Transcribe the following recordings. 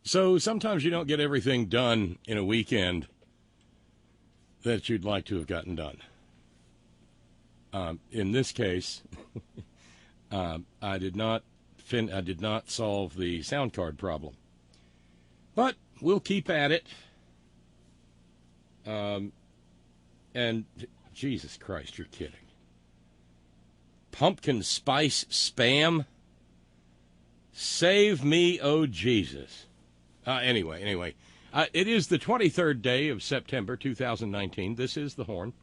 So sometimes you don't get everything done in a weekend that you'd like to have gotten done. In this case, I did not solve the sound card problem, but we'll keep at it. And Jesus Christ, you're kidding. Pumpkin spice spam? Save me, oh Jesus. Anyway, it is the 23rd day of September 2019. This is The Horn.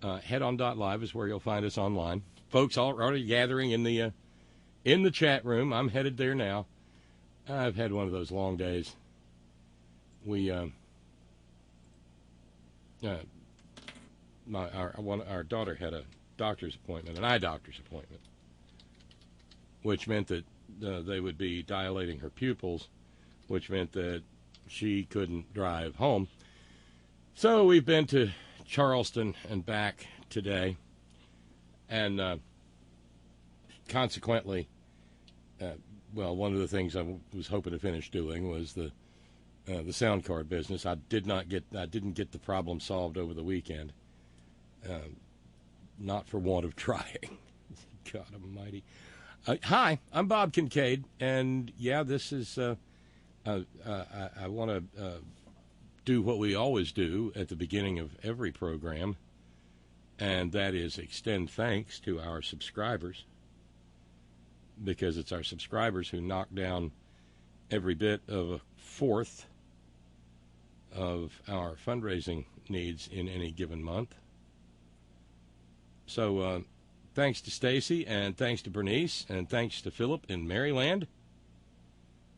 Headon.live is where you'll find us online. Folks already gathering in the chat room. I'm headed there now. I've had one of those long days. Our daughter had a doctor's appointment, an eye doctor's appointment, which meant that they would be dilating her pupils, which meant that she couldn't drive home. So we've been to Charleston and back today, and consequently, one of the things I was hoping to finish doing was the sound card business. I didn't get the problem solved over the weekend, not for want of trying. God Almighty. Hi, I'm Bob Kincaid, and yeah, this is. I want to do what we always do at the beginning of every program, and that is extend thanks to our subscribers, because it's our subscribers who knock down every bit of a fourth of our fundraising needs in any given month. So thanks to Stacy, and thanks to Bernice, and thanks to Philip in Maryland.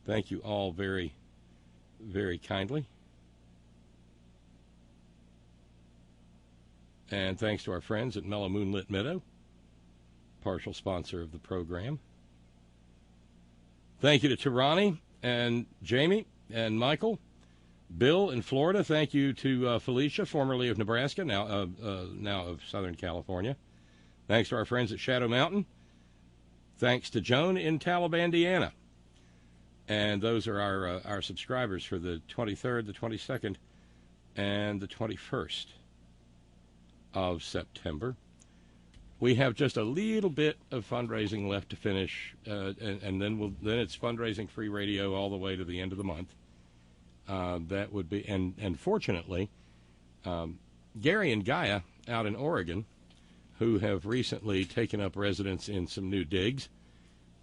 Thank you all very, very kindly. And thanks to our friends at Mellow Moonlit Meadow, partial sponsor of the program. Thank you to Tirani and Jamie and Michael. Bill in Florida. Thank you to Felicia, formerly of Nebraska, now of Southern California. Thanks to our friends at Shadow Mountain. Thanks to Joan in Talib, Indiana. And those are our subscribers for the 23rd, the 22nd, and the 21st of September. We have just a little bit of fundraising left to finish, and then it's fundraising free radio all the way to the end of the month. That would be, and fortunately, Gary and Gaia out in Oregon, who have recently taken up residence in some new digs,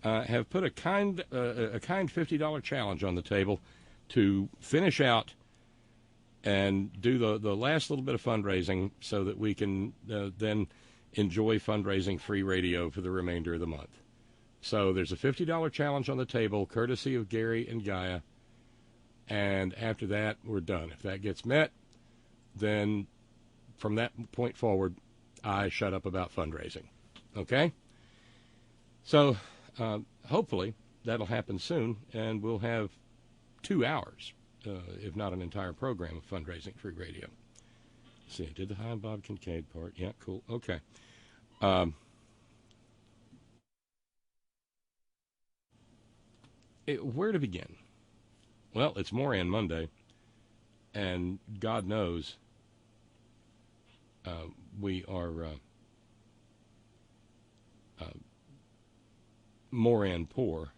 have put a kind $50 challenge on the table to finish out and do the last little bit of fundraising so that we can then enjoy fundraising free radio for the remainder of the month. So there's a $50 challenge on the table, courtesy of Gary and Gaia, and after that, we're done. If that gets met, then from that point forward, I shut up about fundraising. Okay? So hopefully that'll happen soon, and we'll have 2 hours, if not an entire program of fundraising free radio. Let's see, I did the Hi, I'm Bob Kincaid part. Yeah, cool. Okay. Where to begin? Well, it's Moran Monday, and God knows we are Moran poor.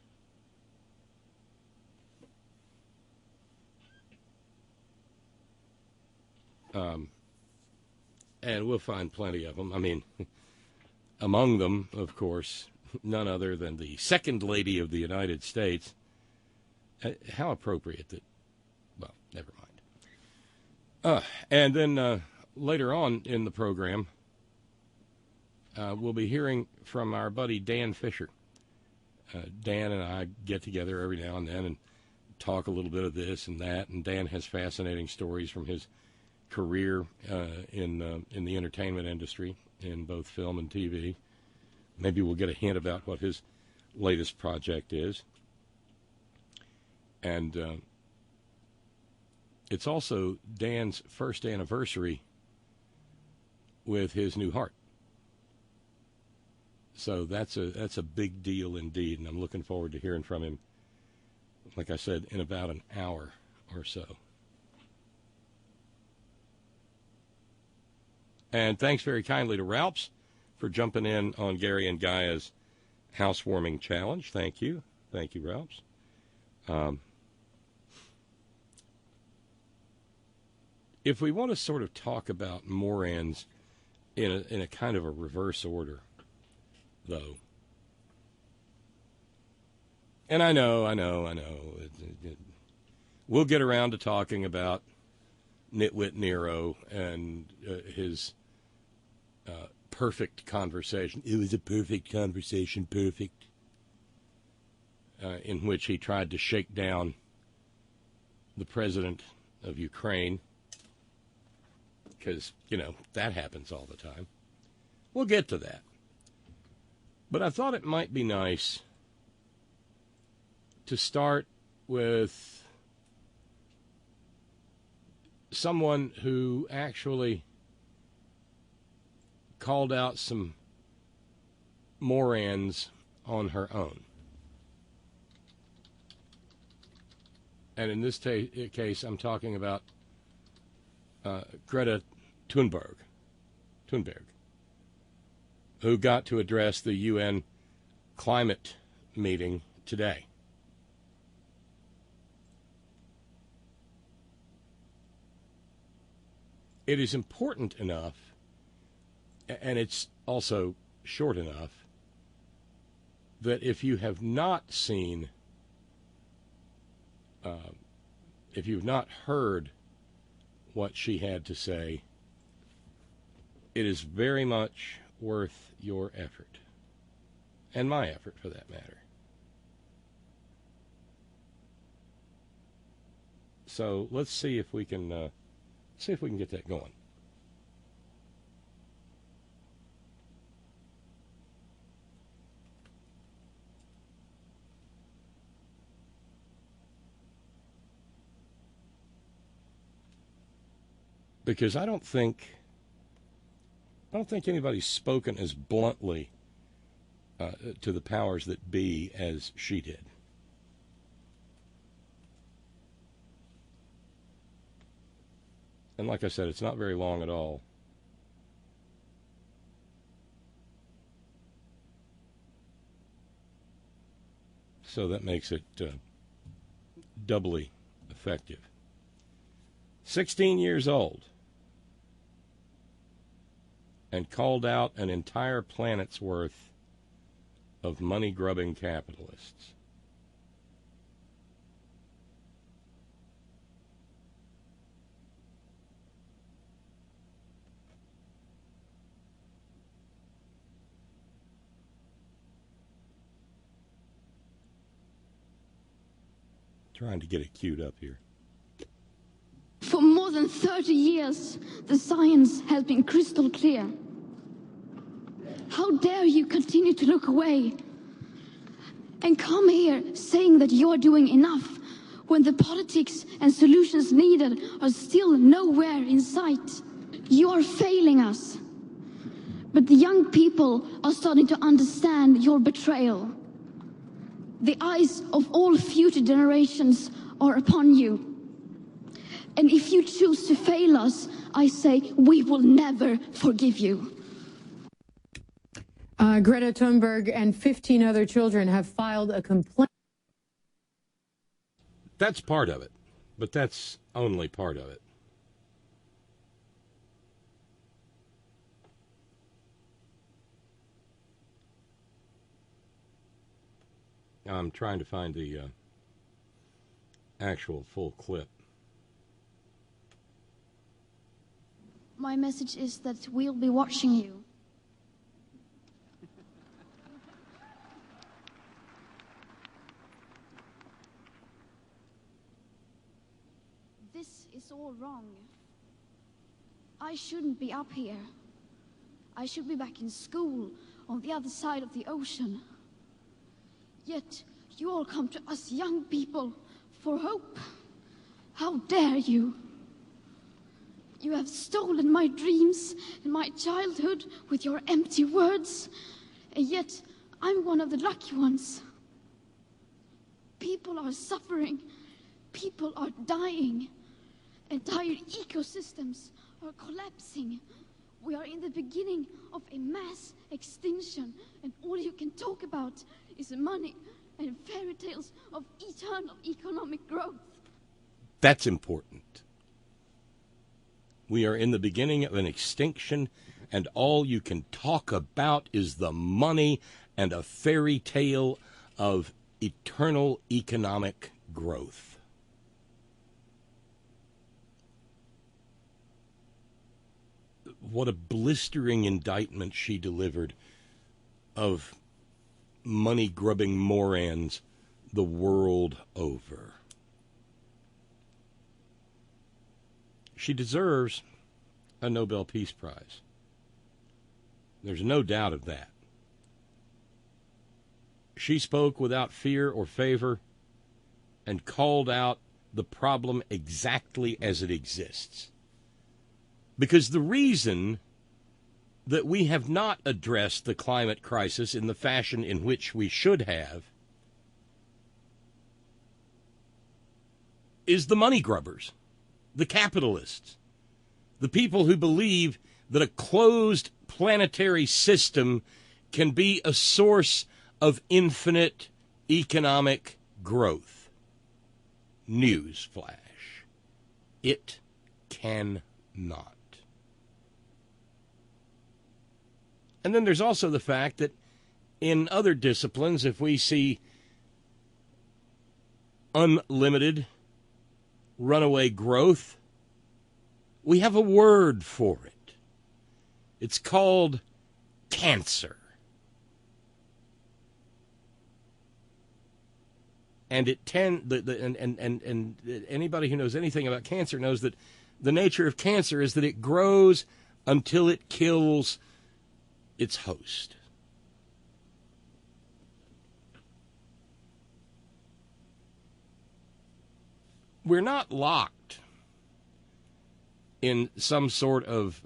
And we'll find plenty of them. I mean, among them, of course, none other than the Second Lady of the United States. How appropriate that, well, never mind. And then later on in the program, we'll be hearing from our buddy Dan Fisher. Dan and I get together every now and then and talk a little bit of this and that, and Dan has fascinating stories from his career in the entertainment industry, in both film and TV. Maybe we'll get a hint about what his latest project is. And it's also Dan's first anniversary with his new heart. So that's a big deal indeed, and I'm looking forward to hearing from him like I said, in about an hour or so. And thanks very kindly to Ralphs for jumping in on Gary and Gaia's housewarming challenge. Thank you. Thank you, Ralphs. If we want to sort of talk about Morans in a kind of a reverse order, though, and I know, we'll get around to talking about Nitwit Nero and his perfect conversation. It was a perfect conversation, perfect, in which he tried to shake down the president of Ukraine, because, that happens all the time. We'll get to that. But I thought it might be nice to start with someone who actually called out some Morans on her own. And in this case, I'm talking about Greta Thunberg, who got to address the UN climate meeting today. It is important enough, and it's also short enough, that if you have not seen, if you've not heard what she had to say, it is very much worth your effort, and my effort for that matter. So let's see if we can get that going. Because I don't think anybody's spoken as bluntly to the powers that be as she did. And like I said, it's not very long at all. So that makes it doubly effective. 16 years old, and called out an entire planet's worth of money-grubbing capitalists. Trying to get it queued up here. For more than 30 years, the science has been crystal clear. How dare you continue to look away and come here saying that you're doing enough when the politics and solutions needed are still nowhere in sight? You are failing us. But the young people are starting to understand your betrayal. The eyes of all future generations are upon you. And if you choose to fail us, I say we will never forgive you. Greta Thunberg and 15 other children have filed a complaint. That's part of it, but that's only part of it. I'm trying to find the actual full clip. My message is that we'll be watching you. This is all wrong. I shouldn't be up here. I should be back in school on the other side of the ocean. Yet you all come to us young people for hope. How dare you? You have stolen my dreams and my childhood with your empty words, and yet I'm one of the lucky ones. People are suffering. People are dying. Entire ecosystems are collapsing. We are in the beginning of a mass extinction, and all you can talk about is money and fairy tales of eternal economic growth. That's important. We are in the beginning of an extinction, and all you can talk about is the money and a fairy tale of eternal economic growth. What a blistering indictment she delivered of money-grubbing Morans the world over. She deserves a Nobel Peace Prize. There's no doubt of that. She spoke without fear or favor and called out the problem exactly as it exists. Because the reason that we have not addressed the climate crisis in the fashion in which we should have is the money grubbers, the capitalists, the people who believe that a closed planetary system can be a source of infinite economic growth. Newsflash. It cannot. And then there's also the fact that in other disciplines, if we see unlimited runaway growth, we have a word for it. It's called cancer. And and anybody who knows anything about cancer knows that the nature of cancer is that it grows until it kills its host. We're not locked in some sort of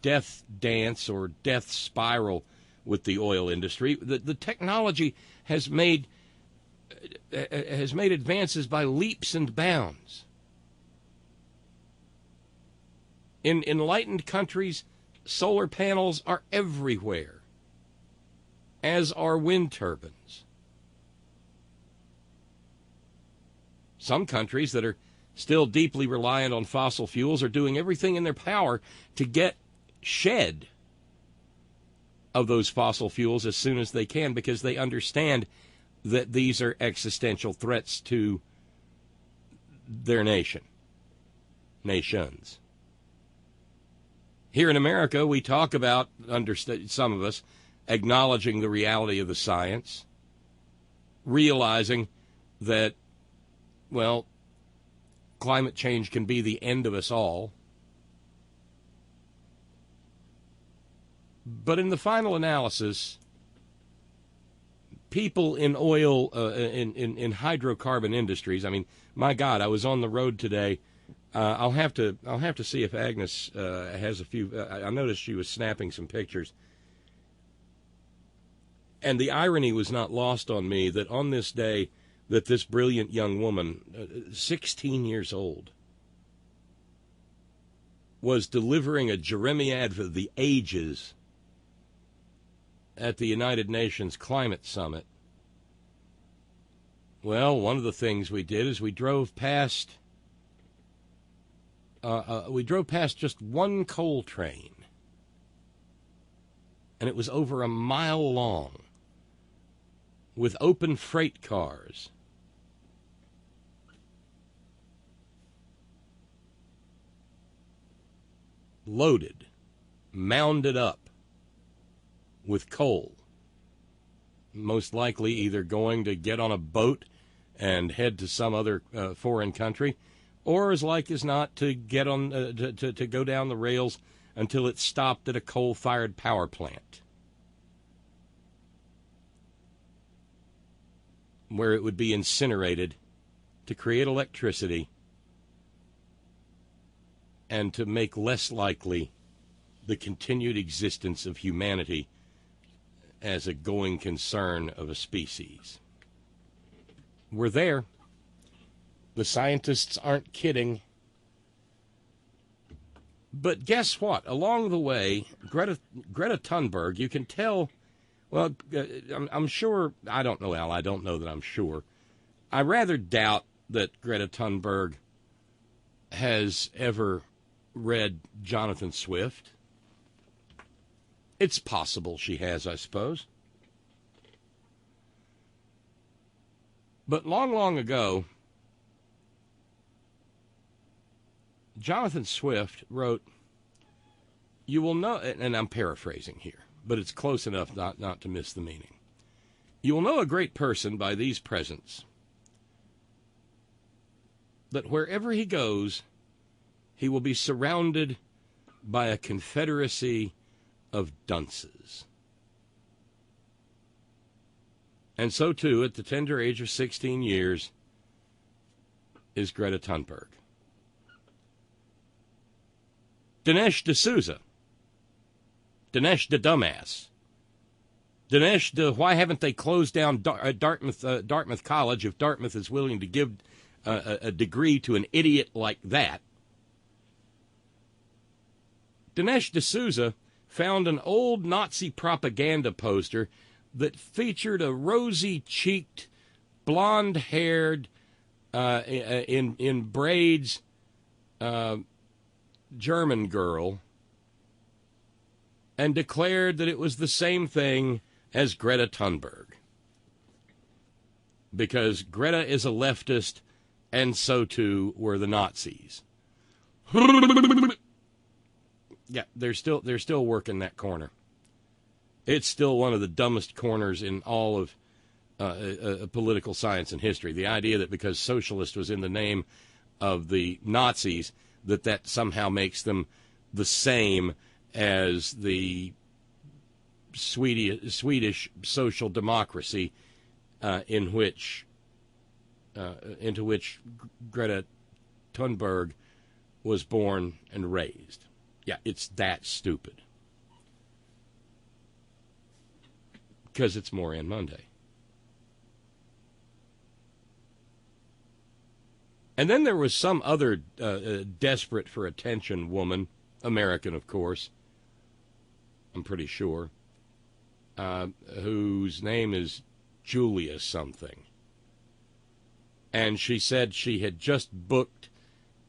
death dance or death spiral with the oil industry. The technology has made advances by leaps and bounds. In enlightened countries, solar panels are everywhere, as are wind turbines. Some countries that are still deeply reliant on fossil fuels are doing everything in their power to get shed of those fossil fuels as soon as they can, because they understand that these are existential threats to their nations. Here in America, we talk about, some of us, acknowledging the reality of the science, realizing that, well, climate change can be the end of us all. But in the final analysis, people in oil, in hydrocarbon industries, I mean, my God, I was on the road today. I'll have to see if Agnes has a few. I noticed she was snapping some pictures, and the irony was not lost on me that on this day, that this brilliant young woman, 16 years old, was delivering a jeremiad of the ages at the United Nations Climate Summit. Well, one of the things we did is we drove past just one coal train, and it was over a mile long, with open freight cars. Loaded, mounded up with coal, most likely either going to get on a boat and head to some other foreign country, or as like as not to get on to go down the rails until it stopped at a coal-fired power plant, where it would be incinerated to create electricity and to make less likely the continued existence of humanity as a going concern of a species. We're there. The scientists aren't kidding. But guess what? Along the way, Greta Thunberg, you can tell, well, I'm sure, I don't know, Al, I don't know that I'm sure. I rather doubt that Greta Thunberg has ever read Jonathan Swift. It's possible she has, I suppose. But long, long ago, Jonathan Swift wrote, you will know, and I'm paraphrasing here, but it's close enough not to miss the meaning. You will know a great person by these presents, that wherever he goes, he will be surrounded by a confederacy of dunces. And so, too, at the tender age of 16 years, is Greta Thunberg. Dinesh D'Souza. Dinesh the dumbass. Dinesh the why haven't they closed down Dartmouth College if Dartmouth is willing to give a degree to an idiot like that? Dinesh D'Souza found an old Nazi propaganda poster that featured a rosy-cheeked, blonde-haired, in braids, German girl, and declared that it was the same thing as Greta Thunberg. Because Greta is a leftist, and so too were the Nazis. Yeah, they're still working that corner. It's still one of the dumbest corners in all of political science and history. The idea that because socialist was in the name of the Nazis, that somehow makes them the same as the Swedish social democracy into which Greta Thunberg was born and raised. Yeah, it's that stupid. Because it's Moran Monday. And then there was some other desperate for attention woman, American, of course, I'm pretty sure, whose name is Julia something. And she said she had just booked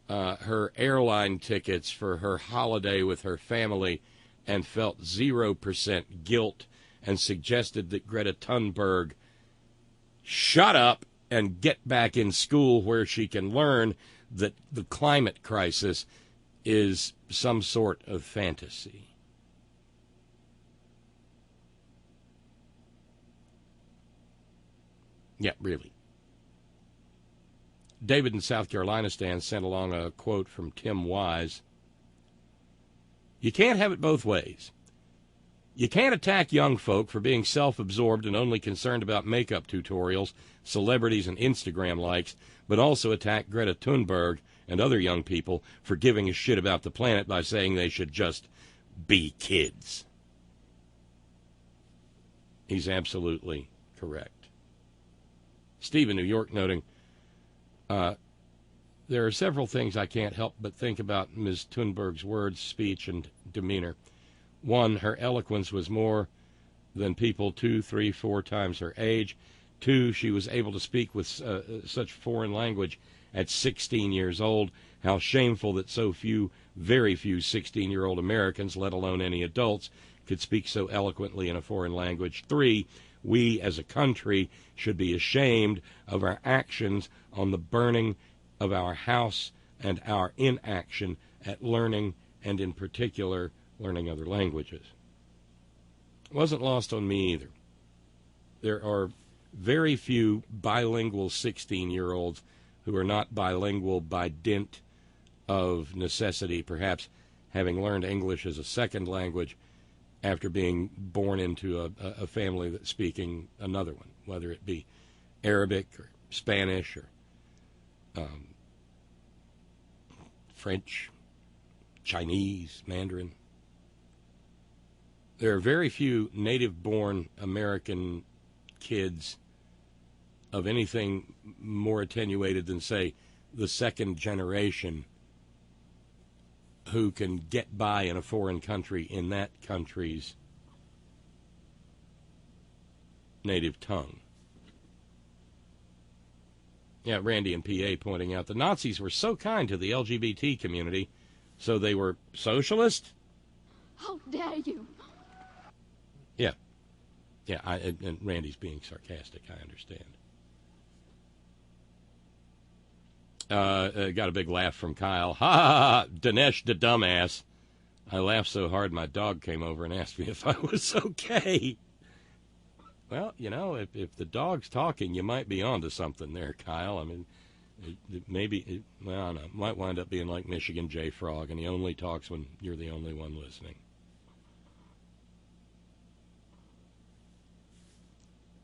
her airline tickets for her holiday with her family and felt 0% guilt and suggested that Greta Thunberg shut up and get back in school where she can learn that the climate crisis is some sort of fantasy. Yeah, really. David in South Carolina sent along a quote from Tim Wise. You can't have it both ways. You can't attack young folk for being self-absorbed and only concerned about makeup tutorials, celebrities, and Instagram likes, but also attack Greta Thunberg and other young people for giving a shit about the planet by saying they should just be kids. He's absolutely correct. Steve in New York noting, there are several things I can't help but think about Ms. Thunberg's words, speech, and demeanor. One, her eloquence was more than people 2, 3, 4 times her age. 2, she was able to speak with such foreign language at 16 years old. How shameful that so few, very few 16-year-old Americans, let alone any adults, could speak so eloquently in a foreign language. 3, we as a country should be ashamed of our actions on the burning of our house and our inaction at learning, and in particular, learning other languages. It wasn't lost on me either. There are very few bilingual 16-year-olds who are not bilingual by dint of necessity, perhaps having learned English as a second language after being born into a family that's speaking another one, whether it be Arabic or Spanish or French, Chinese, Mandarin. There are very few native-born American kids of anything more attenuated than, say, the second generation who can get by in a foreign country in that country's native tongue. Yeah, Randy in PA pointing out the Nazis were so kind to the LGBT community, so they were socialist? How dare you? Yeah. Yeah, and Randy's being sarcastic, I understand. Got a big laugh from Kyle. Ha ha ha, Dinesh the dumbass. I laughed so hard my dog came over and asked me if I was okay. Well, you know, if the dog's talking, you might be onto something there, Kyle. I mean, I don't know. It might wind up being like Michigan J. Frog, and he only talks when you're the only one listening.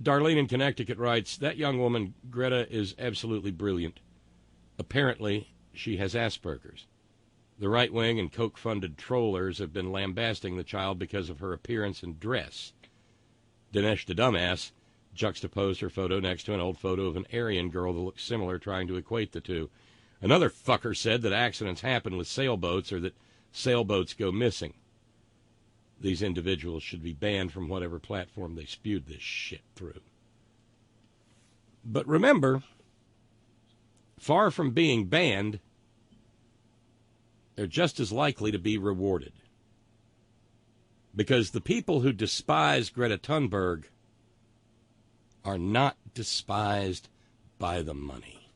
Darlene in Connecticut writes, that young woman, Greta, is absolutely brilliant. Apparently, she has Asperger's. The right-wing and Koch-funded trollers have been lambasting the child because of her appearance and dress. Dinesh the dumbass juxtaposed her photo next to an old photo of an Aryan girl that looks similar, trying to equate the two. Another fucker said that accidents happen with sailboats or that sailboats go missing. These individuals should be banned from whatever platform they spewed this shit through. But remember, far from being banned, they're just as likely to be rewarded. Because the people who despise Greta Thunberg are not despised by the money.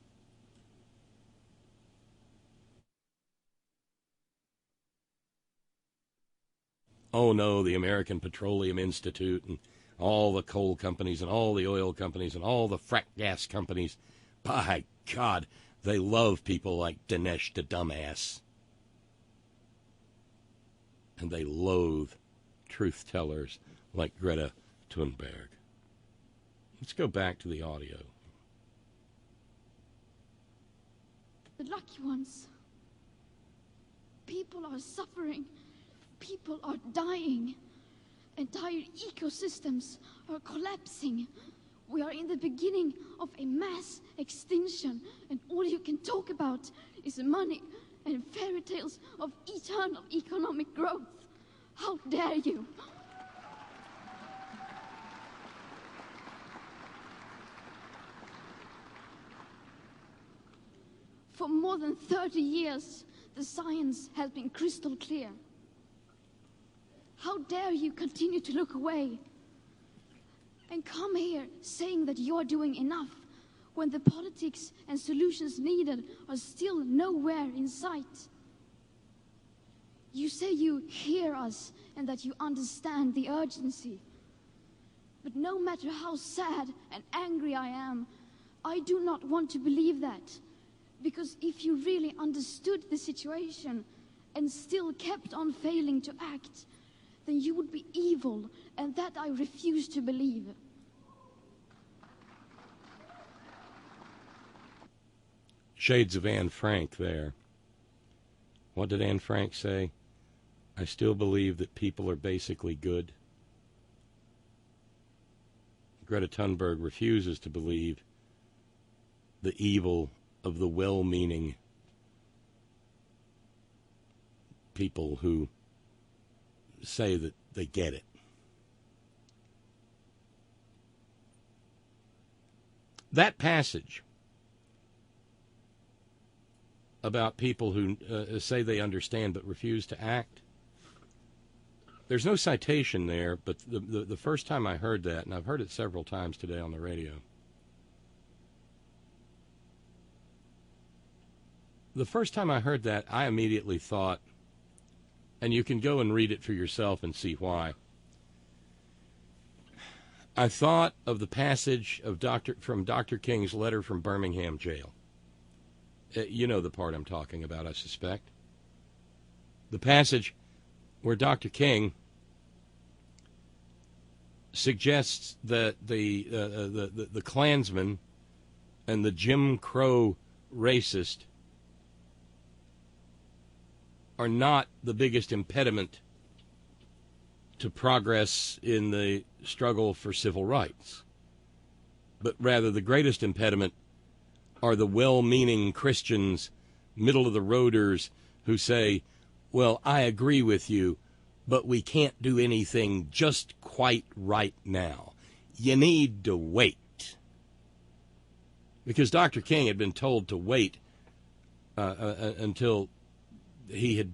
Oh no, the American Petroleum Institute and all the coal companies and all the oil companies and all the frack gas companies, by God, they love people like Dinesh the dumbass. And they loathe truth tellers like Greta Thunberg. Let's go back to the audio. The lucky ones. People are suffering. People are dying. Entire ecosystems are collapsing. We are in the beginning of a mass extinction, and all you can talk about is money and fairy tales of eternal economic growth. How dare you? For more than 30 years, the science has been crystal clear. How dare you continue to look away and come here saying that you're doing enough when the politics and solutions needed are still nowhere in sight? You say you hear us and that you understand the urgency. But no matter how sad and angry I am, I do not want to believe that. Because if you really understood the situation and still kept on failing to act, then you would be evil, and that I refuse to believe. Shades of Anne Frank there. What did Anne Frank say? I still believe that people are basically good. Greta Thunberg refuses to believe the evil of the well-meaning people who say that they get it. That passage about people who say they understand but refuse to act, there's no citation there, but the first time I heard that, and I've heard it several times today on the radio, the first time I heard that, I immediately thought, and you can go and read it for yourself and see why. I thought of the passage of from Dr. King's letter from Birmingham jail. You know the part I'm talking about, I suspect. The passage where Dr. King suggests that the Klansmen and the Jim Crow racist are not the biggest impediment to progress in the struggle for civil rights. but rather the greatest impediment are the well-meaning Christians, middle-of-the-roaders, who say, well, I agree with you, but we can't do anything just quite right now. You need to wait. Because Dr. King had been told to wait until he had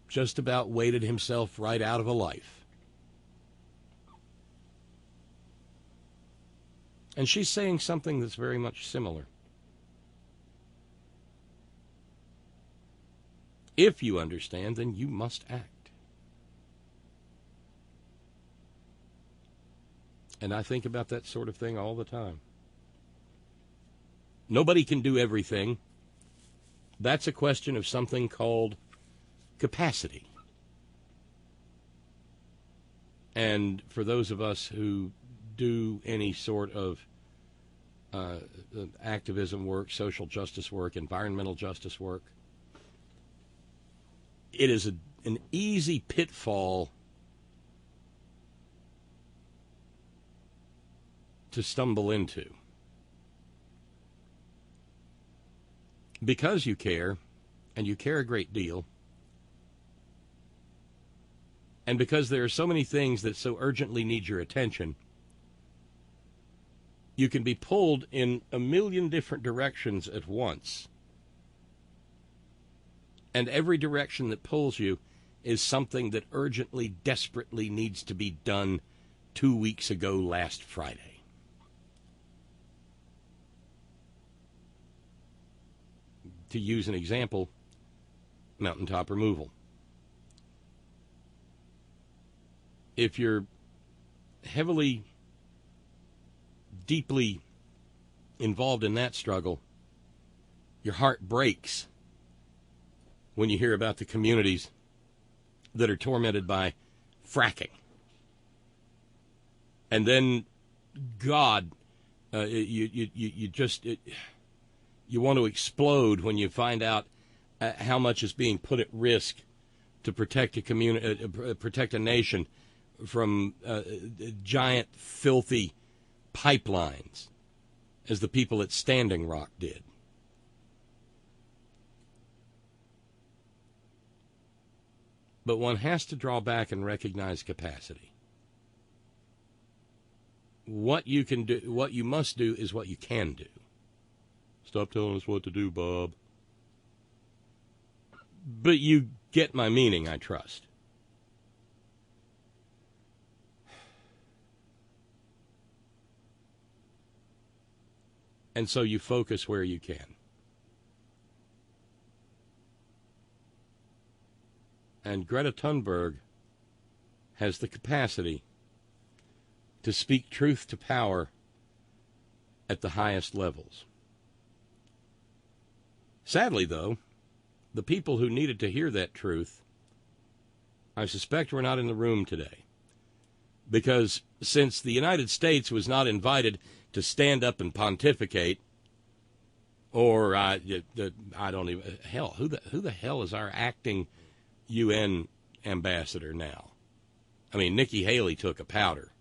just about waited himself right out of a life. And she's saying something that's very much similar. If you understand, then you must act. And I think about that sort of thing all the time. Nobody can do everything. That's a question of something called capacity. And for those of us who do any sort of activism work, social justice work, environmental justice work, it is an easy pitfall to stumble into. Because you care, and you care a great deal, and because there are so many things that so urgently need your attention, you can be pulled in a million different directions at once. And every direction that pulls you is something that urgently, desperately needs to be done 2 weeks ago last Friday. To use an example, mountaintop removal. If you're heavily, deeply involved in that struggle, your heart breaks when you hear about the communities that are tormented by fracking. And then, God, you want to explode when you find out how much is being put at risk to protect a community, protect a nation from giant, filthy pipelines, as the people at Standing Rock did. But one has to draw back and recognize capacity. What you can do, what you must do, is what you can do. Stop telling us what to do, Bob. But you get my meaning, I trust. And so you focus where you can. And Greta Thunberg has the capacity to speak truth to power at the highest levels. Sadly, though, the people who needed to hear that truth, I suspect, were not in the room today. Because since the United States was not invited to stand up and pontificate, or I don't even, hell, who the hell is our acting UN ambassador now? I mean, Nikki Haley took a powder.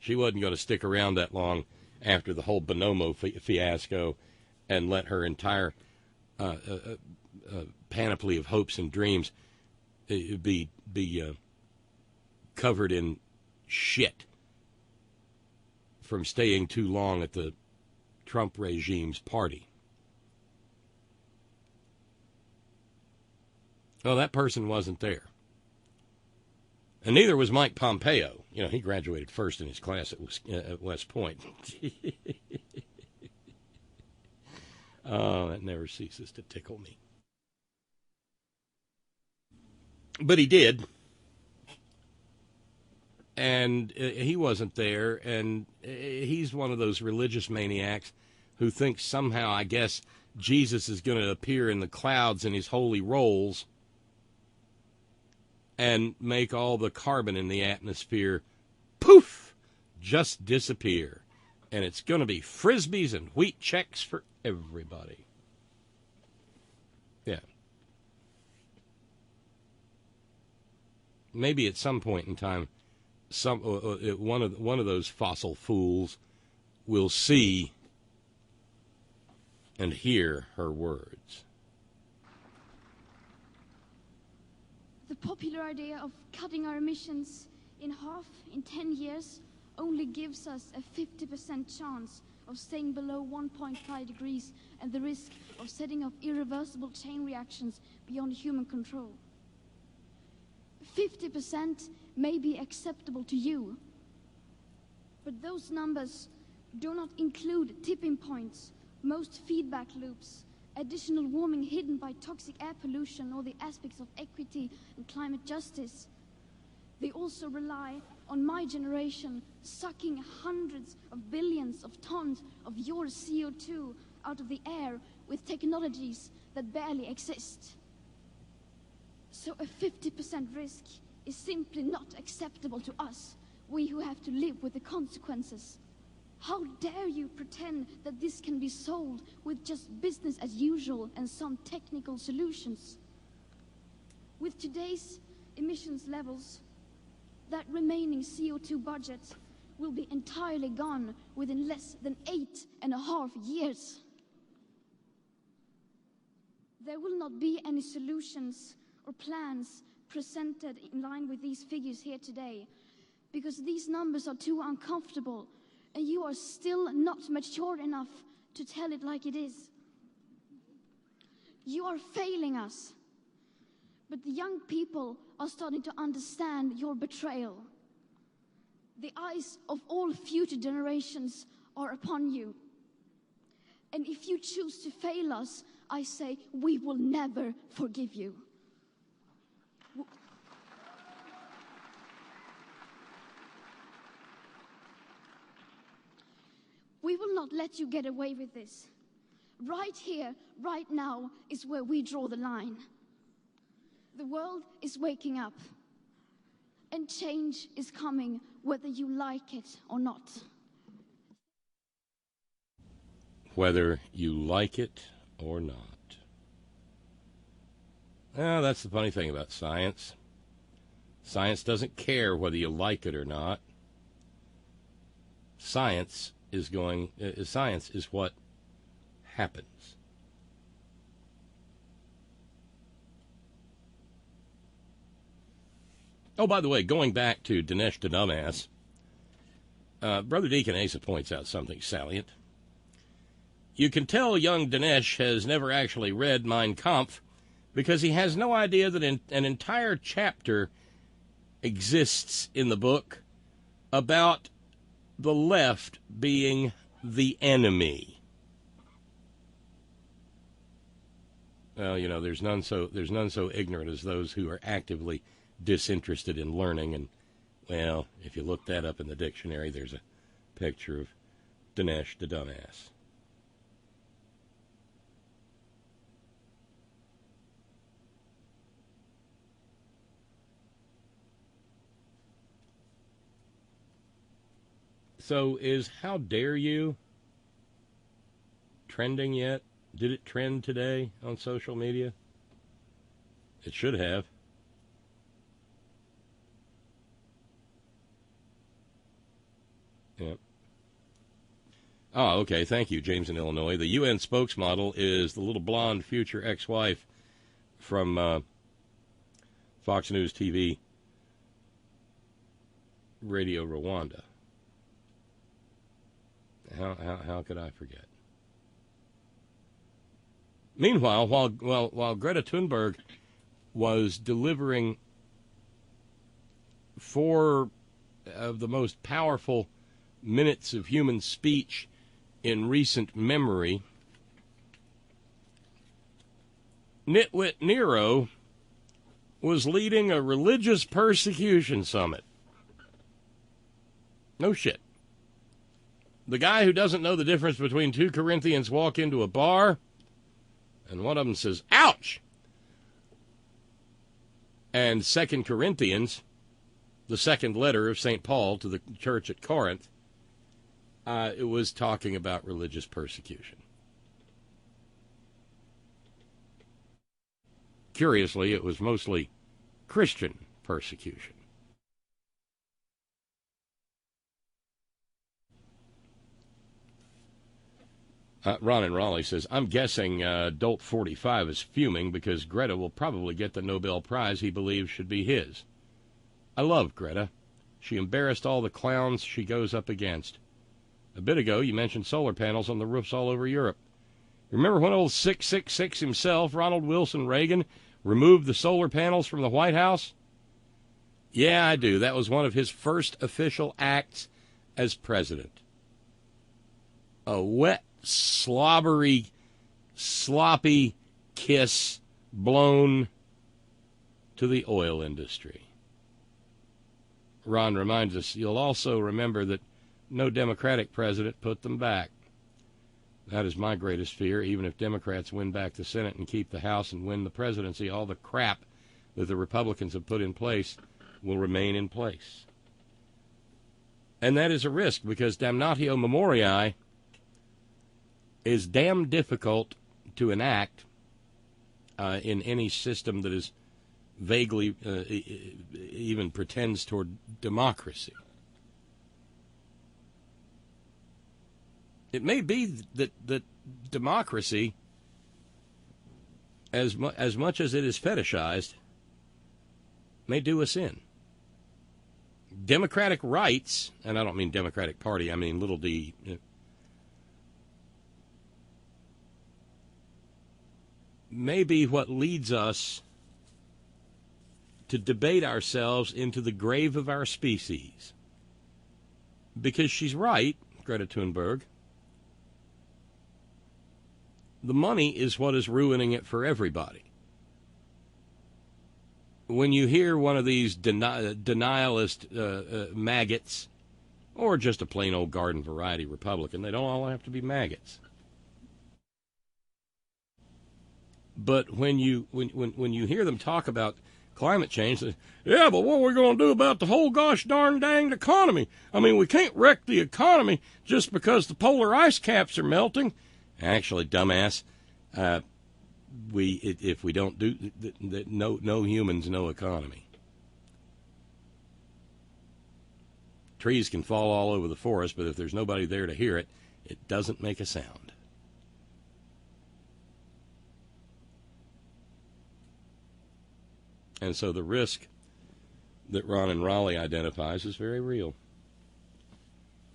She wasn't going to stick around that long after the whole Bonomo fiasco and let her entire panoply of hopes and dreams be covered in shit from staying too long at the Trump regime's party. Well, that person wasn't there. And neither was Mike Pompeo. You know, he graduated first in his class at West Point. Oh, that never ceases to tickle me. But he did. And he wasn't there. And he's one of those religious maniacs who thinks somehow, I guess, Jesus is going to appear in the clouds in his holy rolls and make all the carbon in the atmosphere, poof, just disappear. And it's going to be Frisbees and wheat checks for everybody. Yeah. Maybe at some point in time, one of those fossil fools will see and hear her words. The popular idea of cutting our emissions in half in 10 years only gives us a 50% chance of staying below 1.5 degrees and the risk of setting off irreversible chain reactions beyond human control. 50% may be acceptable to you, but those numbers do not include tipping points, most feedback loops, additional warming hidden by toxic air pollution, or the aspects of equity and climate justice. They also rely on my generation sucking hundreds of billions of tons of your CO2 out of the air with technologies that barely exist. So a 50% risk is simply not acceptable to us, we who have to live with the consequences. How dare you pretend that this can be solved with just business as usual and some technical solutions? With today's emissions levels, that remaining CO2 budget will be entirely gone within less than 8.5 years. There will not be any solutions or plans presented in line with these figures here today, because these numbers are too uncomfortable and you are still not mature enough to tell it like it is. You are failing us, but the young people are starting to understand your betrayal. The eyes of all future generations are upon you. And if you choose to fail us, I say we will never forgive you. We will not let you get away with this. Right here, right now, is where we draw the line. The world is waking up, and change is coming whether you like it or not. Whether you like it or not. Well, that's the funny thing about science. Science doesn't care whether you like it or not. Science is what happens. Oh, by the way, going back to Dinesh the Dumbass, Brother Deacon Asa points out something salient. You can tell young Dinesh has never actually read Mein Kampf because he has no idea that an entire chapter exists in the book about the left being the enemy. Well, you know, there's none so ignorant as those who are actively disinterested in learning. And, well, if you look that up in the dictionary, there's a picture of Dinesh the Dumbass. So is How Dare You trending yet? Did it trend today on social media? It should have. Yep. Oh, okay. Thank you, James in Illinois. The UN spokesmodel is the little blonde future ex-wife from Fox News TV, Radio Rwanda. How could I forget? Meanwhile, while Greta Thunberg was delivering 4 of the most powerful minutes of human speech in recent memory, Nitwit Nero was leading a religious persecution summit. No shit. The guy who doesn't know the difference between 2 Corinthians walk into a bar, and one of them says, ouch! And 2 Corinthians, the second letter of St. Paul to the church at Corinth, it was talking about religious persecution. Curiously, it was mostly Christian persecution. Ron in Raleigh says, I'm guessing Dolt 45 is fuming because Greta will probably get the Nobel Prize he believes should be his. I love Greta. She embarrassed all the clowns she goes up against. A bit ago, you mentioned solar panels on the roofs all over Europe. Remember when old 666 himself, Ronald Wilson Reagan, removed the solar panels from the White House? Yeah, I do. That was one of his first official acts as president. A wet, slobbery, sloppy kiss blown to the oil industry. Ron reminds us, you'll also remember that no Democratic president put them back. That is my greatest fear. Even if Democrats win back the Senate and keep the House and win the presidency, all the crap that the Republicans have put in place will remain in place. And that is a risk because damnatio memoriae is damn difficult to enact in any system that is vaguely even pretends toward democracy. It may be that democracy, as much as it is fetishized, may do us in. Democratic rights, and I don't mean Democratic Party, I mean little d, may be what leads us to debate ourselves into the grave of our species. Because she's right, Greta Thunberg. The money is what is ruining it for everybody. When you hear one of these denialist maggots, or just a plain old garden variety Republican, they don't all have to be maggots. But when you hear them talk about climate change, they, yeah, but what are we going to do about the whole gosh darn danged economy? I mean, we can't wreck the economy just because the polar ice caps are melting. Actually, dumbass, if we don't do no humans, no economy. Trees can fall all over the forest, but if there's nobody there to hear it, it doesn't make a sound. And so the risk that Ron in Raleigh identifies is very real.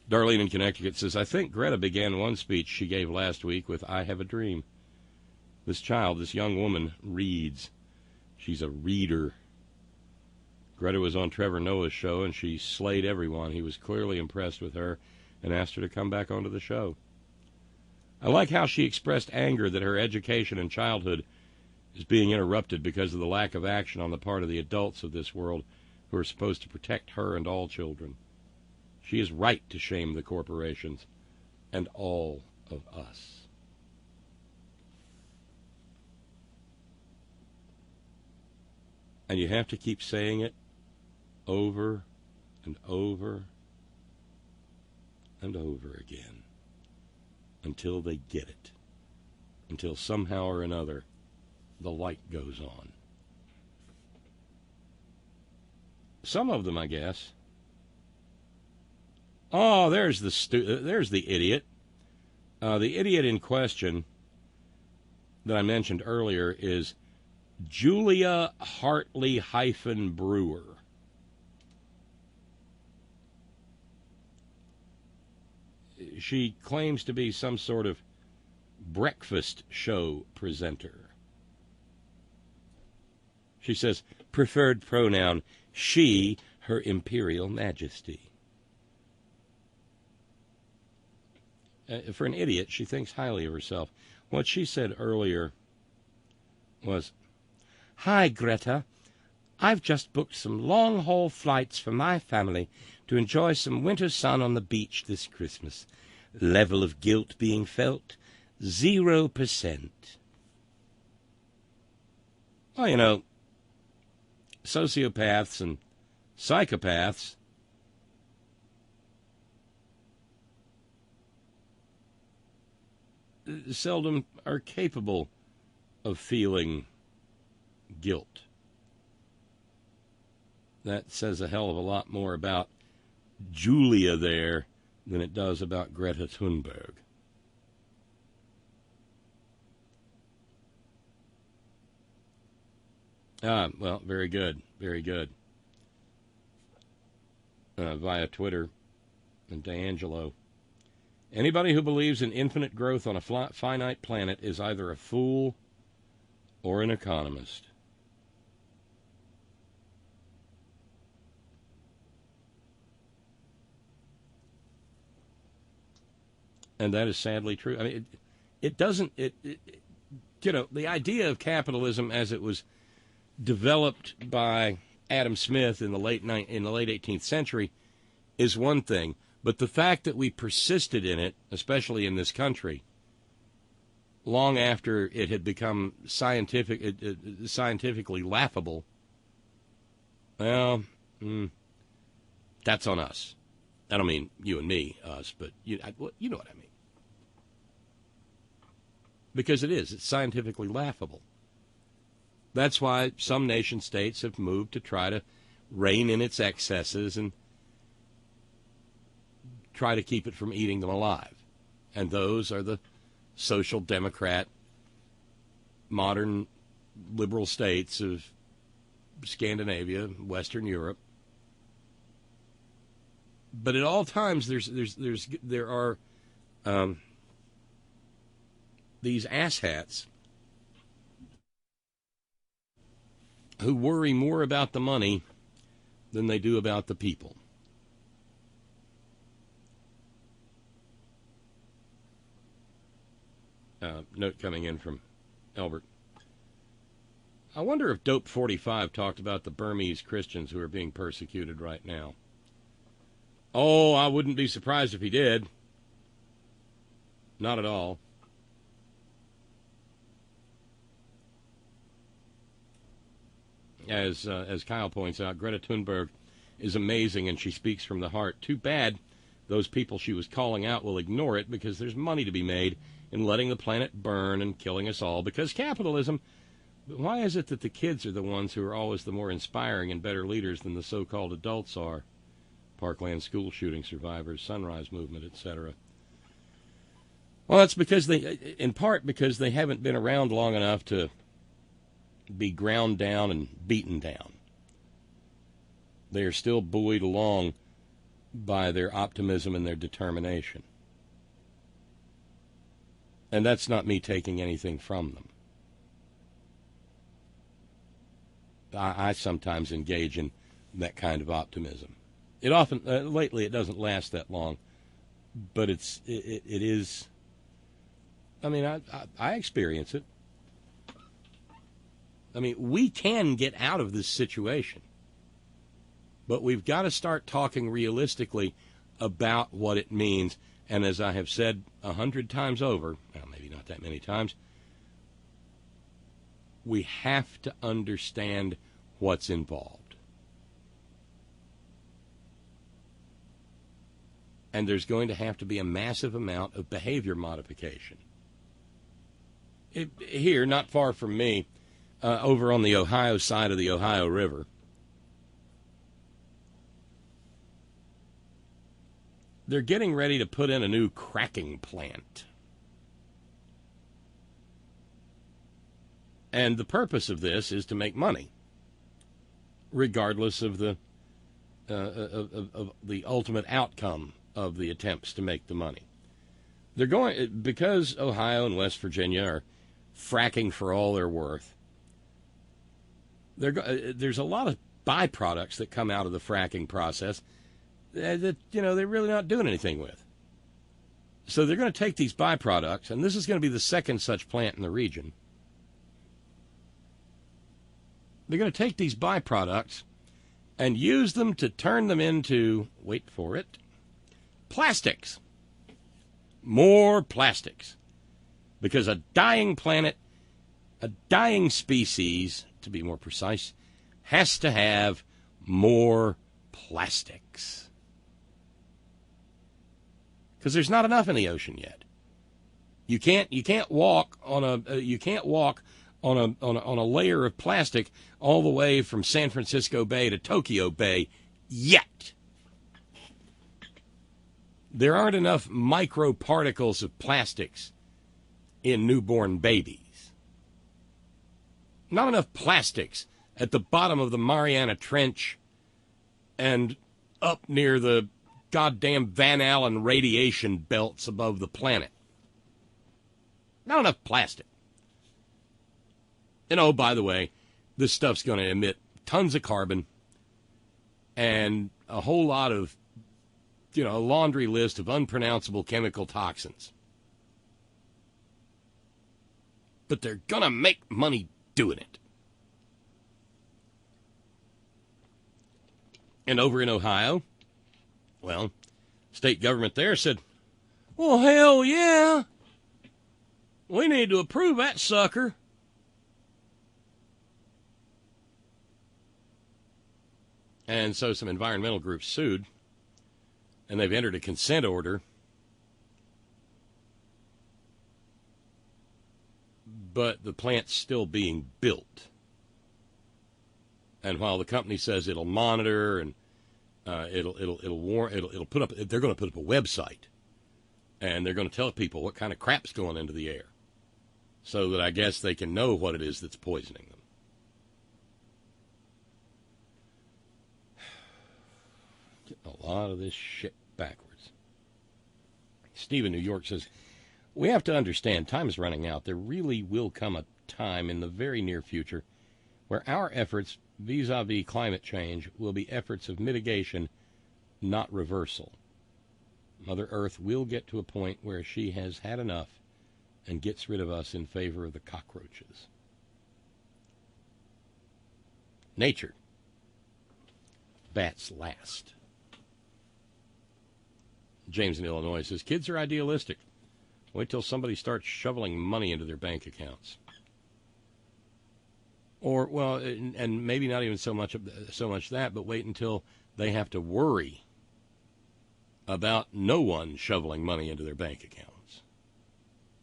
Darlene in Connecticut says, I think Greta began one speech she gave last week with, I have a dream. This child, this young woman, reads. She's a reader. Greta was on Trevor Noah's show, and she slayed everyone. He was clearly impressed with her and asked her to come back onto the show. I like how she expressed anger that her education and childhood is being interrupted because of the lack of action on the part of the adults of this world who are supposed to protect her and all children. She is right to shame the corporations and all of us. And you have to keep saying it over and over and over again until they get it, until somehow or another the light goes on. Some of them, I guess. Oh, there's the idiot. The idiot in question that I mentioned earlier is Julia Hartley-Brewer. She claims to be some sort of breakfast show presenter. She says, preferred pronoun, she, her imperial majesty. For an idiot, she thinks highly of herself. What she said earlier was, Hi, Greta. I've just booked some long-haul flights for my family to enjoy some winter sun on the beach this Christmas. Level of guilt being felt, 0%. Well, you know, sociopaths and psychopaths seldom are capable of feeling guilt. That says a hell of a lot more about Julia there than it does about Greta Thunberg. Well, very good. Very good. Via Twitter and D'Angelo. Anybody who believes in infinite growth on a finite planet is either a fool or an economist. And that is sadly true. I mean, it doesn't, the idea of capitalism as it was developed by Adam Smith in the late 18th century is one thing. But the fact that we persisted in it, especially in this country, long after it had become scientifically laughable, well, that's on us. I don't mean you and me, us, but you know what I mean. Because it's scientifically laughable. That's why some nation states have moved to try to rein in its excesses and try to keep it from eating them alive. And those are the social democrat, modern liberal states of Scandinavia, Western Europe. But at all times, there are these asshats who worry more about the money than they do about the people. Note coming in from Albert. I wonder if Dope 45 talked about the Burmese Christians who are being persecuted right now. Oh, I wouldn't be surprised if he did. Not at all. As Kyle points out, Greta Thunberg is amazing and she speaks from the heart. Too bad those people she was calling out will ignore it because there's money to be made in letting the planet burn and killing us all. Because capitalism, why is it that the kids are the ones who are always the more inspiring and better leaders than the so-called adults are? Parkland school shooting survivors, Sunrise Movement, etc. Well, that's because in part because they haven't been around long enough to be ground down and beaten down. They are still buoyed along by their optimism and their determination. And that's not me taking anything from them. I sometimes engage in that kind of optimism. It often, lately, it doesn't last that long, but it is. I mean, I experience it. I mean, we can get out of this situation, but we've got to start talking realistically about what it means. And as I have said 100 times over, well, maybe not that many times, we have to understand what's involved. And there's going to have to be a massive amount of behavior modification. Here, not far from me, over on the Ohio side of the Ohio River, they're getting ready to put in a new cracking plant. And the purpose of this is to make money, regardless of the ultimate outcome of the attempts to make the money. They're going, because Ohio and West Virginia are fracking for all they're worth, there's a lot of byproducts that come out of the fracking process that, they're really not doing anything with. So they're going to take these byproducts, and this is going to be the second such plant in the region. They're going to take these byproducts and use them to turn them into, wait for it, plastics. More plastics. Because a dying planet, a dying species, to be more precise, has to have more plastics. Because there's not enough in the ocean yet. You can't walk on a layer of plastic all the way from San Francisco Bay to Tokyo Bay yet. There aren't enough microparticles of plastics in newborn babies. Not enough plastics at the bottom of the Mariana Trench and up near the goddamn Van Allen radiation belts above the planet. Not enough plastic. And oh, by the way, this stuff's going to emit tons of carbon and a whole lot of, a laundry list of unpronounceable chemical toxins. But they're going to make money doing it. And over in Ohio, well, state government there said, well, hell yeah. We need to approve that sucker. And so some environmental groups sued, and they've entered a consent order. But the plant's still being built. And while the company says it'll monitor and it'll put up, they're going to put up a website, and they're going to tell people what kind of crap's going into the air, so that I guess they can know what it is that's poisoning them. Getting a lot of this shit backwards. Steve in New York says, we have to understand time is running out. There really will come a time in the very near future where our efforts vis-a-vis climate change will be efforts of mitigation, not reversal. Mother Earth will get to a point where she has had enough and gets rid of us in favor of the cockroaches. Nature. Bats last. James in Illinois says, kids are idealistic. Wait till somebody starts shoveling money into their bank accounts. Or, well, and maybe not even so much that, but wait until they have to worry about no one shoveling money into their bank accounts.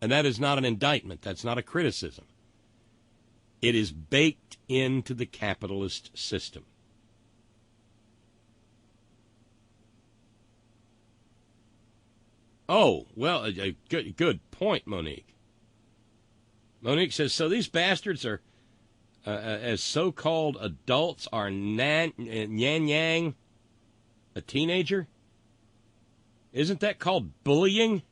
And that is not an indictment. That's not a criticism. It is baked into the capitalist system. Oh, well, a good point, Monique. Monique says, so these bastards are, as so-called adults, are yang, a teenager? Isn't that called bullying?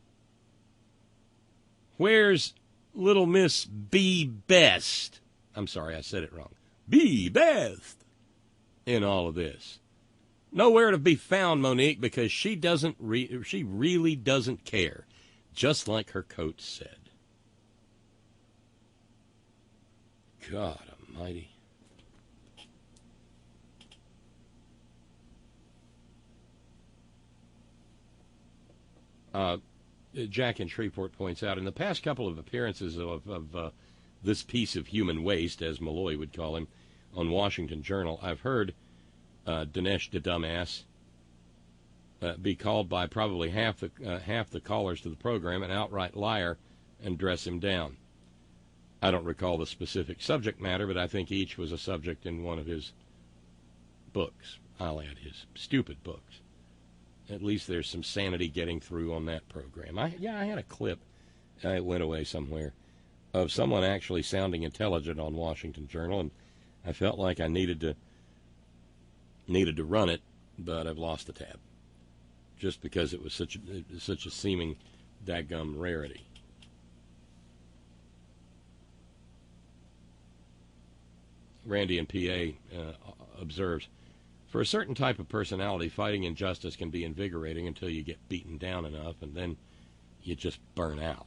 Where's little Miss B. Best? I'm sorry, I said it wrong. B. Best in all of this. Nowhere to be found, Monique, because she she really doesn't care, just like her coach said. God almighty. Jack in Shreveport points out, in the past couple of appearances of this piece of human waste, as Malloy would call him, on Washington Journal, I've heard Dinesh the dumbass be called by probably half the callers to the program an outright liar and dress him down. I don't recall the specific subject matter, but I think each was a subject in one of his books. I'll add his stupid books. At least there's some sanity getting through on that program. I had a clip, it went away somewhere, of someone actually sounding intelligent on Washington Journal, and I felt like I needed to run it, but I've lost the tab, just because it was such a seeming dadgum rarity. Randy in PA observes, for a certain type of personality, fighting injustice can be invigorating until you get beaten down enough, and then you just burn out.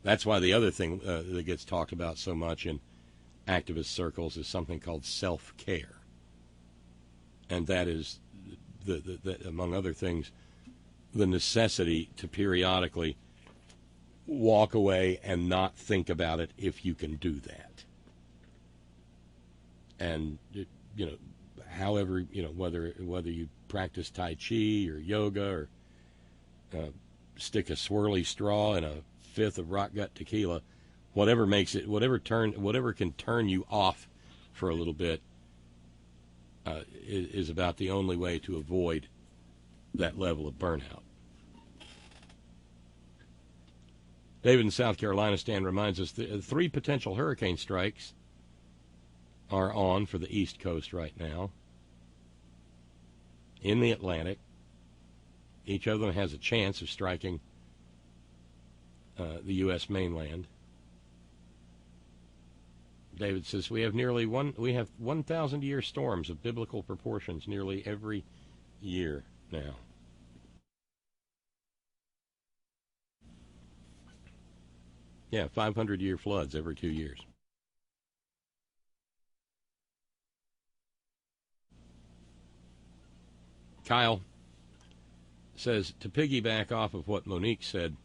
That's why the other thing that gets talked about so much in activist circles is something called self-care. And that is, the among other things, the necessity to periodically walk away and not think about it if you can do that. And, however, whether you practice Tai Chi or yoga or stick a swirly straw in a fifth of rock gut tequila, whatever can turn you off for a little bit, is about the only way to avoid that level of burnout. David in South Carolina, Stan reminds us, 3 potential hurricane strikes are on for the East Coast right now. In the Atlantic, each of them has a chance of striking the U.S. mainland. David says we have 1,000-year storms of biblical proportions nearly every year now. Yeah, 500-year floods every 2 years. Kyle says, to piggyback off of what Monique said,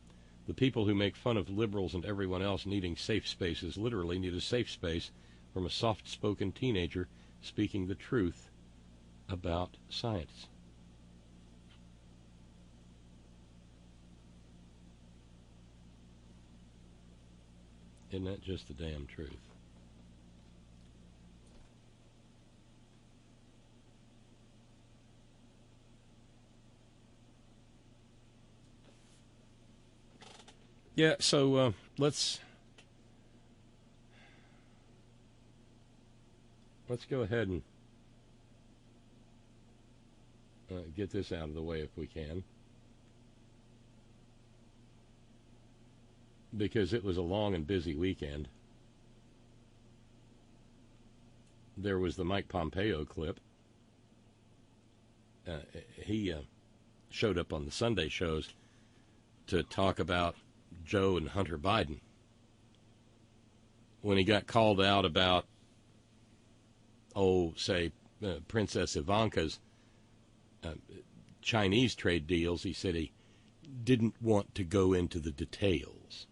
the people who make fun of liberals and everyone else needing safe spaces literally need a safe space from a soft-spoken teenager speaking the truth about science. Isn't that just the damn truth? Yeah, so let's go ahead and get this out of the way if we can, because it was a long and busy weekend. There was the Mike Pompeo clip. He showed up on the Sunday shows to talk about Joe and Hunter Biden. When he got called out about, Princess Ivanka's Chinese trade deals, he said he didn't want to go into the details.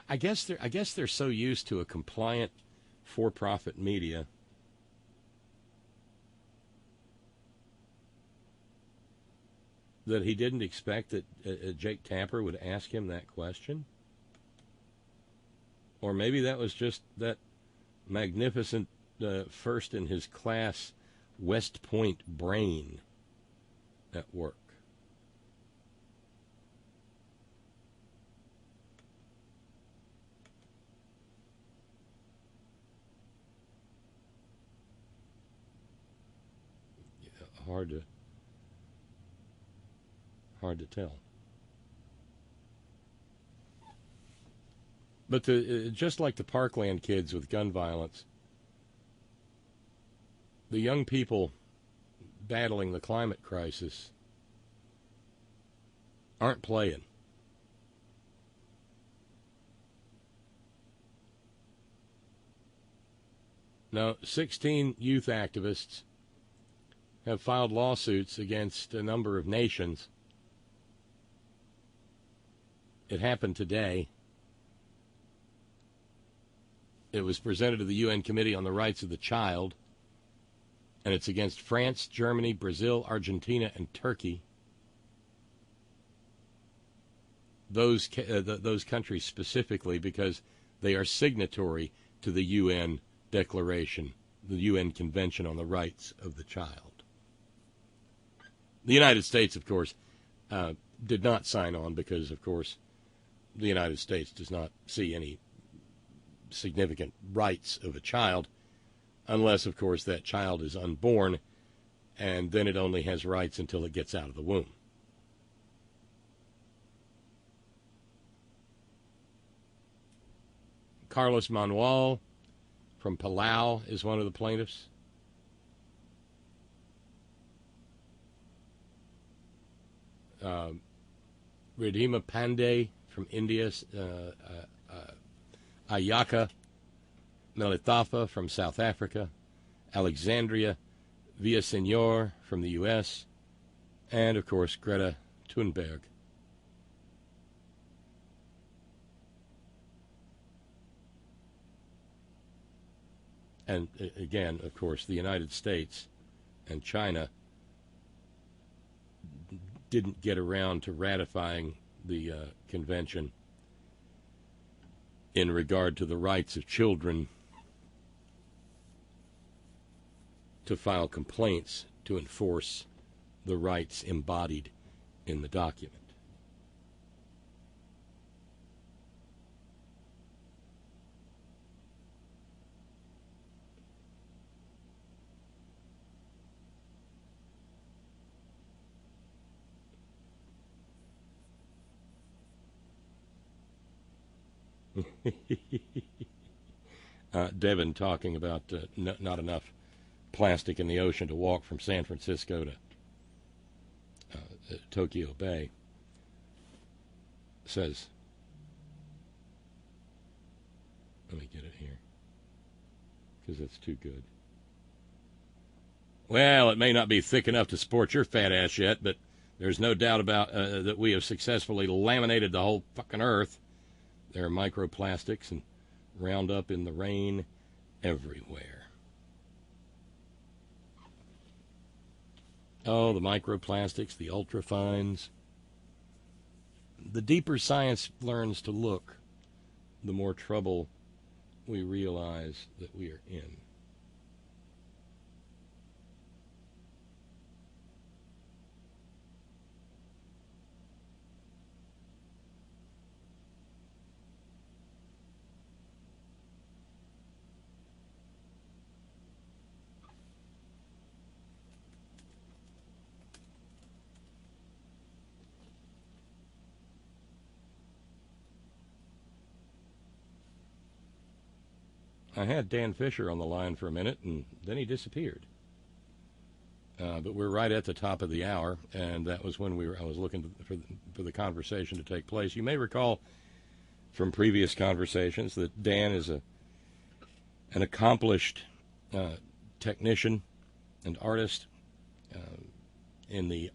I guess they're so used to a compliant, for-profit media that he didn't expect that Jake Tapper would ask him that question. Or maybe that was just that magnificent first in his class West Point brain at work. Yeah, hard to tell. But just like the Parkland kids with gun violence, the young people battling the climate crisis aren't playing. Now, 16 youth activists have filed lawsuits against a number of nations. It happened today. It was presented to the UN Committee on the Rights of the Child, and it's against France, Germany, Brazil, Argentina, and Turkey. Those countries specifically because they are signatory to the UN Declaration, the UN Convention on the Rights of the Child. The United States, of course, did not sign on because, of course, the United States does not see any significant rights of a child unless, of course, that child is unborn, and then it only has rights until it gets out of the womb. Carlos Manuel from Palau is one of the plaintiffs. Ridhima Pandey from India, Ayaka Melithafa from South Africa, Alexandria Villaseñor from the U.S., and, of course, Greta Thunberg. And, again, of course, the United States and China didn't get around to ratifying the convention in regard to the rights of children to file complaints to enforce the rights embodied in the document. Devin talking about not enough plastic in the ocean to walk from San Francisco to Tokyo Bay. Says, let me get it here, because it's too good. Well, it may not be thick enough to support your fat ass yet, but there's no doubt about that we have successfully laminated the whole fucking earth. There are microplastics and Roundup in the rain everywhere. Oh, the microplastics, the ultrafines. The deeper science learns to look, the more trouble we realize that we are in. I had Dan Fisher on the line for a minute, and then he disappeared. But we're right at the top of the hour, and that was when I was looking for the conversation to take place. You may recall from previous conversations that Dan is an accomplished technician and artist in the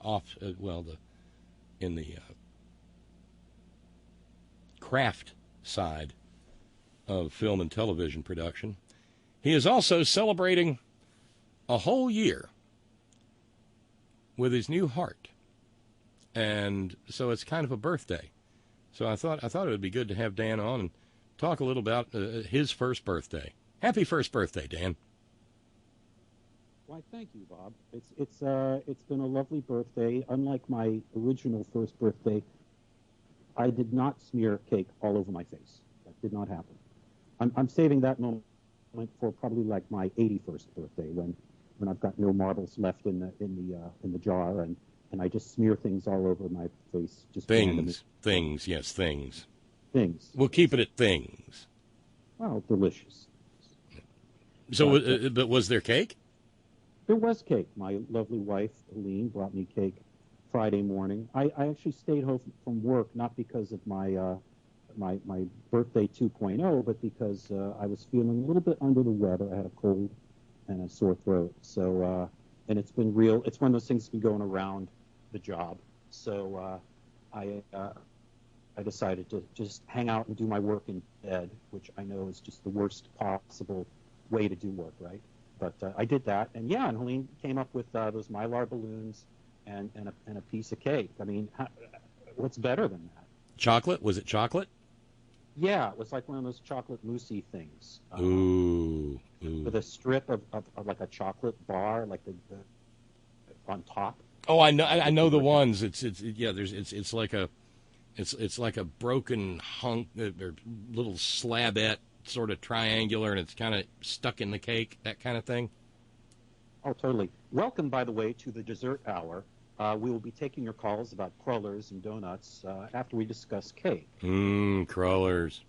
craft side of film and television production. He is also celebrating a whole year with his new heart, and so it's kind of a birthday. So I thought it would be good to have Dan on and talk a little about his first birthday. Happy first birthday, Dan. Why, thank you, Bob. It's been a lovely birthday. Unlike my original first birthday, I did not smear cake all over my face. That did not happen. I'm saving that moment for probably like my 81st birthday when I've got no marbles left in the jar and I just smear things all over my face. Just things. We'll keep it at things. Well, delicious. So, but was there cake? There was cake. My lovely wife, Helene, brought me cake Friday morning. I actually stayed home from work, not because of my birthday 2.0, but because I was feeling a little bit under the weather. I had a cold and a sore throat. So, and it's been real. It's one of those things that's been going around the job. So I decided to just hang out and do my work in bed, which I know is just the worst possible way to do work, right? But I did that, and yeah, and Helene came up with those Mylar balloons and a piece of cake. I mean, what's better than that? Chocolate? Was it chocolate? Yeah, it was like one of those chocolate moussey things. Ooh. With a strip of like a chocolate bar, like the on top. Oh, I know the ones. It's like a broken hunk or little slabette, sort of triangular, and it's kind of stuck in the cake, that kind of thing. Oh, totally. Welcome, by the way, to the dessert hour. We will be taking your calls about crullers and donuts after we discuss cake. Crullers.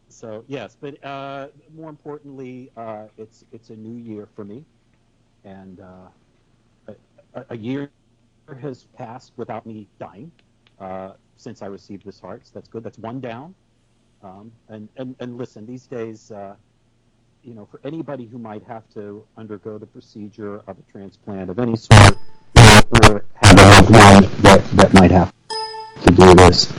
So yes, but more importantly, it's a new year for me, and a year has passed without me dying since I received this heart. So that's good. That's one down. And listen, these days, for anybody who might have to undergo the procedure of a transplant of any sort, or have a loved one that might have to do this,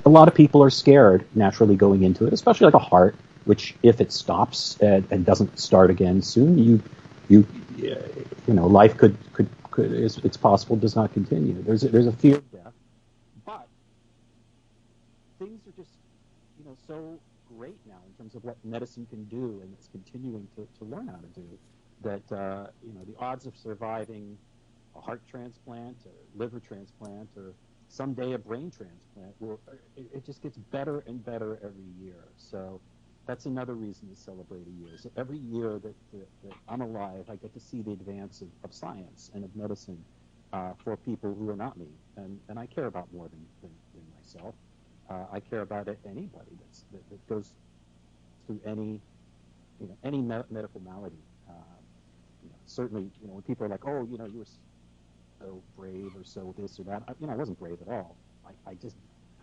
a lot of people are scared naturally going into it, especially like a heart, which if it stops and doesn't start again soon, life could it's possible does not continue. There's a fear of death, but things are just so great now in terms of what medicine can do, and it's continuing to learn how to do that. The odds of surviving a heart transplant or liver transplant or someday a brain transplant, it just gets better and better every year. So that's another reason to celebrate a year. So every year that I'm alive, I get to see the advance of science and of medicine for people who are not me, and I care about more than myself. I care about anybody that goes through any, any medical malady. Certainly, when people are like, oh, you were so brave or so this or that. I wasn't brave at all. I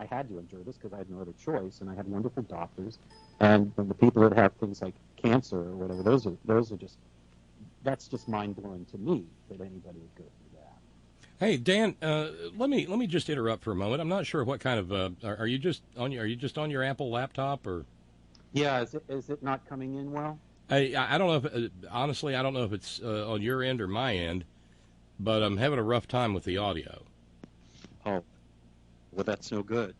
had to endure this because I had no other choice, and I had wonderful doctors. And the people that have things like cancer or whatever, those are just, that's just mind blowing to me that anybody would go through that. Hey Dan, let me just interrupt for a moment. I'm not sure what kind of are you just on your Apple laptop or? Yeah, is it not coming in well? I don't know if honestly I don't know if it's on your end or my end, but I'm having a rough time with the audio. Oh, well, that's no good.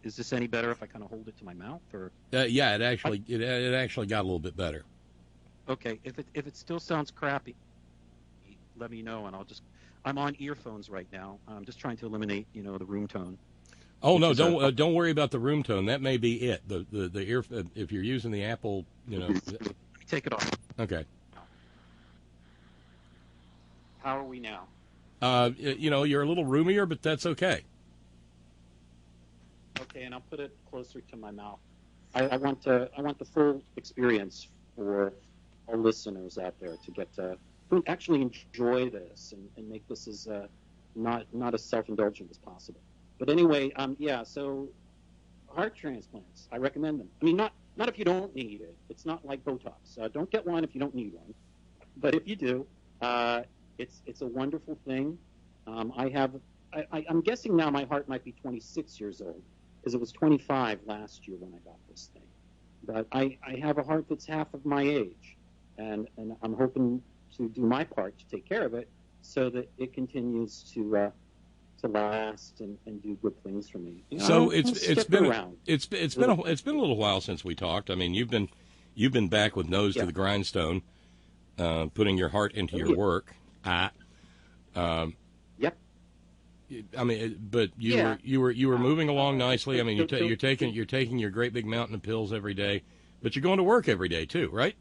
Is this any better if I kind of hold it to my mouth, or? Yeah, it actually got a little bit better. Okay, if it still sounds crappy, let me know, and I'm on earphones right now. I'm just trying to eliminate, the room tone. Oh no, don't worry about the room tone. That may be it. The ear, if you're using the Apple, Let me take it off. Okay. How are we now? You're a little roomier, but that's okay. Okay, and I'll put it closer to my mouth. I want the full experience for our listeners out there to get to actually enjoy this and make this as not as self-indulgent as possible. But anyway, so heart transplants, I recommend them. I mean, not if you don't need it. It's not like Botox. Don't get one if you don't need one. But if you do, it's a wonderful thing. I'm guessing now my heart might be 26 years old because it was 25 last year when I got this thing. But I have a heart that's half of my age, and I'm hoping to do my part to take care of it so that it continues to last and do good things for me. So it's been a little while since we talked. I mean, you've been back with nose to the grindstone, putting your heart into your work. Yep. I mean, but you were moving along nicely. I mean, you're taking your great big mountain of pills every day, but you're going to work every day too, right?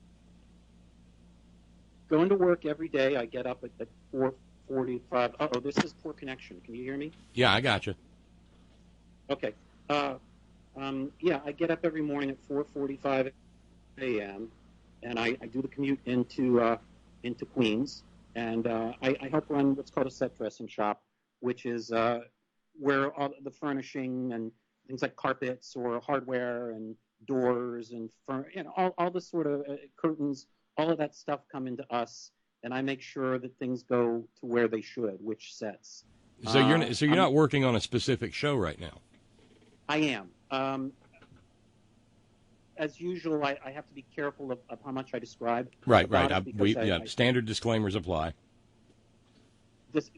Going to work every day. I get up at 4:45. Uh-oh, this is poor connection. Can you hear me? Yeah, I got you. Okay. I get up every morning at 4:45 a.m. and I do the commute into Queens, and I help run what's called a set dressing shop, which is where all the furnishing and things like carpets or hardware and doors and all the sort of curtains, all of that stuff come into us, and I make sure that things go to where they should, which sets. So you're not working on a specific show right now. I am. As usual, I have to be careful of how much I describe. Right. Standard disclaimers apply. But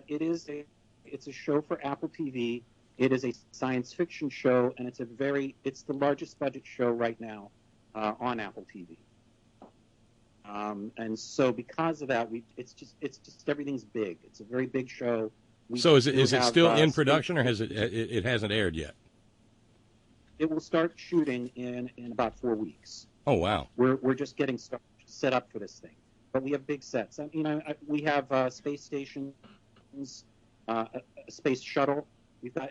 it's a show for Apple TV. It is a science fiction show, and it's the largest budget show right now on Apple TV. And so because of that, it's just everything's big. It's a very big show. So is it still in production, or it hasn't aired yet? It will start shooting in about 4 weeks. Oh wow! We're just getting set up for this thing, but we have big sets. We have space stations, a space shuttle.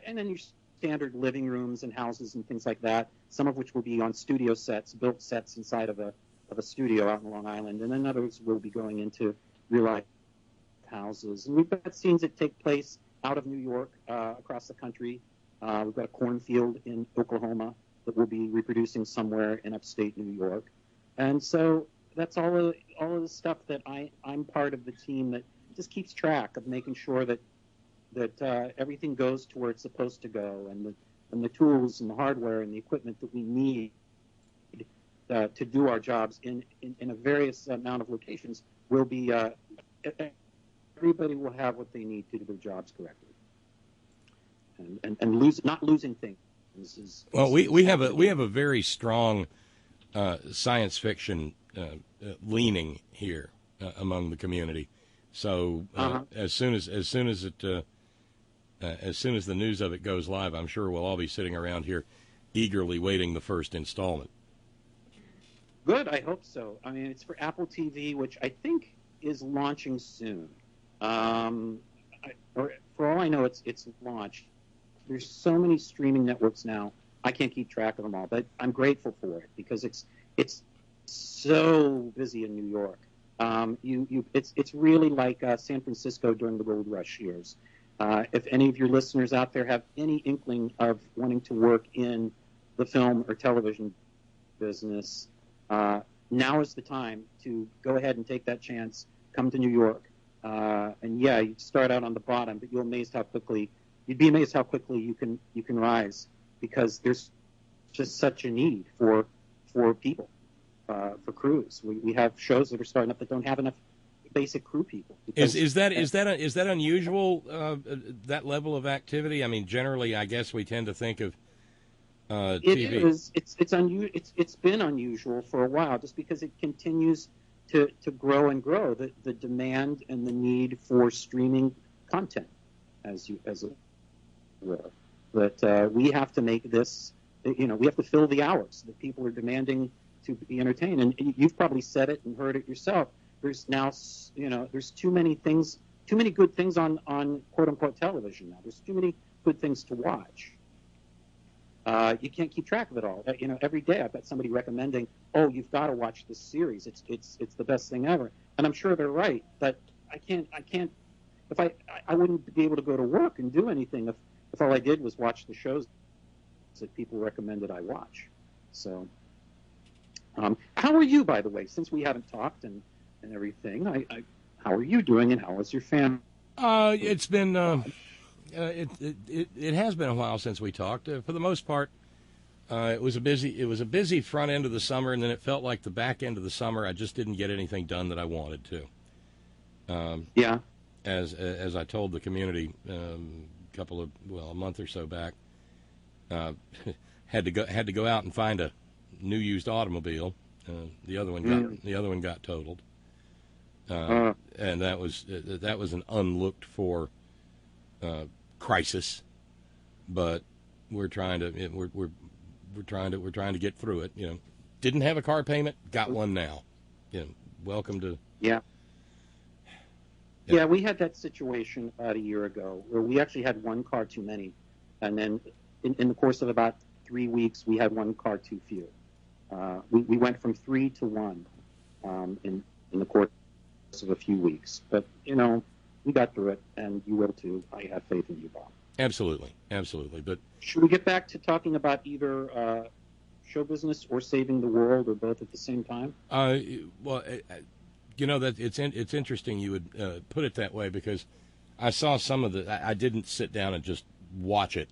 And then your standard living rooms and houses and things like that. Some of which will be on studio sets, built sets inside of a studio out in Long Island, and then others will be going into real life houses. And we've got scenes that take place out of New York, across the country. We've got a cornfield in Oklahoma that we'll be reproducing somewhere in upstate New York. And so that's all of the stuff that I'm part of the team that just keeps track of making sure that everything goes to where it's supposed to go, and the tools and the hardware and the equipment that we need to do our jobs in a various amount of locations will be everybody will have what they need to do their jobs correctly, and not losing things. We have a very strong science fiction leaning here among the community. So as soon as the news of it goes live, I'm sure we'll all be sitting around here eagerly waiting the first installment. Good, I hope so. I mean, it's for Apple TV, which I think is launching soon. For all I know, it's launched. there's so many streaming networks now. I can't keep track of them all, but I'm grateful for it because it's so busy in New York. It's really like San Francisco during the gold rush years. If any of your listeners out there have any inkling of wanting to work in the film or television business, now is the time to go ahead and take that chance. Come to New York, and yeah, you start out on the bottom, but you'd be amazed how quickly you can rise, because there's just such a need for people, for crews. We have shows that are starting up that don't have enough basic crew people. Is that unusual, that level of activity? I mean, generally, I guess we tend to think of TV. It is. It's been unusual for a while, just because it continues to grow and grow. The demand and the need for streaming content, as it were. But we have to make this. We have to fill the hours that people are demanding to be entertained. And you've probably said it and heard it yourself. There's now, there's too many good things on quote unquote television now. There's too many good things to watch. You can't keep track of it all. Every day I've got somebody recommending, "Oh, you've got to watch this series. It's the best thing ever." And I'm sure they're right, but I can't. If I wouldn't be able to go to work and do anything if all I did was watch the shows that people recommended I watch. So, how are you, by the way? Since we haven't talked and everything, how are you doing, and how is your family? It's been. It has been a while since we talked. For the most part, it was a busy front end of the summer, and then it felt like the back end of the summer I just didn't get anything done that I wanted to. Yeah. As I told the community a month or so back, had to go out and find a new used automobile. The other one got totaled, and that was an unlooked for crisis, but we're trying to get through it. Didn't have a car payment, got one now. Welcome to. Yeah, we had that situation about a year ago where we actually had one car too many, and then in the course of about 3 weeks we had one car too few. We went from 3 to 1 in the course of a few weeks, but we got through it, and you will too. I have faith in you, Bob. Absolutely. But should we get back to talking about either show business or saving the world, or both at the same time? That it's interesting you would put it that way, because I saw some of the. I didn't sit down and just watch it,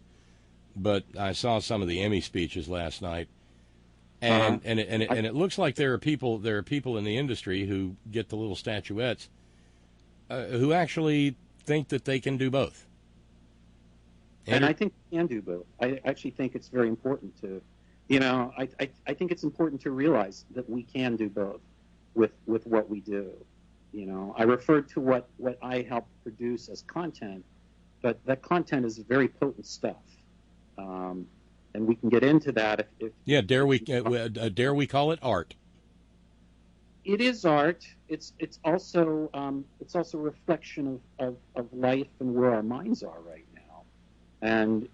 but I saw some of the Emmy speeches last night, and it looks like there are people in the industry who get the little statuettes. Who actually think that they can do both. And I think they can do both. I actually think it's very important to, I think it's important to realize that we can do both with what we do. I referred to what I help produce as content, but that content is very potent stuff. And we can get into that if dare we call it art? It is art. It's also a reflection of life and where our minds are right now. And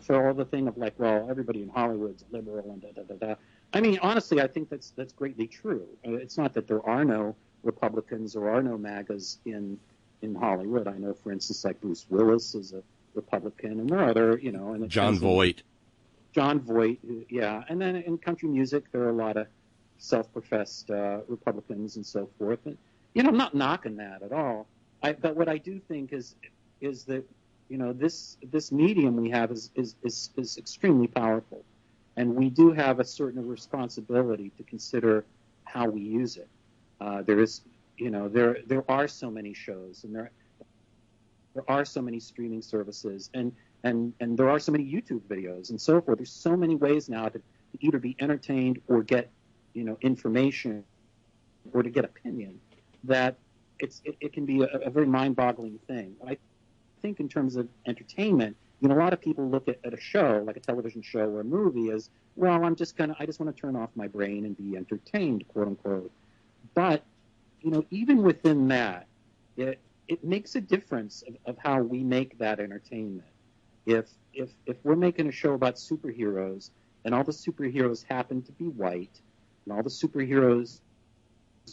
for all the thing of like, well, everybody in Hollywood's liberal and da da da da. I mean, honestly, I think that's greatly true. It's not that there are no Republicans or are no MAGAs in Hollywood. I know, for instance, like Bruce Willis is a Republican, and there are other, and John Voight, yeah. And then in country music, there are a lot of self-professed Republicans and so forth. And, I'm not knocking that at all. But what I do think is that, this medium we have is extremely powerful. And we do have a certain responsibility to consider how we use it. There are so many shows, and there are so many streaming services, and there are so many YouTube videos and so forth. There's so many ways now to either be entertained or get information, or to get opinion, that it can be a very mind-boggling thing. I think in terms of entertainment, a lot of people look at a show, like a television show or a movie, as, well, I just want to turn off my brain and be entertained, quote unquote. But, even within that, it makes a difference of how we make that entertainment. If we're making a show about superheroes and all the superheroes happen to be white, and all the superheroes,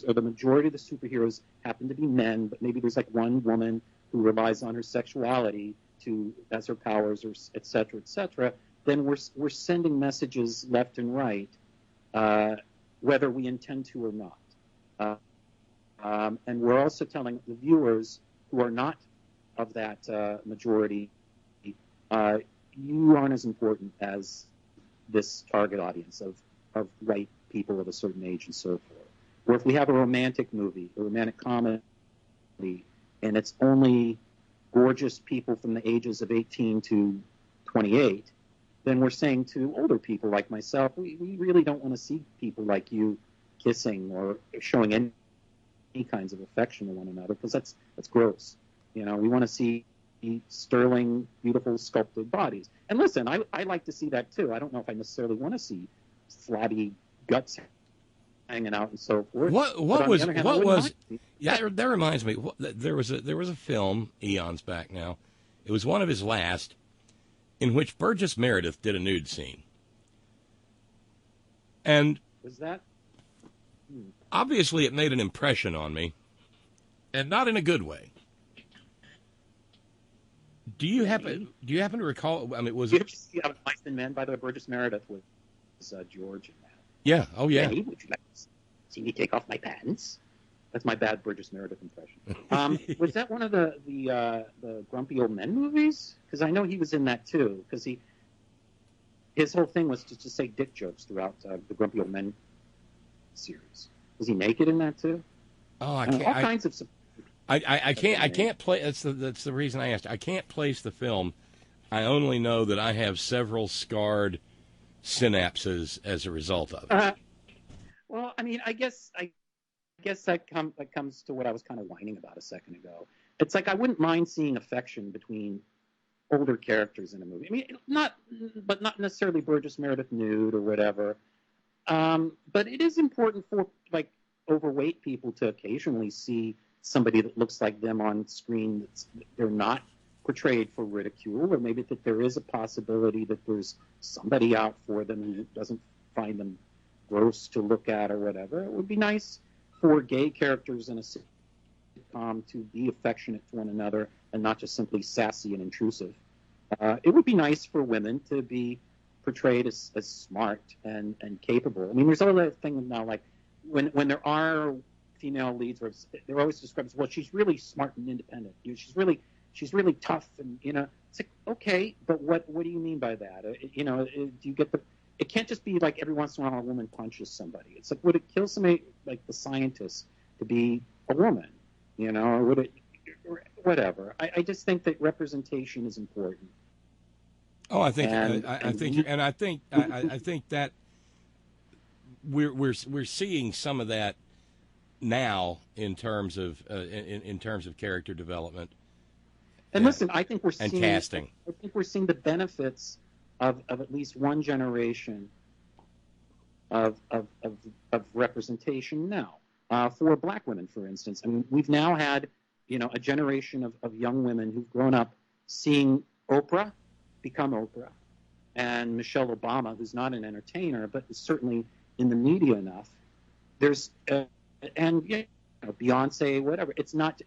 or the majority of the superheroes happen to be men, but maybe there's like one woman who relies on her sexuality as her powers, or et cetera, then we're sending messages left and right, whether we intend to or not. And we're also telling the viewers who are not of that majority, you aren't as important as this target audience of white people of a certain age and so forth. Or if we have a romantic movie, a romantic comedy, and it's only gorgeous people from the ages of 18 to 28, then we're saying to older people like myself, we really don't want to see people like you kissing or showing any kinds of affection to one another, because that's gross. We want to see sterling, beautiful, sculpted bodies. And listen, I like to see that too. I don't know if I necessarily want to see flabby guts hanging out and so forth. That reminds me. There was a film eons back now. It was one of his last, in which Burgess Meredith did a nude scene. And was that? Obviously, it made an impression on me, and not in a good way. Do you happen to recall? I mean, was it? Did you see Mice and Men? By the way, Burgess Meredith was George in that. Yeah. Oh, yeah. Hey, would you like to see me take off my pants? That's my bad Burgess Meredith impression. Was that one of the Grumpy Old Men movies? Because I know he was in that too. Because his whole thing was to say dick jokes throughout the Grumpy Old Men series. Was he naked in that too? Oh, I can't. All kinds of. I can't play. That's the reason I asked. I can't place the film. I only know that I have several scarred synapses as a result of it. Well, I mean, I guess that comes to what I was kind of whining about a second ago. It's like I wouldn't mind seeing affection between older characters in a movie. I mean, not necessarily Burgess Meredith nude or whatever. But it is important for like overweight people to occasionally see somebody that looks like them on screen. They're not portrayed for ridicule, or maybe that there is a possibility that there's somebody out for them who doesn't find them gross to look at or whatever. It would be nice for gay characters in a sitcom to be affectionate to one another and not just simply sassy and intrusive. It would be nice for women to be portrayed as smart and capable. I mean, there's all that thing now, like when there are female leads, where they're always described as, well, she's really smart and independent. She's really tough, and it's like, okay, but what do you mean by that? Do you get the? It can't just be like every once in a while a woman punches somebody. It's like, would it kill somebody like the scientist to be a woman? Or would it? Whatever. I just think that representation is important. Oh, I think that we're seeing some of that now in terms of in terms of character development. And listen, I think we're seeing casting. I think we're seeing the benefits of at least one generation of representation now. For black women, for instance, I mean, we've now had a generation of young women who've grown up seeing Oprah become Oprah, and Michelle Obama, who's not an entertainer but is certainly in the media enough. There's and Beyonce, whatever. It's not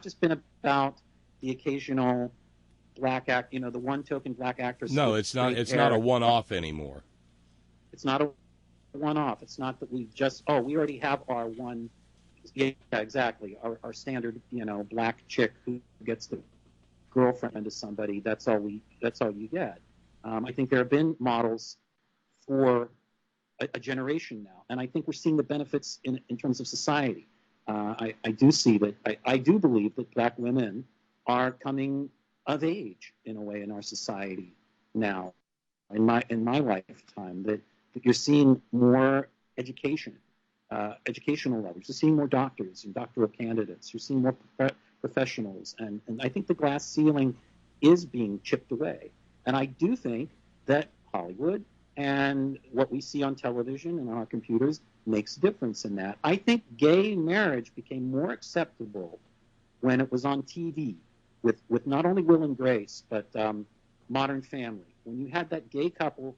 just been about the occasional black act, the one token black actress. No, it's not. It's not a one-off anymore. It's not a one-off. It's not that we already have our one. Yeah, exactly. Our standard, black chick who gets the girlfriend to somebody. That's all you get. I think there have been models for a generation now, and I think we're seeing the benefits in terms of society. I do see that. I do believe that black women are coming of age in a way in our society now. In my lifetime, that you're seeing more education, educational levels. You're seeing more doctors and doctoral candidates. You're seeing more professionals, and I think the glass ceiling is being chipped away. And I do think that Hollywood and what we see on television and on our computers makes a difference in that. I think gay marriage became more acceptable when it was on TV with not only Will and Grace, but Modern Family, when you had that gay couple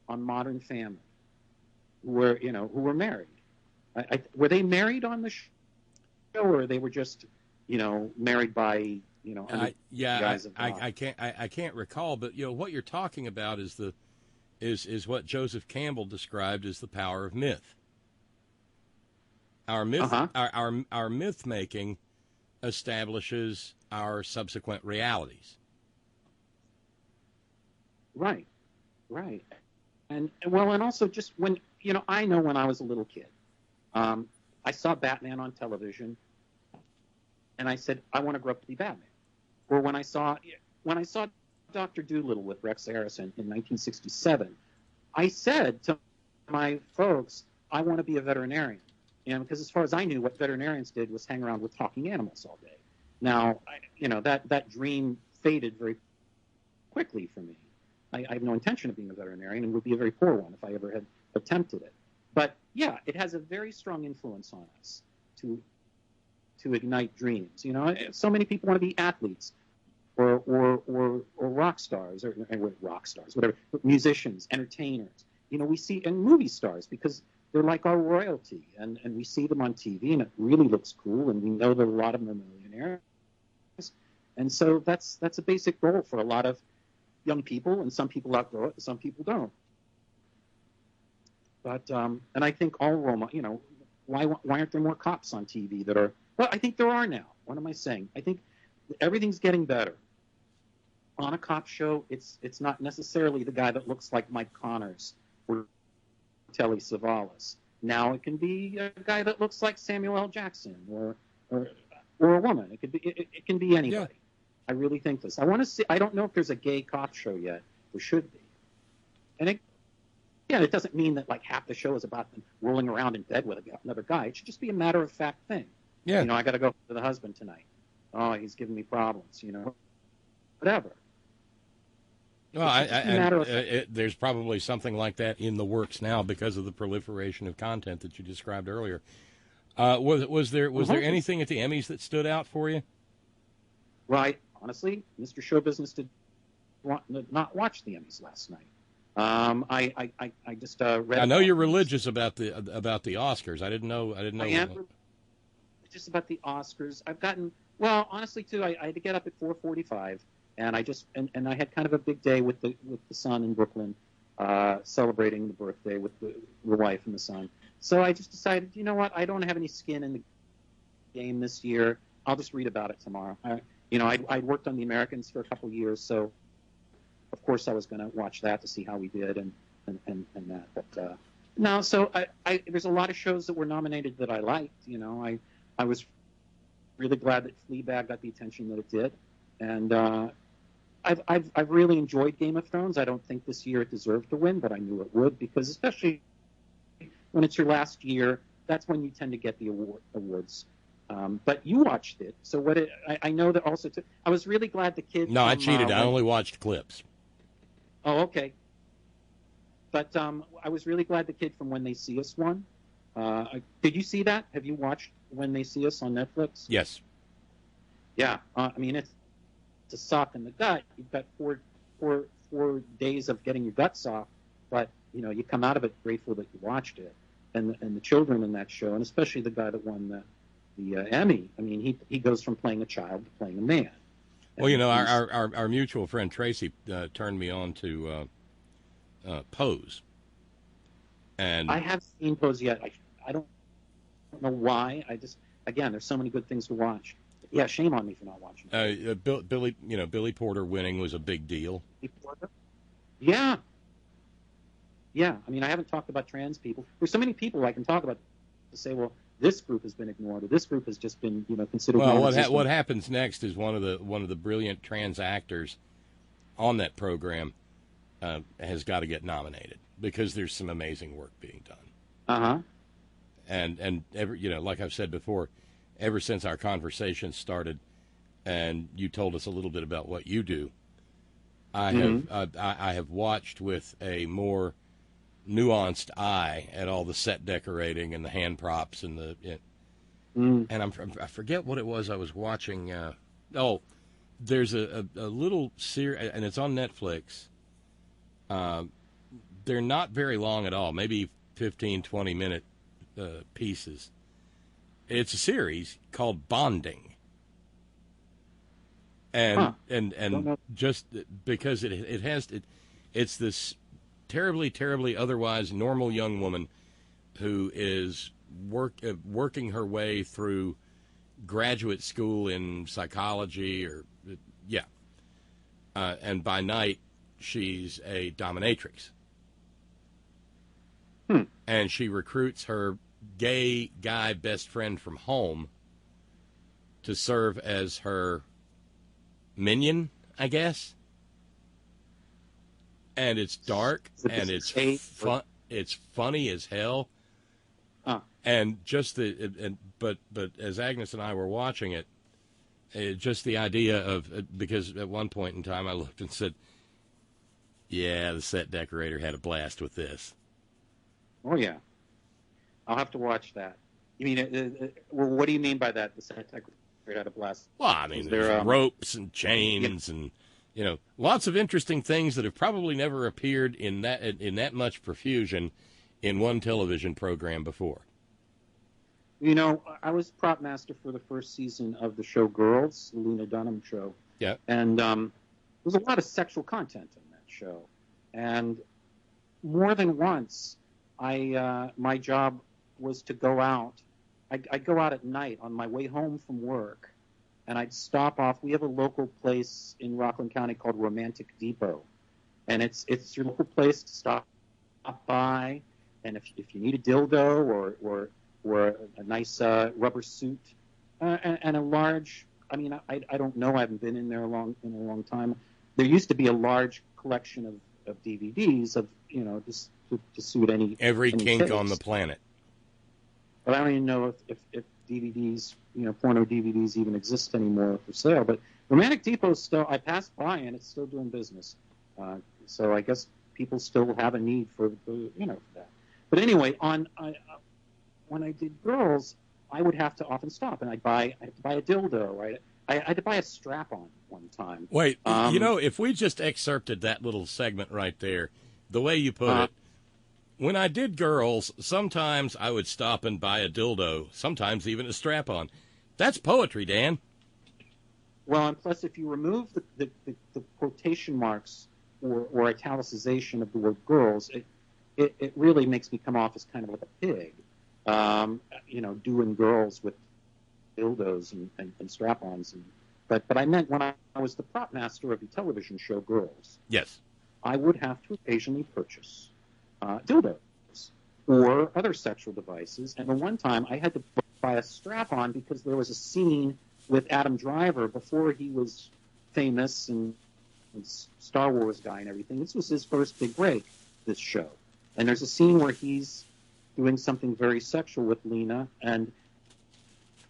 on Modern Family, who were married. Were they married on the show, or they were just, married by, guise of God? I can't recall, but what you're talking about is is what Joseph Campbell described as the power of myth. Our myth, our myth making establishes our subsequent realities. Right. And also just when, I know when I was a little kid, I saw Batman on television, and I said, I want to grow up to be Batman. Or when I saw Dr. Dolittle with Rex Harrison in 1967, I said to my folks, I want to be a veterinarian. Because as far as I knew, what veterinarians did was hang around with talking animals all day. Now, that dream faded very quickly for me. I have no intention of being a veterinarian, and would be a very poor one if I ever had attempted it. But yeah, it has a very strong influence on us to ignite dreams. So many people want to be athletes, or rock stars, or rock stars, whatever, musicians, entertainers. We see, and movie stars, because they're like our royalty, and we see them on TV, and it really looks cool, and we know that a lot of them are millionaires. And so that's a basic goal for a lot of young people, and some people outgrow it, and some people don't. But and I think all role models, why aren't there more cops on TV that are? Well, I think there are now. What am I saying? I think everything's getting better. On a cop show, it's not necessarily the guy that looks like Mike Connors or Telly Savalas. Now it can be a guy that looks like Samuel L. Jackson, or a woman. It can be anybody. Yeah. I really think this. I want to see. I don't know if there's a gay cop show yet. There should be. And it doesn't mean that like half the show is about them rolling around in bed with another guy. It should just be a matter of fact thing. Yeah. I got to go to the husband tonight. Oh, he's giving me problems. Whatever. Well, there's probably something like that in the works now because of the proliferation of content that you described earlier. Was there anything at the Emmys that stood out for you? Well, honestly, Mr. Show Business did not watch the Emmys last night. I just read. I know you're religious about the Oscars. I didn't know. I am just about the Oscars. Honestly, too. I had to get up at 4:45. And I had kind of a big day with the son in Brooklyn, celebrating the birthday with the wife and the son. So I just decided, you know what? I don't have any skin in the game this year. I'll just read about it tomorrow. I'd worked on the Americans for a couple of years, so of course I was going to watch that to see how we did and that. But no, so there's a lot of shows that were nominated that I liked. I was really glad that Fleabag got the attention that it did, and I've really enjoyed Game of Thrones. I don't think this year it deserved to win, but I knew it would, because especially when it's your last year, that's when you tend to get the awards. But you watched it, so I know that also. I was really glad the kid. No, I cheated. I only watched clips. Oh, okay. But I was really glad the kid from When They See Us won. Did you see that? Have you watched When They See Us on Netflix? Yes. Yeah, it's a sock in the gut. You've got four days of getting your guts off, but you come out of it grateful that you watched it. And the children in that show, and especially the guy that won the Emmy. I mean, he goes from playing a child to playing a man. Well, our mutual friend Tracy turned me on to Pose, and I haven't seen Pose yet. I don't know why. There's so many good things to watch. Yeah, shame on me for not watching it. Billy Porter winning was a big deal. Yeah. Yeah, I mean, I haven't talked about trans people. There's so many people I can talk about to say, well, this group has been ignored, or this group has just been, considered. Well, what happens next is one of the brilliant trans actors on that program has got to get nominated, because there's some amazing work being done. And like I've said before, ever since our conversation started, and you told us a little bit about what you do, I have watched with a more nuanced eye at all the set decorating and the hand props and and I forget what it was I was watching. there's a little series, and it's on Netflix. They're not very long at all, maybe 15, 20-minute pieces. It's a series called Bonding. And just because it's this terribly, terribly otherwise normal young woman who is working her way through graduate school in psychology, and by night she's a dominatrix. And she recruits her gay guy best friend from home to serve as her minion, I guess. And it's dark, and it's fun. It's funny as hell. And just but as Agnes and I were watching it, just the idea of, because at one point in time I looked and said, "Yeah, the set decorator had a blast with this." Oh yeah, I'll have to watch that. You mean, well, what do you mean by that? The set decorator had a blast? Well, I mean, there's ropes and chains and lots of interesting things that have probably never appeared in that much profusion in one television program before. I was prop master for the first season of the show Girls, the Lena Dunham show. Yeah. And there was a lot of sexual content in that show. And more than once, my job was to go out. I'd go out at night on my way home from work, and I'd stop off. We have a local place in Rockland County called Romantic Depot. And it's your local place to stop by. And if you need a dildo or a nice rubber suit, and a large, I don't know, I haven't been in there in a long time. There used to be a large collection of DVDs of, just to suit every kink taste on the planet. But I don't even know if DVDs, porno DVDs even exist anymore for sale. But Romantic Depot still, I passed by and it's still doing business. So I guess people still have a need for that. But anyway, when I did Girls, I would have to often stop, and I had to buy a dildo, right? I had to buy a strap-on one time. Wait, if we just excerpted that little segment right there, the way you put it, when I did Girls, sometimes I would stop and buy a dildo, sometimes even a strap-on. That's poetry, Dan. Well, and plus, if you remove the quotation marks or italicization of the word girls, it really makes me come off as kind of like a pig. Doing girls with dildos and strap-ons. But I meant when I was the prop master of the television show Girls. Yes. I would have to occasionally purchase dildos or other sexual devices. And the one time I had to buy a strap-on because there was a scene with Adam Driver before he was famous and Star Wars guy and everything. This was his first big break, this show. And there's a scene where he's doing something very sexual with Lena. And,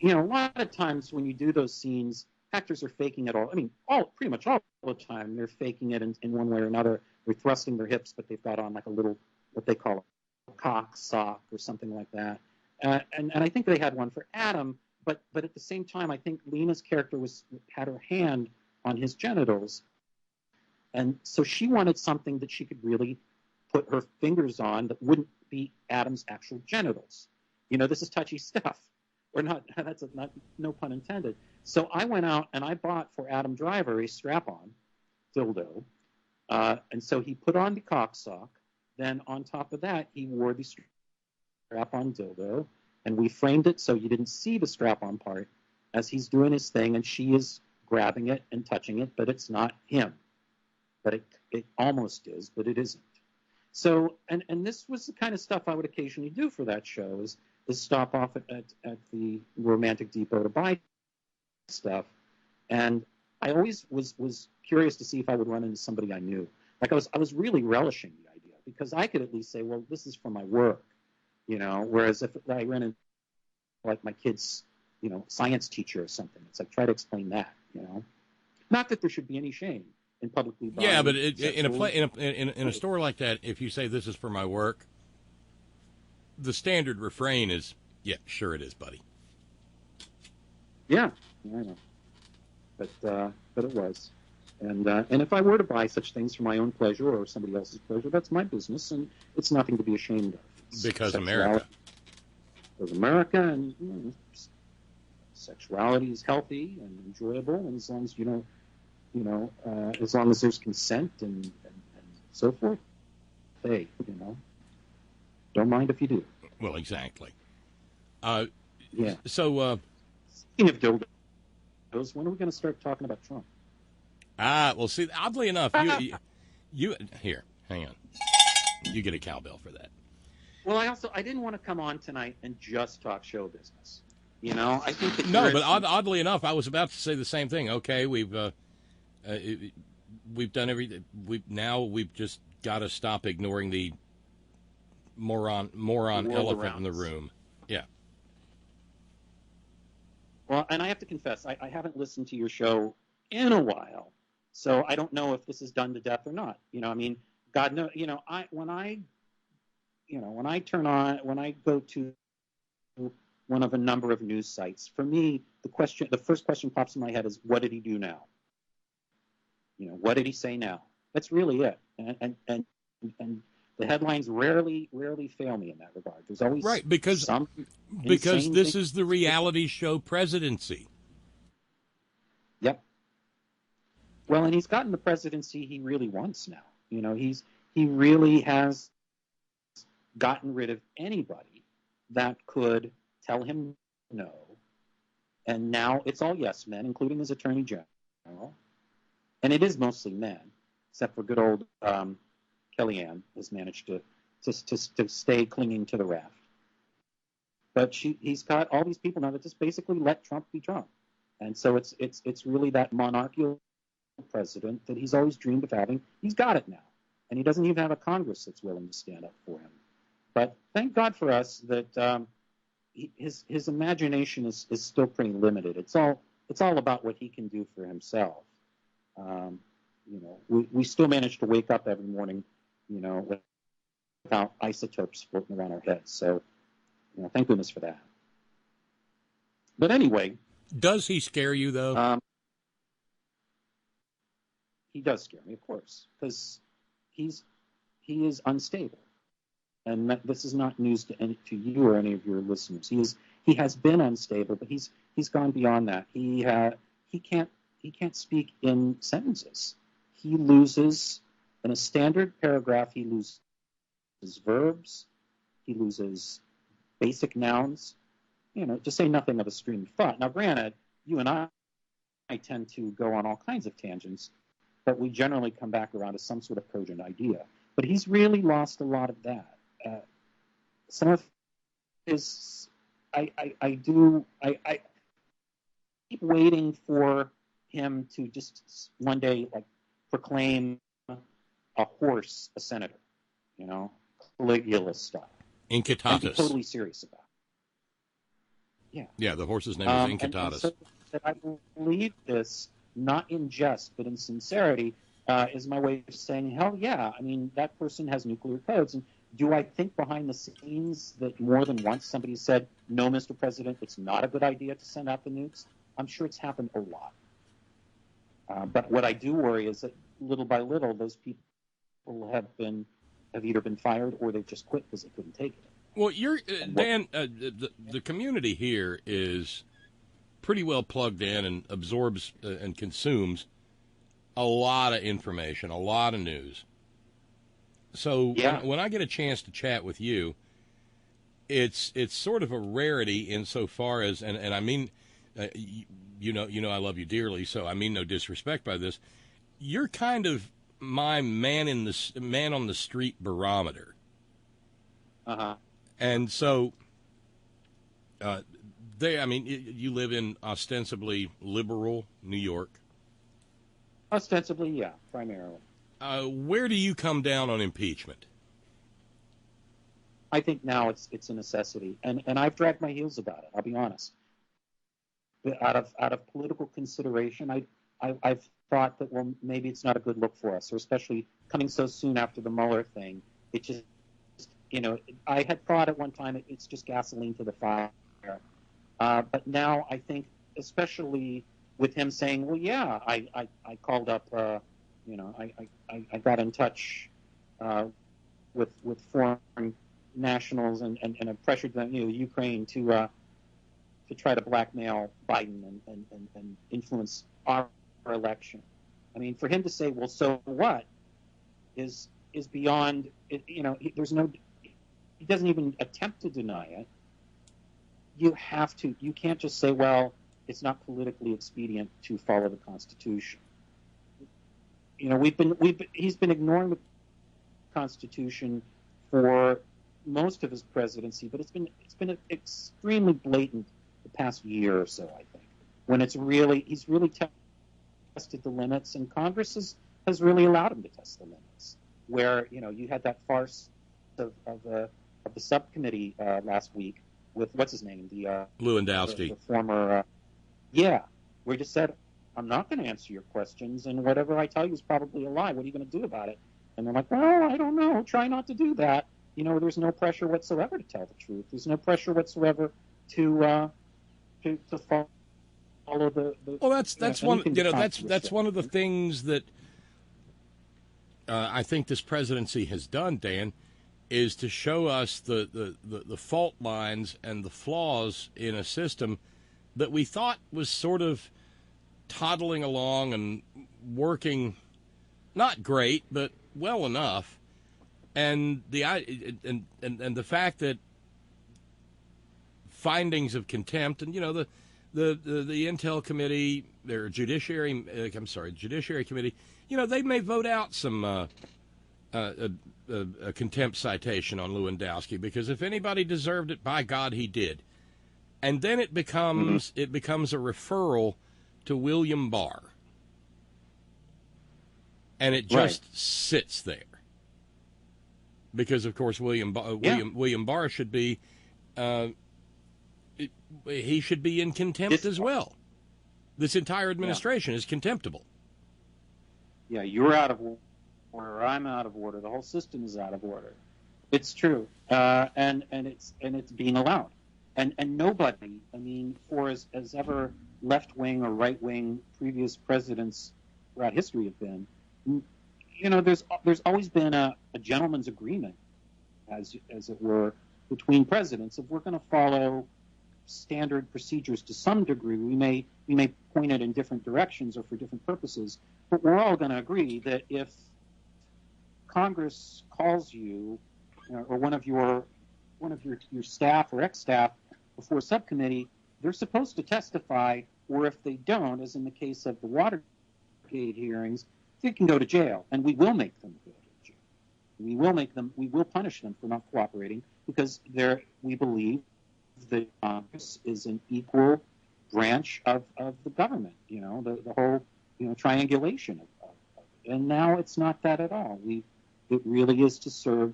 a lot of times when you do those scenes, actors are faking it all. Pretty much all the time, they're faking it in one way or another. They're thrusting their hips, but they've got on like a little, what they call a cock sock or something like that. And I think they had one for Adam, but at the same time, I think Lena's character had her hand on his genitals. And so she wanted something that she could really put her fingers on that wouldn't be Adam's actual genitals. This is touchy stuff. Or not, no pun intended. So I went out and I bought for Adam Driver a strap-on dildo. And so he put on the cock sock. Then on top of that, he wore the strap-on dildo. And we framed it so you didn't see the strap-on part as he's doing his thing. And she is grabbing it and touching it, but it's not him. But it almost is, but it isn't. So, and this was the kind of stuff I would occasionally do for that show, is stop off at the Romantic Depot to buy stuff. And I always was curious to see if I would run into somebody I knew. Like I was really relishing the idea because I could at least say, well, this is for my work, whereas if I ran into like my kid's, science teacher or something, it's like, try to explain that, Not that there should be any shame in publicly buying. Yeah, but in a store like that, if you say this is for my work, the standard refrain is, yeah, sure it is, buddy. Yeah, I know. but it was. And if I were to buy such things for my own pleasure or somebody else's pleasure, that's my business, and it's nothing to be ashamed of. Because America. Because America, and sexuality is healthy and enjoyable, and as long as as long as there's consent and so forth, hey, don't mind if you do. Well, exactly. Yeah. So, speaking of dildos, when are we going to start talking about Trump? Well, see, oddly enough, you here, hang on. You get a cowbell for that. Well, I didn't want to come on tonight and just talk show business. I think that no, but oddly enough, I was about to say the same thing. Okay, we've done everything. We've just got to stop ignoring the moron elephant in the room. Yeah. Well, and I have to confess, I haven't listened to your show in a while, so I don't know if this is done to death or not. God knows. When I go to one of a number of news sites, for me, the first question pops in my head is, what did he do now? What did he say now? That's really it. And the headlines rarely fail me in that regard. There's always right because this is the reality show presidency. Yep. Well, and he's gotten the presidency he really wants now. He really has gotten rid of anybody that could tell him no. And now it's all yes men, including his attorney general. And it is mostly men, except for good old Kellyanne has managed to stay clinging to the raft. But he's got all these people now that just basically let Trump be Trump. And so it's really that monarchical president that he's always dreamed of having. He's got it now. And he doesn't even have a Congress that's willing to stand up for him. But thank God for us that his imagination is still pretty limited. It's all about what he can do for himself. We still manage to wake up every morning, without isotopes floating around our heads. So, thank goodness for that. But anyway, does he scare you though? He does scare me, of course, because he is unstable, and this is not news to you or any of your listeners. He has been unstable, but he's gone beyond that. He can't speak in sentences. He loses in a standard paragraph. He loses verbs. He loses basic nouns. To say nothing of a stream of thought. Now, granted, you and I tend to go on all kinds of tangents, but we generally come back around to some sort of cogent idea. But he's really lost a lot of that. Some of his, I keep waiting for him to just one day proclaim a horse a senator, Caligula style. Incitatus. And be totally serious about it. Yeah. Yeah, the horse's name is Incitatus. And so that I believe this, not in jest, but in sincerity, is my way of saying, hell yeah, that person has nuclear codes. And do I think behind the scenes that more than once somebody said, no, Mr. President, it's not a good idea to send out the nukes? I'm sure it's happened a lot. But what I do worry is that little by little, those people have either been fired or they've just quit because they couldn't take it. Well, Dan, the community here is pretty well plugged in and absorbs and consumes a lot of information, a lot of news. So yeah. when I get a chance to chat with you, it's sort of a rarity insofar as, and I mean, I love you dearly, so I mean no disrespect by this. You're kind of my man on the street barometer. Uh-huh. And so, you live in ostensibly liberal New York. Ostensibly, yeah, primarily. Where do you come down on impeachment? I think now it's a necessity, and I've dragged my heels about it. I'll be honest. But out of political consideration, I've thought that maybe it's not a good look for us, or especially coming so soon after the Mueller thing. It just I had thought at one time it's just gasoline to the fire. But now I think, especially with him saying, well, yeah, I called up, I got in touch with foreign nationals and I pressured them, Ukraine to try to blackmail Biden and influence our election. I mean, for him to say, well, so what, is beyond, there's no, he doesn't even attempt to deny it. You can't just say, well, it's not politically expedient to follow the Constitution. He's been ignoring the Constitution for most of his presidency, but it's been extremely blatant the past year or so, I think, when he's really tested the limits, and Congress has really allowed him to test the limits. Where you had that farce of the subcommittee last week with what's his name, the Lewandowski, the former, where he just said, I'm not going to answer your questions, and whatever I tell you is probably a lie. What are you going to do about it? And they're like, well, I don't know. Try not to do that. There's no pressure whatsoever to tell the truth. There's no pressure whatsoever to follow the. Well, that's one. That's one of the things that I think this presidency has done, Dan, is to show us the fault lines and the flaws in a system that we thought was sort of toddling along and working, not great, but well enough. And the fact that findings of contempt, and the Intel Committee, their Judiciary Committee, they may vote out some a contempt citation on Lewandowski, because if anybody deserved it, by God, he did. And then it becomes a referral to William Barr, and it just sits there. Because of course William Barr should be he should be in contempt as well. This entire administration is contemptible. Yeah, you're out of order. I'm out of order. The whole system is out of order. It's true, and it's being allowed. And nobody, I mean, for as ever left wing or right wing previous presidents throughout history have been, there's always been a gentleman's agreement, as it were, between presidents. If we're going to follow standard procedures to some degree, we may point it in different directions or for different purposes, but we're all going to agree that if Congress calls you, or one of your staff or ex-staff before a subcommittee, they're supposed to testify, or if they don't, as in the case of the Watergate hearings, they can go to jail, and we will make them go to jail. We will punish them for not cooperating, because we believe that Congress is an equal branch of the government, the whole, triangulation of it. And now it's not that at all. It really is to serve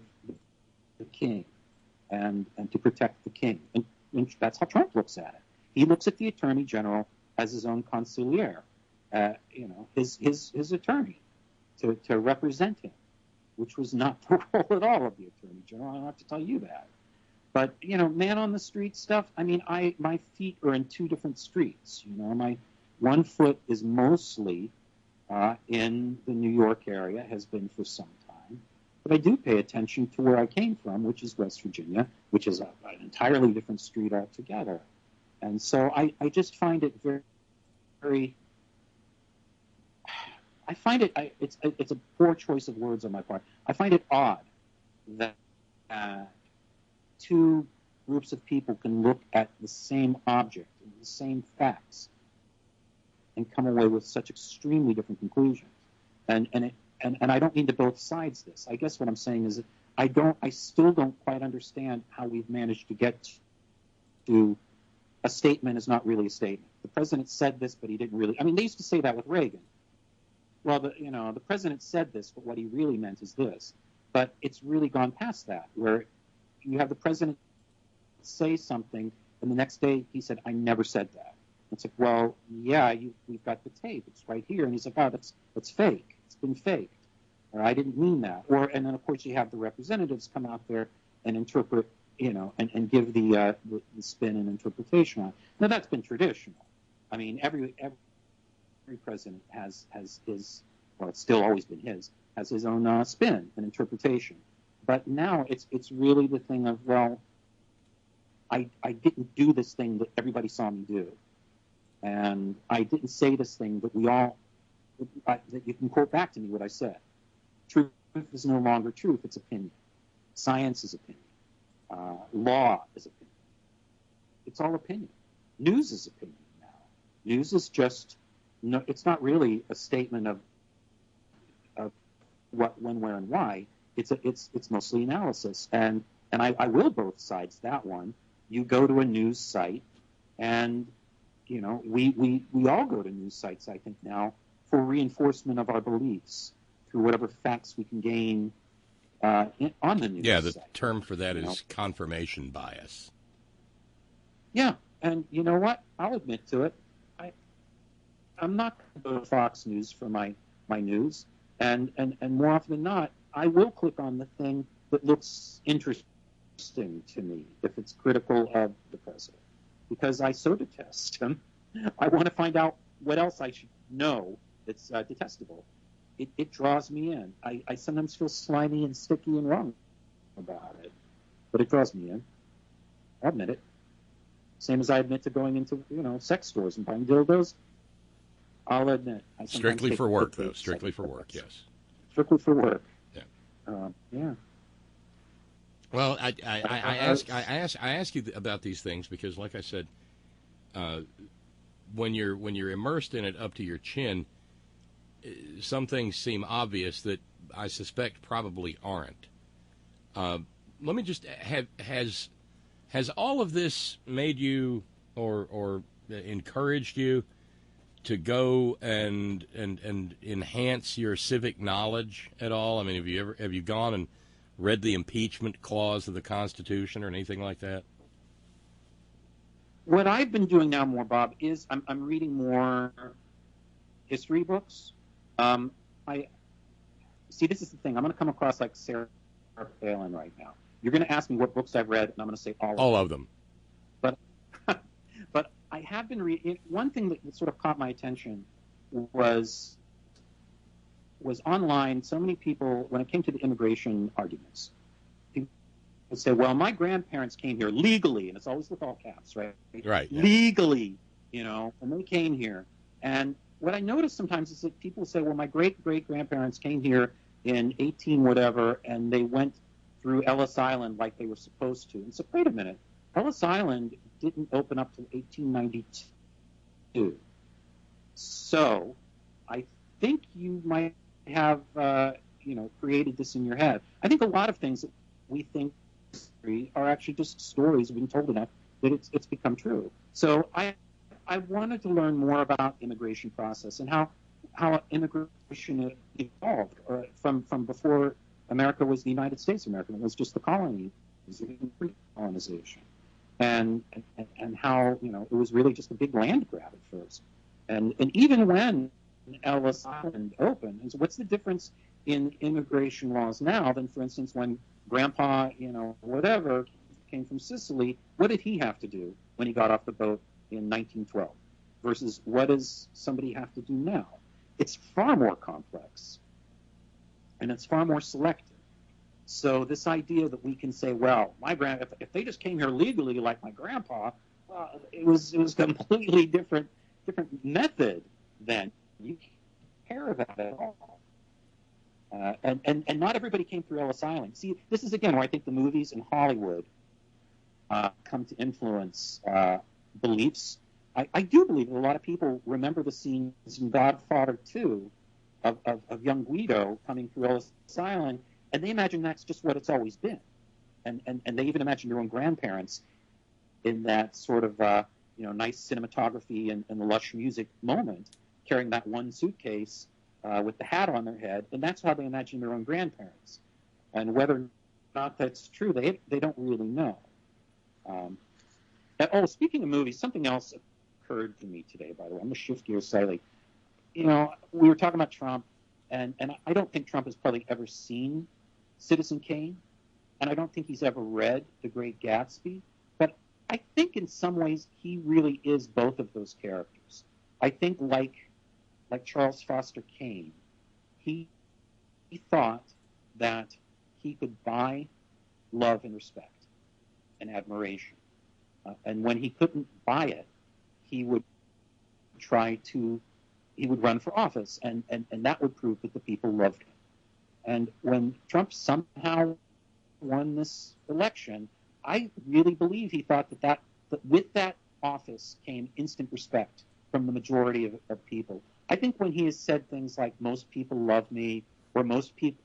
the king and to protect the king. And that's how Trump looks at it. He looks at the attorney general as his own consigliere, his attorney to represent him, which was not the role at all of the attorney general. I don't have to tell you that. But, man on the street stuff, I mean, my feet are in two different streets. My one foot is mostly in the New York area, has been for some time. But I do pay attention to where I came from, which is West Virginia, which is an entirely different street altogether. And so I just find it very, very, I find it, it's a poor choice of words on my part. I find it odd that two groups of people can look at the same object and the same facts and come away with such extremely different conclusions. And I don't mean to both sides this. I guess what I'm saying is that I still don't quite understand how we've managed to get to a statement is not really a statement. The president said this, but he didn't really. I mean, they used to say that with Reagan. Well, the president said this, but what he really meant is this. But it's really gone past that, where you have the president say something, and the next day he said, I never said that. It's like, well, yeah, we've got the tape. It's right here. And he's like, oh, it's fake. It's been faked. Or I didn't mean that. And then, of course, you have the representatives come out there and interpret, and give the spin and interpretation on it. Now, that's been traditional. I mean, every president has his, well, it's still always been his, has his own spin and interpretation. But now it's really the thing of, well, I didn't do this thing that everybody saw me do. And I didn't say this thing that that you can quote back to me what I said. Truth is no longer truth, it's opinion. Science is opinion. Law is opinion. It's all opinion. News is opinion now. News is just, no, it's not really a statement of what, when, where, and why. It's mostly analysis. And I will both sides that one. You go to a news site, and you know, we all go to news sites, I think, now for reinforcement of our beliefs through whatever facts we can gain on the news Yeah, the site. term for that is confirmation bias. Yeah, and you know what? I'll admit to it. I'm not going to go to Fox News for my news, and more often than not, I will click on the thing that looks interesting to me if it's critical of the president, because I so detest him. I want to find out what else I should know that's detestable. It draws me in. I sometimes feel slimy and sticky and wrong about it, but it draws me in. I'll admit it. Same as I admit to going into, sex stores and buying dildos. I'll admit. Strictly for work, though. Strictly for work, yes. Strictly for work. Yeah. Yeah. Well, I ask you about these things because, like I said, when you're immersed in it up to your chin, some things seem obvious that I suspect probably aren't. Let me just has all of this made you or encouraged you to go and enhance your civic knowledge at all? I mean, have you gone and read the impeachment clause of the Constitution or anything like that? What I've been doing now more, Bob, is I'm reading more history books. I see. This is the thing. I'm going to come across like Sarah Palin right now. You're going to ask me what books I've read, and I'm going to say all of them. But I have been reading. One thing that sort of caught my attention was online. So many people, when it came to the immigration arguments, people would say, "Well, my grandparents came here legally," and it's always with all caps, right? Right. Yeah. Legally, and they came here. And what I notice sometimes is that people say, "Well, my great-great-grandparents came here in 18 whatever, and they went through Ellis Island like they were supposed to." And so, wait a minute, Ellis Island didn't open up till 1892. So, I think you might have, created this in your head. I think a lot of things that we think are actually just stories we've been told enough that it's become true. So, I wanted to learn more about immigration process and how immigration evolved from before America was the United States of America. It was just the colonies, pre-colonization, and how it was really just a big land grab at first, and even when Ellis Island opened. And so what's the difference in immigration laws now than, for instance, when Grandpa whatever came from Sicily? What did he have to do when he got off the boat in 1912 versus what does somebody have to do now? It's far more complex, and it's far more selective. So this idea that we can say, well, if they just came here legally like my grandpa, well, it was completely different method then. You can't care about it at all. And not everybody came through Ellis Island. See, this is again where I think the movies in Hollywood come to influence beliefs. I do believe that a lot of people remember the scenes in Godfather 2 of young Guido coming through Ellis Island, and they imagine that's just what it's always been. And they even imagine their own grandparents in that sort of nice cinematography and the lush music moment, carrying that one suitcase with the hat on their head, and that's how they imagine their own grandparents. And whether or not that's true, they don't really know. Speaking of movies, something else occurred to me today, by the way. I'm going to shift gears slightly. We were talking about Trump, and I don't think Trump has probably ever seen Citizen Kane, and I don't think he's ever read The Great Gatsby, but I think in some ways he really is both of those characters. I think like like Charles Foster Kane, he thought that he could buy love and respect and admiration. And when he couldn't buy it, he would run for office, and that would prove that the people loved him. And when Trump somehow won this election, I really believe he thought that with that office came instant respect from the majority of people. I think when he has said things like "most people love me," or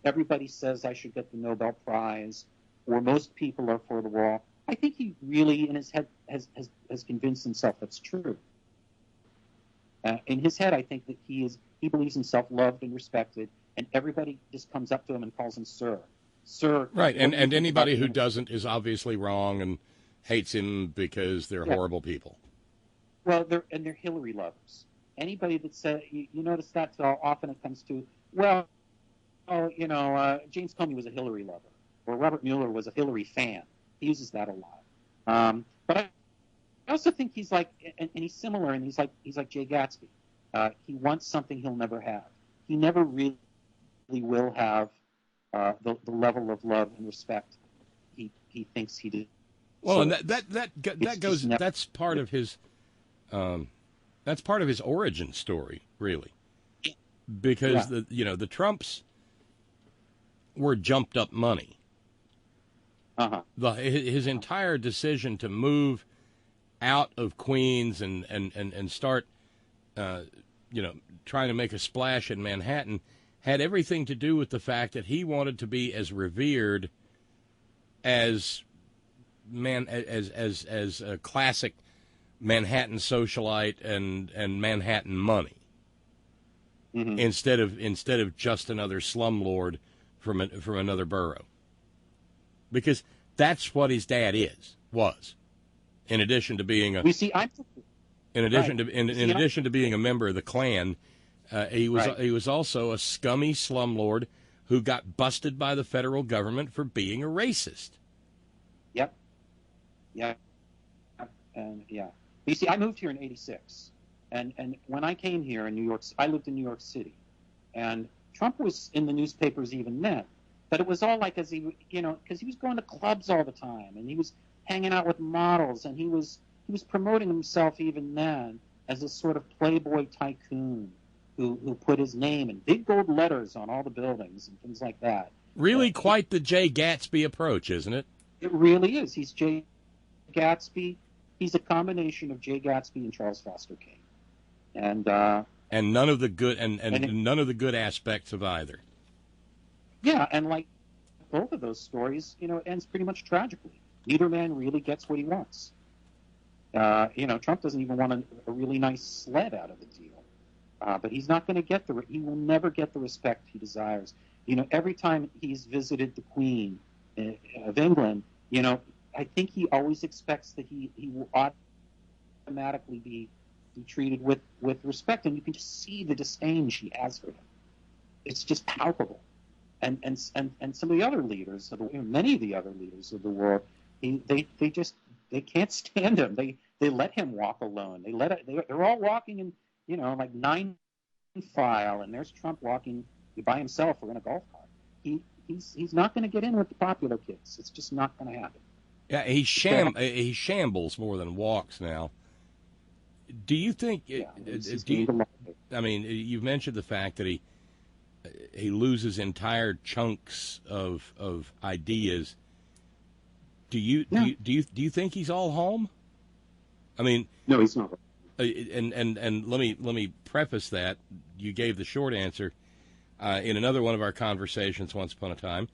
everybody says I should get the Nobel Prize, or most people are for the wall, I think he really in his head has convinced himself that's true. In his head, I think that he believes himself loved and respected, and everybody just comes up to him and calls him sir. Sir. Right, and anybody who doesn't is obviously wrong and hates him because they're horrible people. Well, they're Hillary lovers. Anybody that says, you notice that how often it comes to, well, James Comey was a Hillary lover, or Robert Mueller was a Hillary fan. He uses that a lot. But I also think he's like, and he's similar, and he's like Jay Gatsby. He wants something he'll never have. He never really will have the level of love and respect he thinks he did. Well, and that goes. That's part of his. That's part of his origin story, really, because the Trumps were jumped up money. His entire decision to move out of Queens and start, trying to make a splash in Manhattan had everything to do with the fact that he wanted to be as revered as a classic Manhattan socialite and Manhattan money, instead of just another slumlord from another borough, because that's what his dad was. In addition to being in addition to being a member of the Klan, he was also a scummy slumlord who got busted by the federal government for being a racist. Yep. And you see, I moved here in '86, and when I came here in New York, I lived in New York City, and Trump was in the newspapers even then. But it was all like because he was going to clubs all the time, and he was hanging out with models, and he was promoting himself even then as a sort of playboy tycoon who put his name in big gold letters on all the buildings and things like that. Really, quite the Jay Gatsby approach, isn't it? It really is. He's Jay Gatsby. He's a combination of Jay Gatsby and Charles Foster Kane, and none of the good none of the good aspects of either. Yeah, and like both of those stories, it ends pretty much tragically. Neither man really gets what he wants. Trump doesn't even want a really nice sled out of the deal, but he's not going to get he will never get the respect he desires. Every time he's visited the Queen of England, I think he always expects that he will automatically be treated with respect, and you can just see the disdain she has for him. It's just palpable. And some of the other leaders, many of the other leaders of the world, they can't stand him. They let him walk alone. They're all walking in like 9 file, and there's Trump walking by himself or in a golf cart. He's not going to get in with the popular kids. It's just not going to happen. Yeah, he shambles more than walks now. Do you think? I mean, you've mentioned the fact that he loses entire chunks of ideas. Do you think he's all home? I mean, no, he's not. And let me preface that. You gave the short answer in another one of our conversations once upon a time.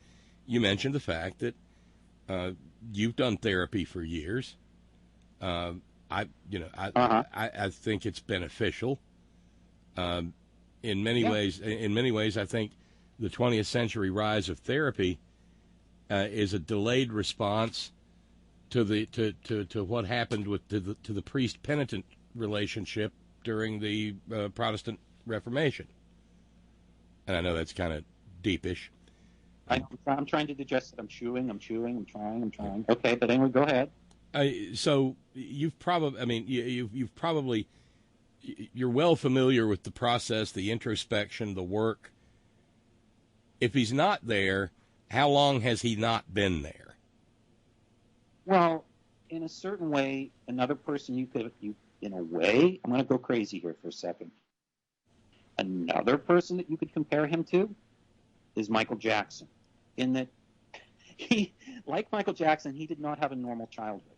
You mentioned the fact that you've done therapy for years. I think it's beneficial. In many ways, I think the 20th century rise of therapy is a delayed response to what happened to the priest penitent relationship during the Protestant Reformation. And I know that's kind of deepish. I'm trying to digest it. I'm chewing. I'm trying. Okay, but anyway, go ahead. So you've probably you're well familiar with the process, the introspection, the work. If he's not there, how long has he not been there? Well, in a certain way, another person in a way, I'm going to go crazy here for a second. Another person that you could compare him to is Michael Jackson, in that he, like Michael Jackson, he did not have a normal childhood.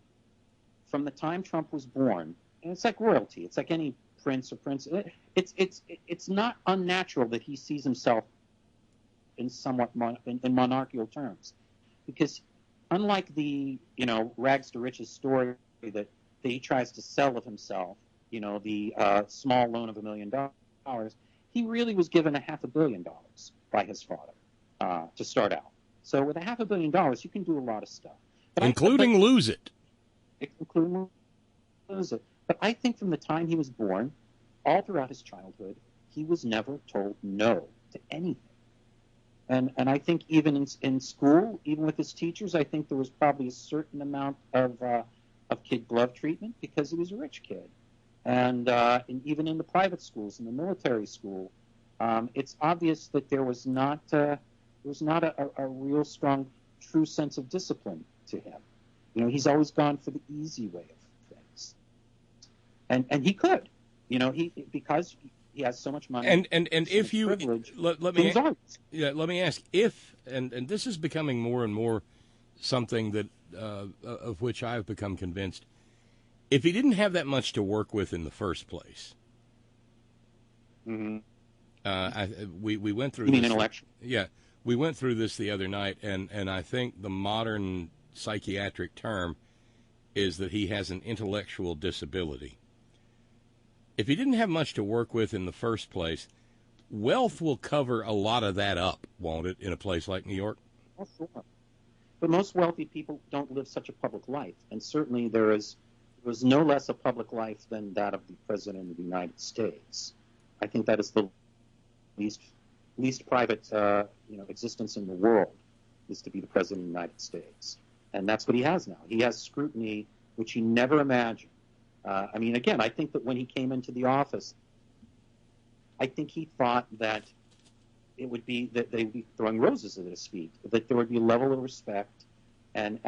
From the time Trump was born, and it's like royalty, it's like any prince or princess. It's not unnatural that he sees himself in somewhat in monarchical terms, because unlike the rags to riches story that he tries to sell of himself, the small loan of $1 million, he really was given $500 million by his father to start out. So with $500 million, you can do a lot of stuff, including lose it. Including lose it. But I think from the time he was born, all throughout his childhood, he was never told no to anything. And I think even in school, even with his teachers, I think there was probably a certain amount of kid glove treatment because he was a rich kid. And even in the private schools, in the military school, it's obvious that there was not a real strong, true sense of discipline to him. He's always gone for the easy way of things, and he could, because he has so much money. And if you let me ask if and this is becoming more and more something that of which I've become convinced. If he didn't have that much to work with in the first place, mm-hmm. We went through. You mean this, intellectual? Yeah, we went through this the other night, and I think the modern psychiatric term is that he has an intellectual disability. If he didn't have much to work with in the first place, wealth will cover a lot of that up, won't it, in a place like New York? Oh, sure. But most wealthy people don't live such a public life, and certainly there was no less a public life than that of the President of the United States. I think that is the least private existence in the world, is to be the President of the United States. And that's what he has now. He has scrutiny which he never imagined. Again, I think that when he came into the office, I think he thought that it would be that they would be throwing roses at his feet, that there would be a level of respect and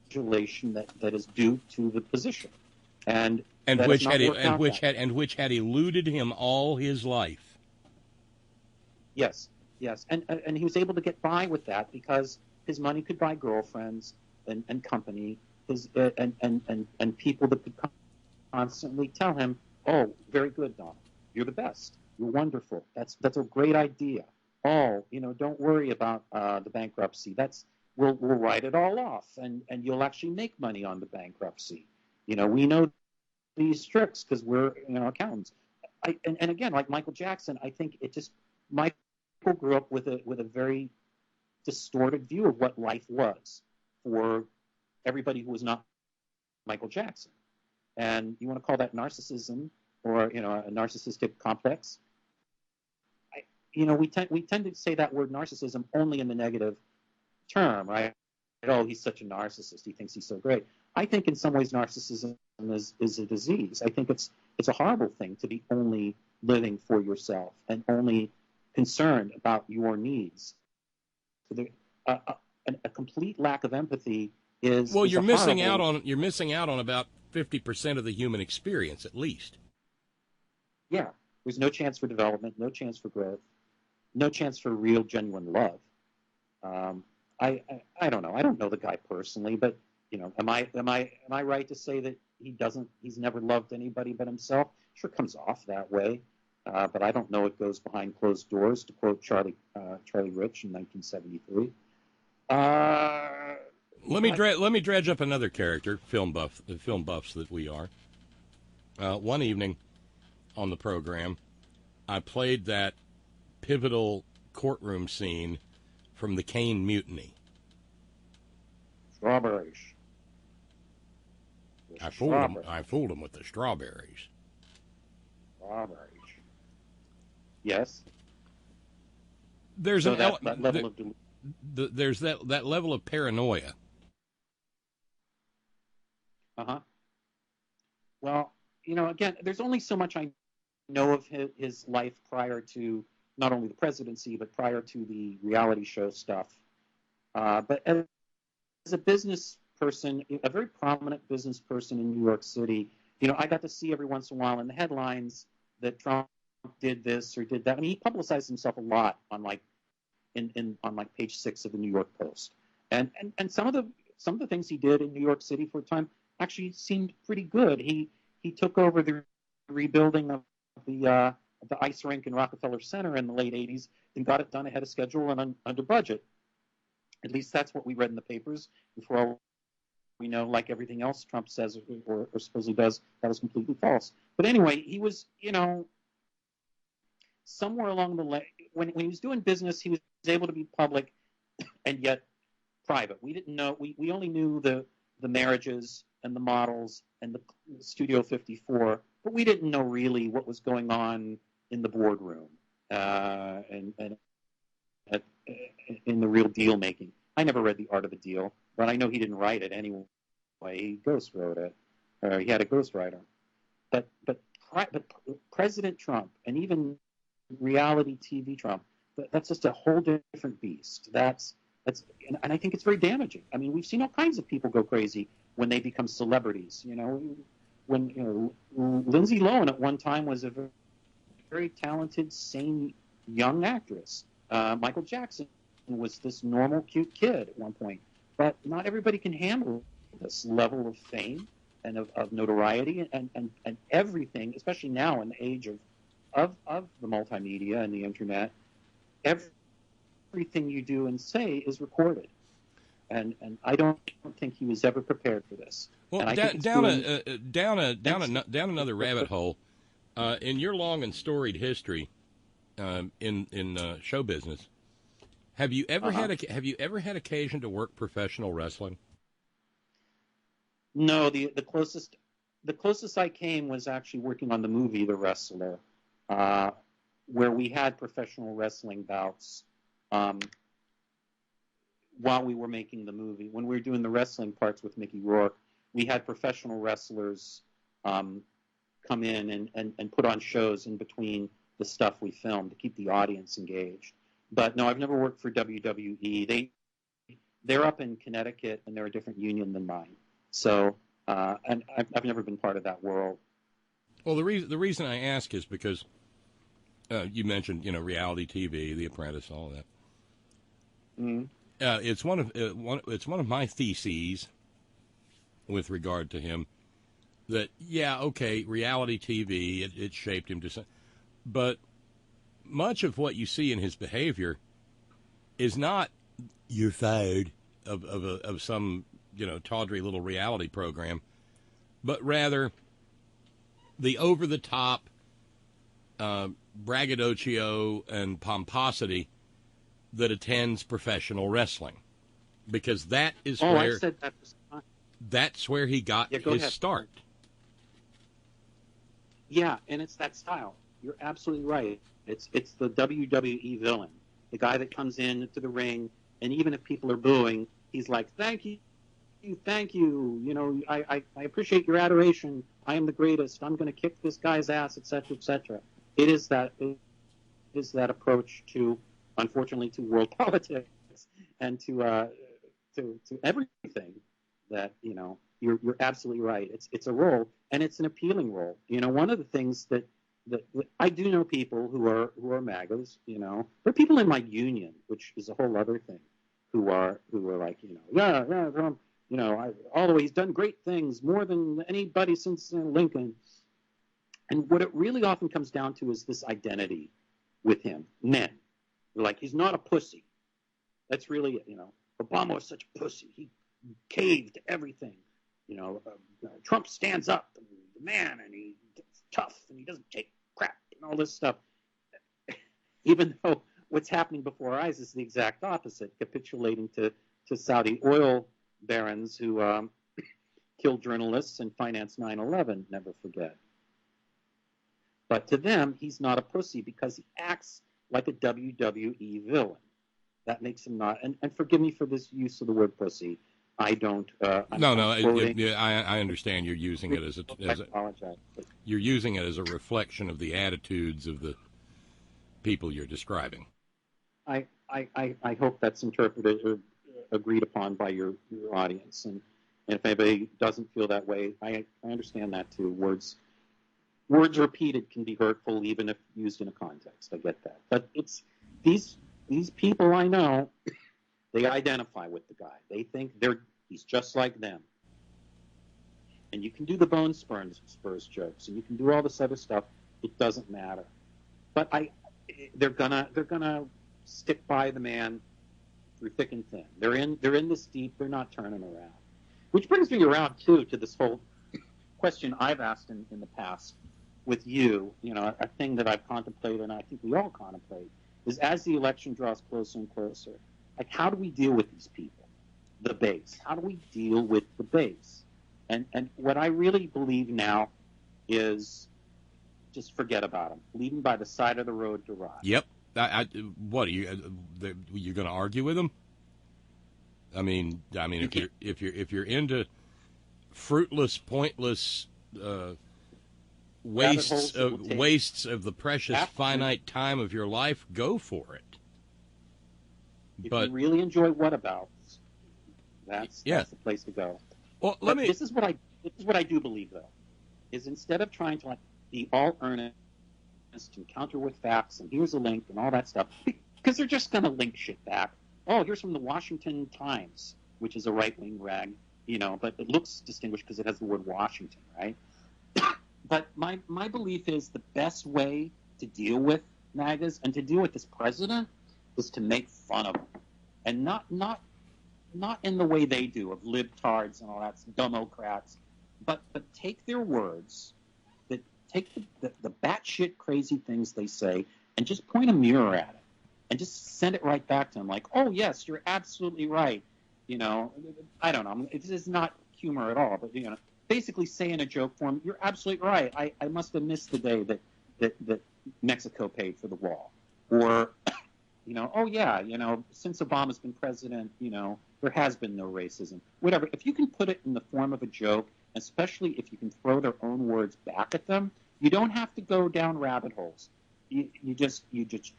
adulation that is due to the position, and which had eluded him all his life. Yes, and he was able to get by with that because his money could buy girlfriends and company, and people that could constantly tell him, "Oh, very good, Donald. You're the best. You're wonderful. That's a great idea. Oh, don't worry about the bankruptcy. We'll write it all off, and you'll actually make money on the bankruptcy. We know these tricks because we're accountants." And again, like Michael Jackson, I think Michael grew up with a very distorted view of what life was for everybody who was not Michael Jackson. And you want to call that narcissism or a narcissistic complex? We tend to say that word narcissism only in the negative term, right? Oh, he's such a narcissist. He thinks he's so great. I think in some ways narcissism is a disease. I think it's a horrible thing to be only living for yourself and only concerned about your needs. A complete lack of empathy is you're missing out on about 50% of the human experience at least. Yeah, there's no chance for development, no chance for growth, no chance for real, genuine love. I don't know. I don't know the guy personally, but am I right to say that he's never loved anybody but himself? Sure comes off that way, but I don't know it goes behind closed doors, to quote Charlie Rich in 1973. Let me dredge up another character, the film buffs that we are. One evening on the program, I played that pivotal courtroom scene from the Caine Mutiny. Strawberries. I fooled him with the strawberries. Strawberries. Yes. There's that level of there's that level of paranoia. Well, again, there's only so much I know of his life prior to not only the presidency, but prior to the reality show stuff. But as a business person, a very prominent business person in New York City, I got to see every once in a while in the headlines that Trump did this or did that. I mean, he publicized himself a lot on on page 6 of the New York Post, and some of the things he did in New York City for a time actually seemed pretty good. He took over the rebuilding of the ice rink in Rockefeller Center in the late 80s and got it done ahead of schedule and under budget. At least that's what we read in the papers. Before all we know, like everything else Trump says or supposedly does, that was completely false. But anyway, he was, somewhere along the way, when he was doing business, he was able to be public and yet private. We didn't know. We only knew the marriages and the models and the Studio 54, but we didn't know really what was going on in the boardroom and in the real deal making. I never read The Art of the Deal, but I know he didn't write it anyway. He ghost wrote it, or he had a ghostwriter. But President Trump and even reality TV Trump, that's just a whole different beast. And I think it's very damaging. I mean, we've seen all kinds of people go crazy when they become celebrities. When Lindsay Lohan at one time was a very talented, sane young actress. Michael Jackson was this normal, cute kid at one point. But not everybody can handle this level of fame and of notoriety and everything, especially now in the age of the multimedia and the internet. Everything you do and say is recorded. And I don't think he was ever prepared for this. Well, down another rabbit hole. In your long and storied history in show business, have you ever had occasion to work professional wrestling? No, the closest I came was actually working on the movie The Wrestler, where we had professional wrestling bouts while we were making the movie. When we were doing the wrestling parts with Mickey Rourke, we had professional wrestlers come in and put on shows in between the stuff we filmed to keep the audience engaged. But no, I've never worked for WWE. They're up in Connecticut, and they're a different union than mine. So, and I've never been part of that world. Well, the reason I ask is because you mentioned, reality TV, The Apprentice, all that. Mm-hmm. It's one of my theses with regard to him that, reality TV, it shaped him to some, but much of what you see in his behavior is not "you're fired" of some tawdry little reality program, but rather the over the top braggadocio and pomposity that attends professional wrestling, because that is that's where he got his start. Yeah, and it's that style. You're absolutely right. It's the WWE villain, the guy that comes into the ring, and even if people are booing, he's like, "Thank you, thank you. I appreciate your adoration. I am the greatest. I'm going to kick this guy's ass, etc., etc." It is that approach to, unfortunately, to world politics and to everything that you're absolutely right. It's a role, and it's an appealing role. One of the things that I do know people who are MAGAs. There are people in my union, which is a whole other thing, who are like, Trump, although he's done great things, more than anybody since Lincoln. And what it really often comes down to is this identity with him. Men, they're like, he's not a pussy. That's really it. Obama was such a pussy. He caved to everything. Trump stands up, and the man, and he's tough, and he doesn't take crap, and all this stuff. Even though what's happening before our eyes is the exact opposite, capitulating to Saudi oil barons who killed journalists and financed 9/11, never forget. But to them, he's not a pussy because he acts like a WWE villain. That makes him not, and forgive me for this use of the word pussy. I don't. No, quoting. I understand you're using it I apologize. you're using it as a reflection of the attitudes of the people you're describing. I hope that's interpreted or agreed upon by your audience. And if anybody doesn't feel that way, I understand that too. Words repeated can be hurtful even if used in a context. I get that. But it's these people I know, they identify with the guy. They think he's just like them. And you can do the bone spurs jokes, and you can do all this other stuff. It doesn't matter. But they're gonna stick by the man through thick and thin. They're in this deep. They're not turning around. Which brings me around too to this whole question I've asked in the past with you. You know, a thing that I've contemplated, and I think we all contemplate, is as the election draws closer and closer, like how do we deal with these people, the base? How do we deal with the base? And what I really believe now is just forget about them. Leave them by the side of the road to rot. Yep. What are you going to argue with them? I mean, if you're into fruitless, pointless wastes of the precious finite time of your life, go for it. If you really enjoy whatabouts, that's the place to go. Well, this is what I do believe though, is instead of trying to be all earnest and counter with facts and here's a link and all that stuff, because they're just going to link shit back. Oh, here's from the Washington Times, which is a right-wing rag, but it looks distinguished because it has the word Washington, right? But my belief is the best way to deal with MAGAs and to deal with this president is to make fun of him, and not in the way they do of libtards and all that, Democrats, but take their words, take the batshit crazy things they say, and just point a mirror at it, and just send it right back to them, like, oh yes, you're absolutely right. I don't know. This is not humor at all, but basically say in a joke form, you're absolutely right. I must have missed the day that Mexico paid for the wall, or oh yeah, since Obama's been president, there has been no racism. Whatever. If you can put it in the form of a joke, especially if you can throw their own words back at them, you don't have to go down rabbit holes. You just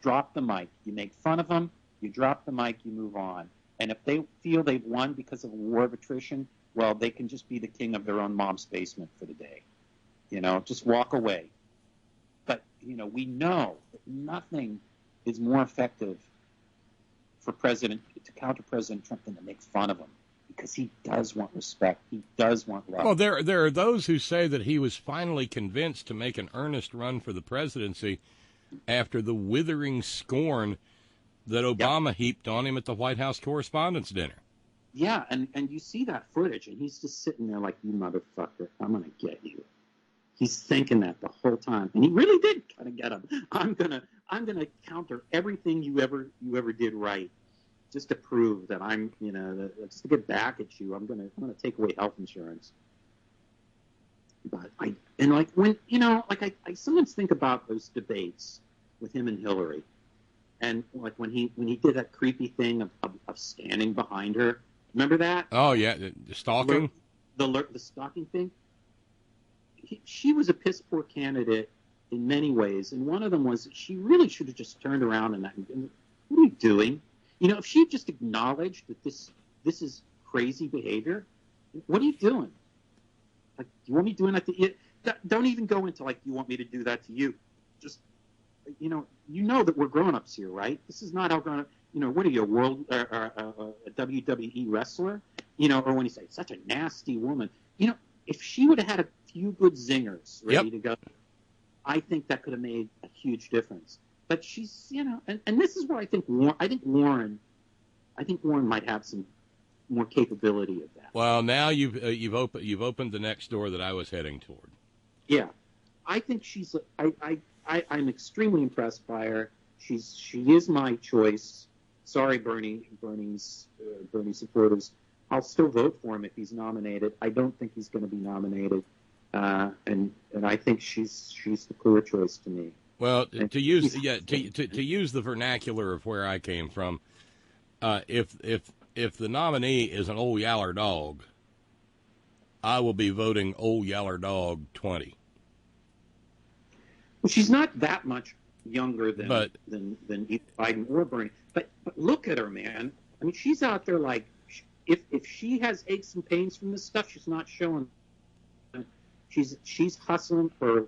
drop the mic. You make fun of them. You drop the mic. You move on. And if they feel they've won because of a war of attrition, well, they can just be the king of their own mom's basement for the day. Just walk away. But we know that nothing is more effective to counter President Trump than to make fun of him, because he does want respect. He does want love. Well, there are those who say that he was finally convinced to make an earnest run for the presidency after the withering scorn that Obama heaped on him at the White House Correspondents' Dinner. Yeah, and you see that footage, and he's just sitting there like, you motherfucker, I'm going to get you. He's thinking that the whole time, and he really did kind of get him. I'm gonna counter everything you ever did right, just to prove that I'm, just to get back at you. I'm gonna take away health insurance. But I sometimes think about those debates with him and Hillary, and like when he did that creepy thing of standing behind her. Remember that? Oh yeah, the stalking. The stalking thing. She was a piss poor candidate in many ways, and one of them was that she really should have just turned around and what are you doing? If she just acknowledged that this is crazy behavior, what are you doing? Like, do you want me doing that to you? Don't even go into like, you want me to do that to you? Just that we're grown-ups here, right? This is not how grown-up. What are you, a WWE wrestler? Or when you say such a nasty woman, if she would have had a few good zingers ready to go, I think that could have made a huge difference. But she's, and this is where I think Warren might have some more capability of that. Well, now you've opened the next door that I was heading toward. Yeah, I think she's. I'm extremely impressed by her. She is my choice. Sorry, Bernie's supporters. I'll still vote for him if he's nominated. I don't think he's going to be nominated, and I think she's the clear choice to me. Well, to use the vernacular of where I came from, if if the nominee is an old yaller dog, I will be voting old yaller dog 20. Well, she's not that much younger than either Biden or Bernie. But look at her, man. I mean, she's out there like, if she has aches and pains from this stuff, she's not showing. She's hustling her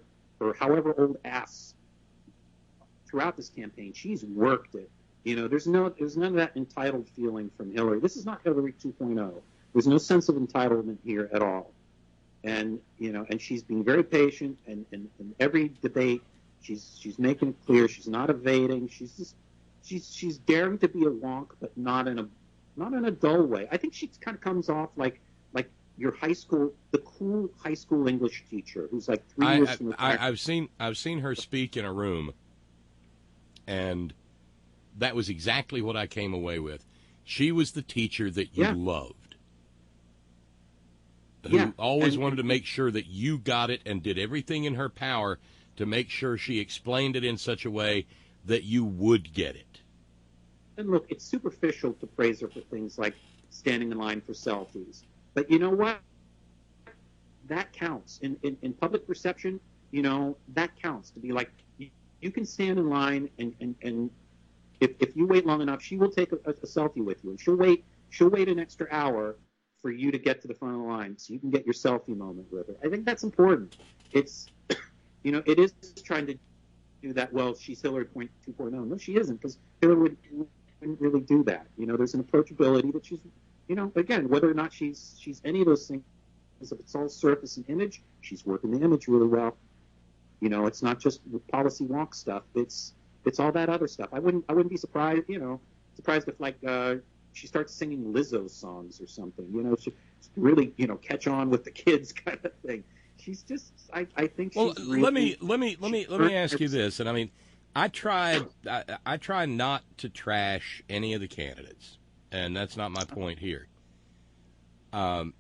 however old ass throughout this campaign. She's worked it. You know, there's none of that entitled feeling from Hillary. This is not Hillary 2.0. There's no sense of entitlement here at all. And and she's being very patient, and in every debate, she's making it clear she's not evading. She's daring to be a wonk, but not in a dull way. I think she kind of comes off like your the cool high school English teacher who's like 3 years from retirement. I've seen her speak in a room, and that was exactly what I came away with. She was the teacher that you loved, who always wanted to make sure that you got it and did everything in her power to make sure she explained it in such a way that you would get it. And look, it's superficial to praise her for things like standing in line for selfies. But you know what? That counts. In public perception, that counts. To be like, you can stand in line, and if you wait long enough, she will take a selfie with you. And she'll wait an extra hour for you to get to the front of the line so you can get your selfie moment with her. I think that's important. It's, it is trying to do that. Well, she's Hillary 2.0. No, she isn't, because Hillary wouldn't really do that. There's an approachability that she's, again, whether or not she's any of those things, if it's all surface and image, she's working the image really well. It's not just the policy wonk stuff. It's all that other stuff. I wouldn't be surprised, if she starts singing Lizzo songs or something, she really, catch on with the kids kind of thing. She's just, I think she's really... let me ask you this. And I mean, I try not to trash any of the candidates, and that's not my point here. I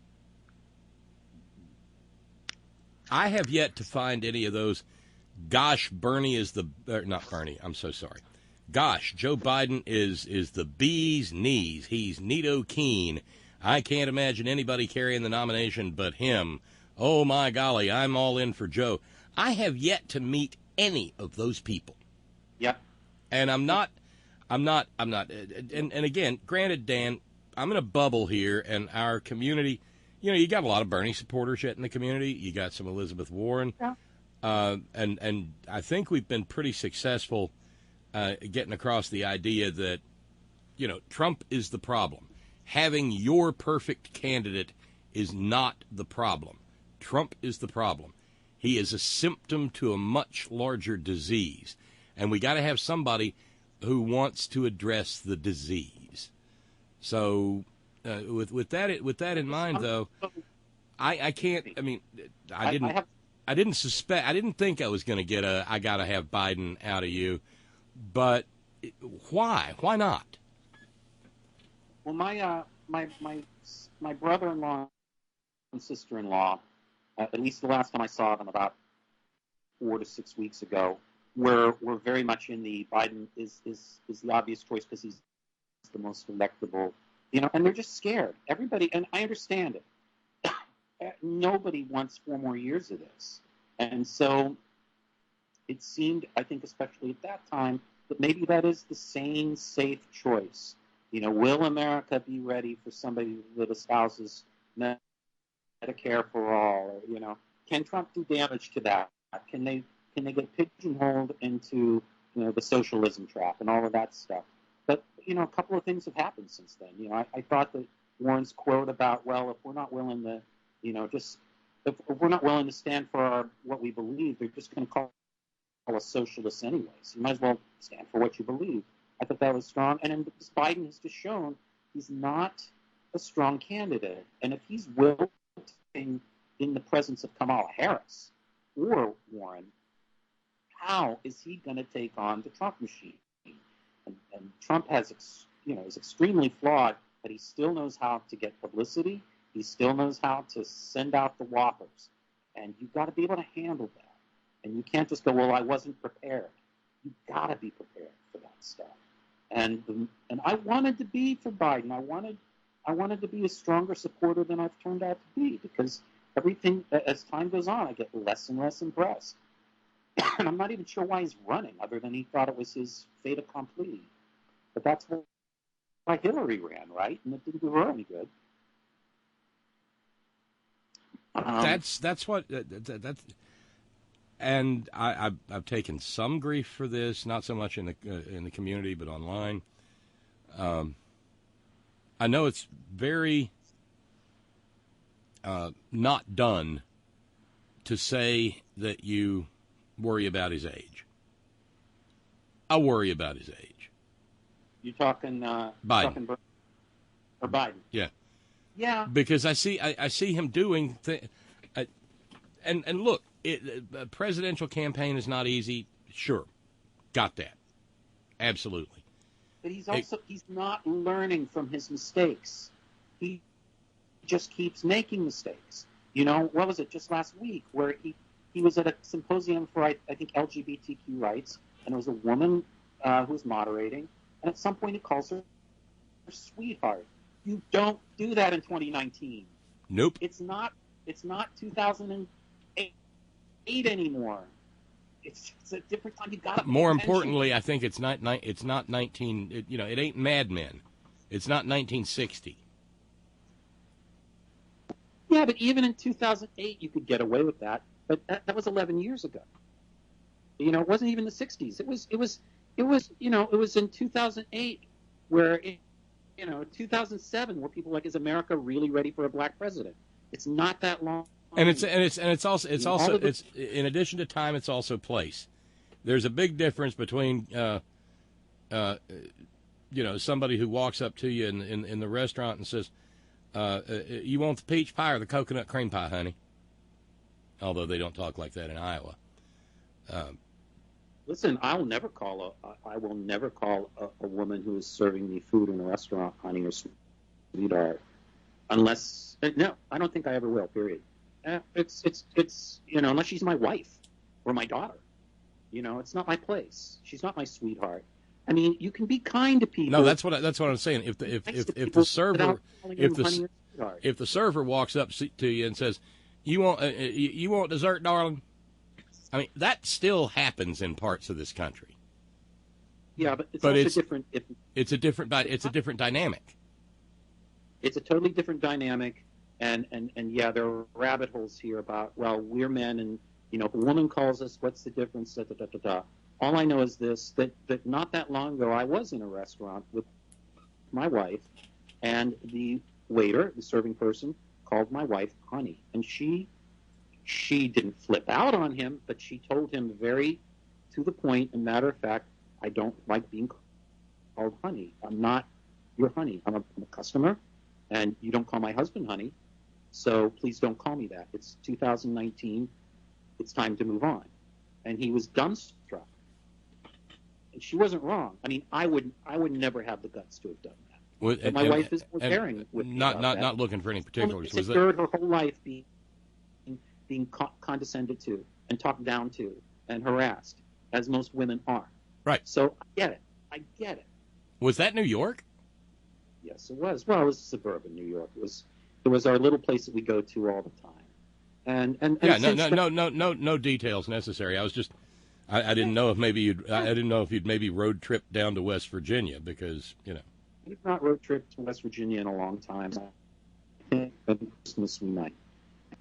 have yet to find any of those, gosh, Bernie is not Bernie, I'm so sorry. Gosh, Joe Biden is the bee's knees. He's neato keen. I can't imagine anybody carrying the nomination but him. Oh, my golly, I'm all in for Joe. I have yet to meet any of those people. Yep. And I'm not, and again, granted, Dan, I'm in a bubble here, and our community, you got a lot of Bernie supporters yet in the community. You got some Elizabeth Warren. Yeah. And I think we've been pretty successful getting across the idea that, Trump is the problem. Having your perfect candidate is not the problem. Trump is the problem. He is a symptom to a much larger disease, and we got to have somebody who wants to address the disease. So, with that in mind, though, I can't. I mean, I didn't think I was going to get I got to have Biden out of you, but why? Why not? Well, my brother-in-law and sister-in-law, at least the last time I saw them, about 4 to 6 weeks ago, were very much in the Biden is the obvious choice because he's the most electable, and they're just scared. Everybody, and I understand it. Nobody wants 4 more years of this, and so it seemed, I think, especially at that time, that maybe that is the sane, safe choice. Will America be ready for somebody that espouses Medicare for all? Or, can Trump do damage to that? Can they get pigeonholed into the socialism trap and all of that stuff? But a couple of things have happened since then. I thought that Warren's quote about, well, if we're not willing to, if we're not willing to stand for what we believe, they're just going to call us socialists anyways. You might as well stand for what you believe. I thought that was strong. And then Biden has just shown he's not a strong candidate. And if he's willing in the presence of Kamala Harris or Warren, how is he going to take on the Trump machine? And Trump is extremely flawed, but he still knows how to get publicity. He still knows how to send out the whoppers. And you've got to be able to handle that. And you can't just go, well, I wasn't prepared. You've got to be prepared for that stuff. And I wanted to be for Biden. I wanted I wanted to be a stronger supporter than I've turned out to be, because everything, as time goes on, I get less and less impressed. And I'm not even sure why he's running, other than he thought it was his fait accompli. But that's why Hillary ran, right? And it didn't do her any good. That's what that's. And I've taken some grief for this, not so much in the community, but online. I know it's very not done to say that you worry about his age. I worry about his age. You talking Biden or Biden? Yeah, yeah. Because I see him doing and look, a presidential campaign is not easy. Sure, got that, absolutely. But he's not learning from his mistakes. He just keeps making mistakes. You know, what was it just last week where he was at a symposium for, I think, LGBTQ rights, and it was a woman who was moderating, and at some point he calls her sweetheart. You don't do that in 2019. Nope. It's not 2008 anymore. It's a different time. You got more importantly, I think it's not 19. It ain't Mad Men. It's not 1960. Yeah, but even in 2008, you could get away with that. But that was 11 years ago. You know, it wasn't even the 60s. It was in 2008 where, 2007 where people were like, is America really ready for a black president? It's not that long. And it's also in addition to time, it's also place. There's a big difference between somebody who walks up to you in the restaurant and says, you want the peach pie or the coconut cream pie, honey? Although they don't talk like that in Iowa. Listen, I will never call a woman who is serving me food in a restaurant honey or sweetheart, unless no, I don't think I ever will. Period. It's unless she's my wife or my daughter. It's not my place. She's not my sweetheart. I mean, you can be kind to people. No, that's what I'm saying. If the server walks up to you and says, "You want dessert, darling?" I mean, that still happens in parts of this country. Yeah, but it's different. It's a different dynamic. It's a totally different dynamic, and yeah, there are rabbit holes here about, well, we're men, and if a woman calls us, what's the difference? Da, da, da, da, da. All I know is this: that not that long ago, I was in a restaurant with my wife, and the waiter, the serving person, called my wife honey, and she didn't flip out on him, but she told him very to the point and matter of fact, I don't like being called honey. I'm not your honey. I'm a customer, and you don't call my husband honey, so please don't call me that. It's 2019. It's time to move on. And he was dumbstruck. And she wasn't wrong. I mean, I would never have the guts to have done that. But my wife is forbearing with me about that. Not looking for any particulars. She's endured her whole life being condescended to and talked down to and harassed, as most women are. Right. So I get it. Was that New York? Yes, it was. Well, it was suburban New York. It was our little place that we go to all the time. And yeah, no details necessary. I was just, I didn't know if you'd maybe road trip down to West Virginia because we've not road tripped to West Virginia in a long time. I think Christmas we might.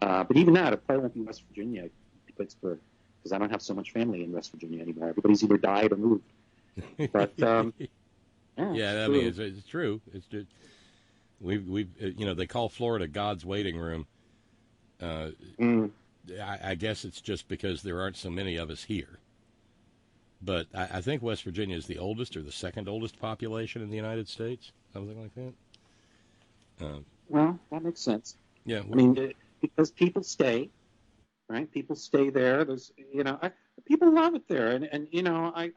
But even that, it probably won't be West Virginia, Pittsburgh, because I don't have so much family in West Virginia anymore. Everybody's either died or moved. But yeah, I mean, it's true. It's just, we've they call Florida God's waiting room. I guess it's just because there aren't so many of us here. But I think West Virginia is the oldest or the second oldest population in the United States, something like that. Well, that makes sense. Yeah, I mean, because people stay, right? People stay there. There's, people love it there, and I know I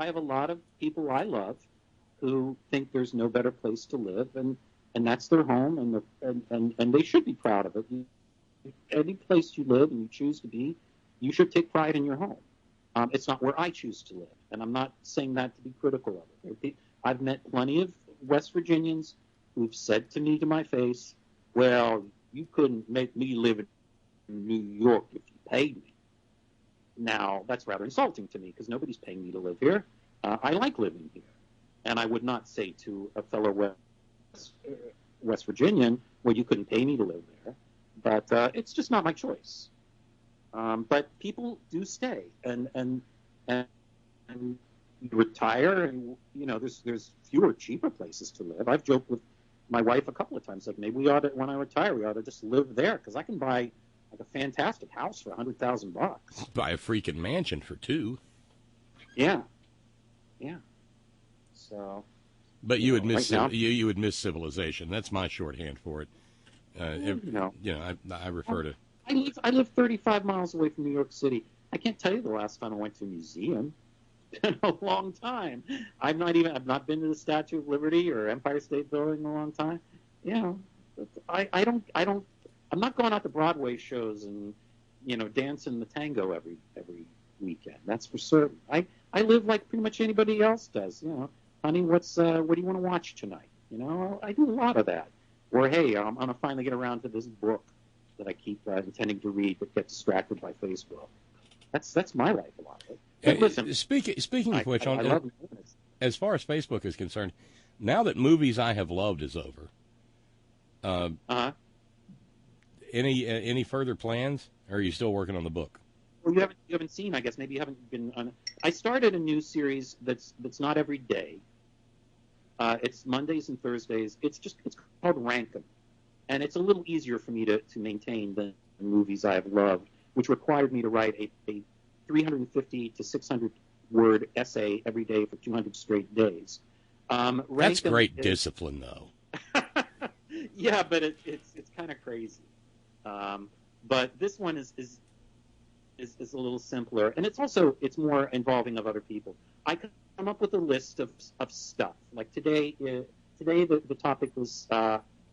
have a lot of people I love who think there's no better place to live, and that's their home, and they should be proud of it. Any place you live and you choose to be, you should take pride in your home. It's not where I choose to live, and I'm not saying that to be critical of it. I've met plenty of West Virginians who have moved to Florida, and they love it there. And I know a lot of people I love who think there's no better place to live, and that's their home, and they should be proud of it. Any place you live and you choose to be, you should take pride in your home. It's not where I choose to live, and I'm not saying that to be critical of it. I've met plenty of West Virginians who've said to me to my face, well, you couldn't make me live in New York if you paid me. Now, that's rather insulting to me because nobody's paying me to live here. I like living here. And I would not say to a fellow West Virginian, well, you couldn't pay me to live there. But it's just not my choice. But people do stay and retire, and there's fewer, cheaper places to live. I've joked with my wife a couple of times, like maybe when I retire, we ought to just live there because I can buy like a fantastic house for $100,000. Buy a freaking mansion for $2. Yeah. So. But you would miss you would miss civilization. That's my shorthand for it. I refer to. I live 35 miles away from New York City. I can't tell you the last time I went to a museum. It's been a long time. I've not been to the Statue of Liberty or Empire State Building in a long time. I'm not going out to Broadway shows and dancing the tango every weekend. That's for certain. I live like pretty much anybody else does. Honey, what do you want to watch tonight? I do a lot of that. Or hey, I'm gonna finally get around to this book that I keep intending to read, but get distracted by Facebook. That's my life, a lot of it. But listen, speaking of which, I love as far as Facebook is concerned, now that Movies I Have Loved is over, any further plans? Or are you still working on the book? Well, you haven't seen. I guess maybe you haven't been on. I started a new series that's not every day. It's Mondays and Thursdays. It's called Rank 'Em, and it's a little easier for me to maintain than Movies I Have Loved, which required me to write a 350 to 600 word essay every day for 200 straight days. That's great discipline, though. Yeah, but it's kind of crazy. But this one is a little simpler, and it's more involving of other people. I come up with a list of stuff. Like today the topic was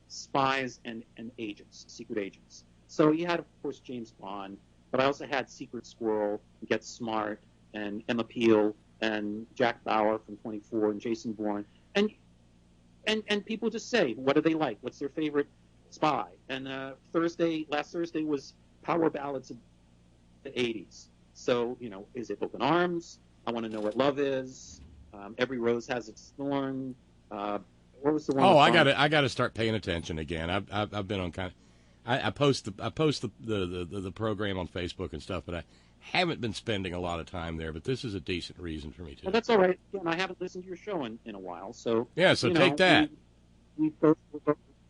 spies and agents, secret agents. So you had, of course, James Bond, but I also had Secret Squirrel, Get Smart, and Emma Peel, and Jack Bauer from 24, and Jason Bourne, and people just say, what do they like? What's their favorite spy? And last Thursday was Power Ballads of the 80s. So, is it Open Arms? I Want to Know What Love Is. Every Rose Has Its Thorn. What was the one? Oh, I got to start paying attention again. I've been on kind of. I post the program on Facebook and stuff, but I haven't been spending a lot of time there. But this is a decent reason for me to. Well, that's all right. Again, I haven't listened to your show in a while, so. Yeah, so take that. We're both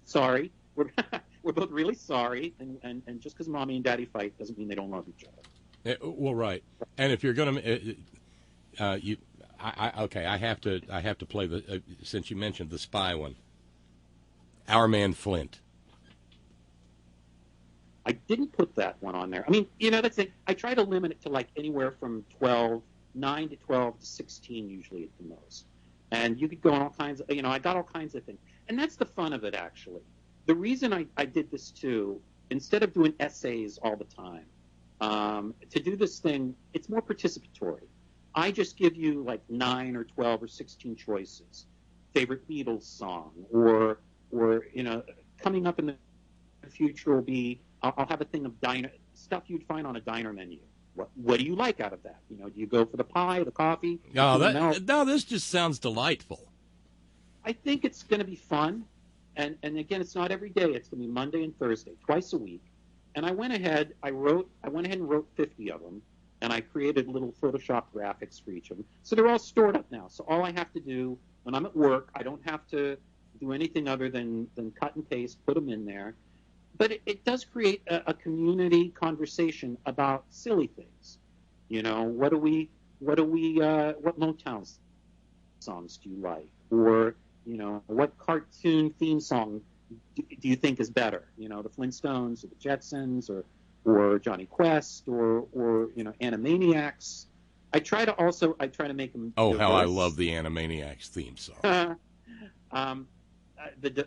sorry. We're both really sorry, and just because mommy and daddy fight doesn't mean they don't love each other. Well, right. And if you're gonna, I have to play the since you mentioned the spy one. Our Man Flint. I didn't put that one on there. I mean, that's it. I try to limit it to like anywhere from 9 to 12 to 16 usually at the most. And you could go on all kinds of, I got all kinds of things. And that's the fun of it, actually. The reason I did this too, instead of doing essays all the time, to do this thing, it's more participatory. I just give you like 9 or 12 or 16 choices. Favorite Beatles song, or coming up in the future will be, I'll have a thing of stuff you'd find on a diner menu. What do you like out of that? Do you go for the pie, the coffee? No, this just sounds delightful. I think it's going to be fun. And again, it's not every day. It's going to be Monday and Thursday, twice a week. And I went ahead and wrote 50 of them, and I created little Photoshop graphics for each of them. So they're all stored up now. So all I have to do when I'm at work, I don't have to do anything other than cut and paste, put them in there. But it does create a community conversation about silly things. What Motown songs do you like? Or, what cartoon theme song do you think is better? The Flintstones or the Jetsons or Johnny Quest or Animaniacs. I try to make them. Oh, diverse. how I love the Animaniacs theme song.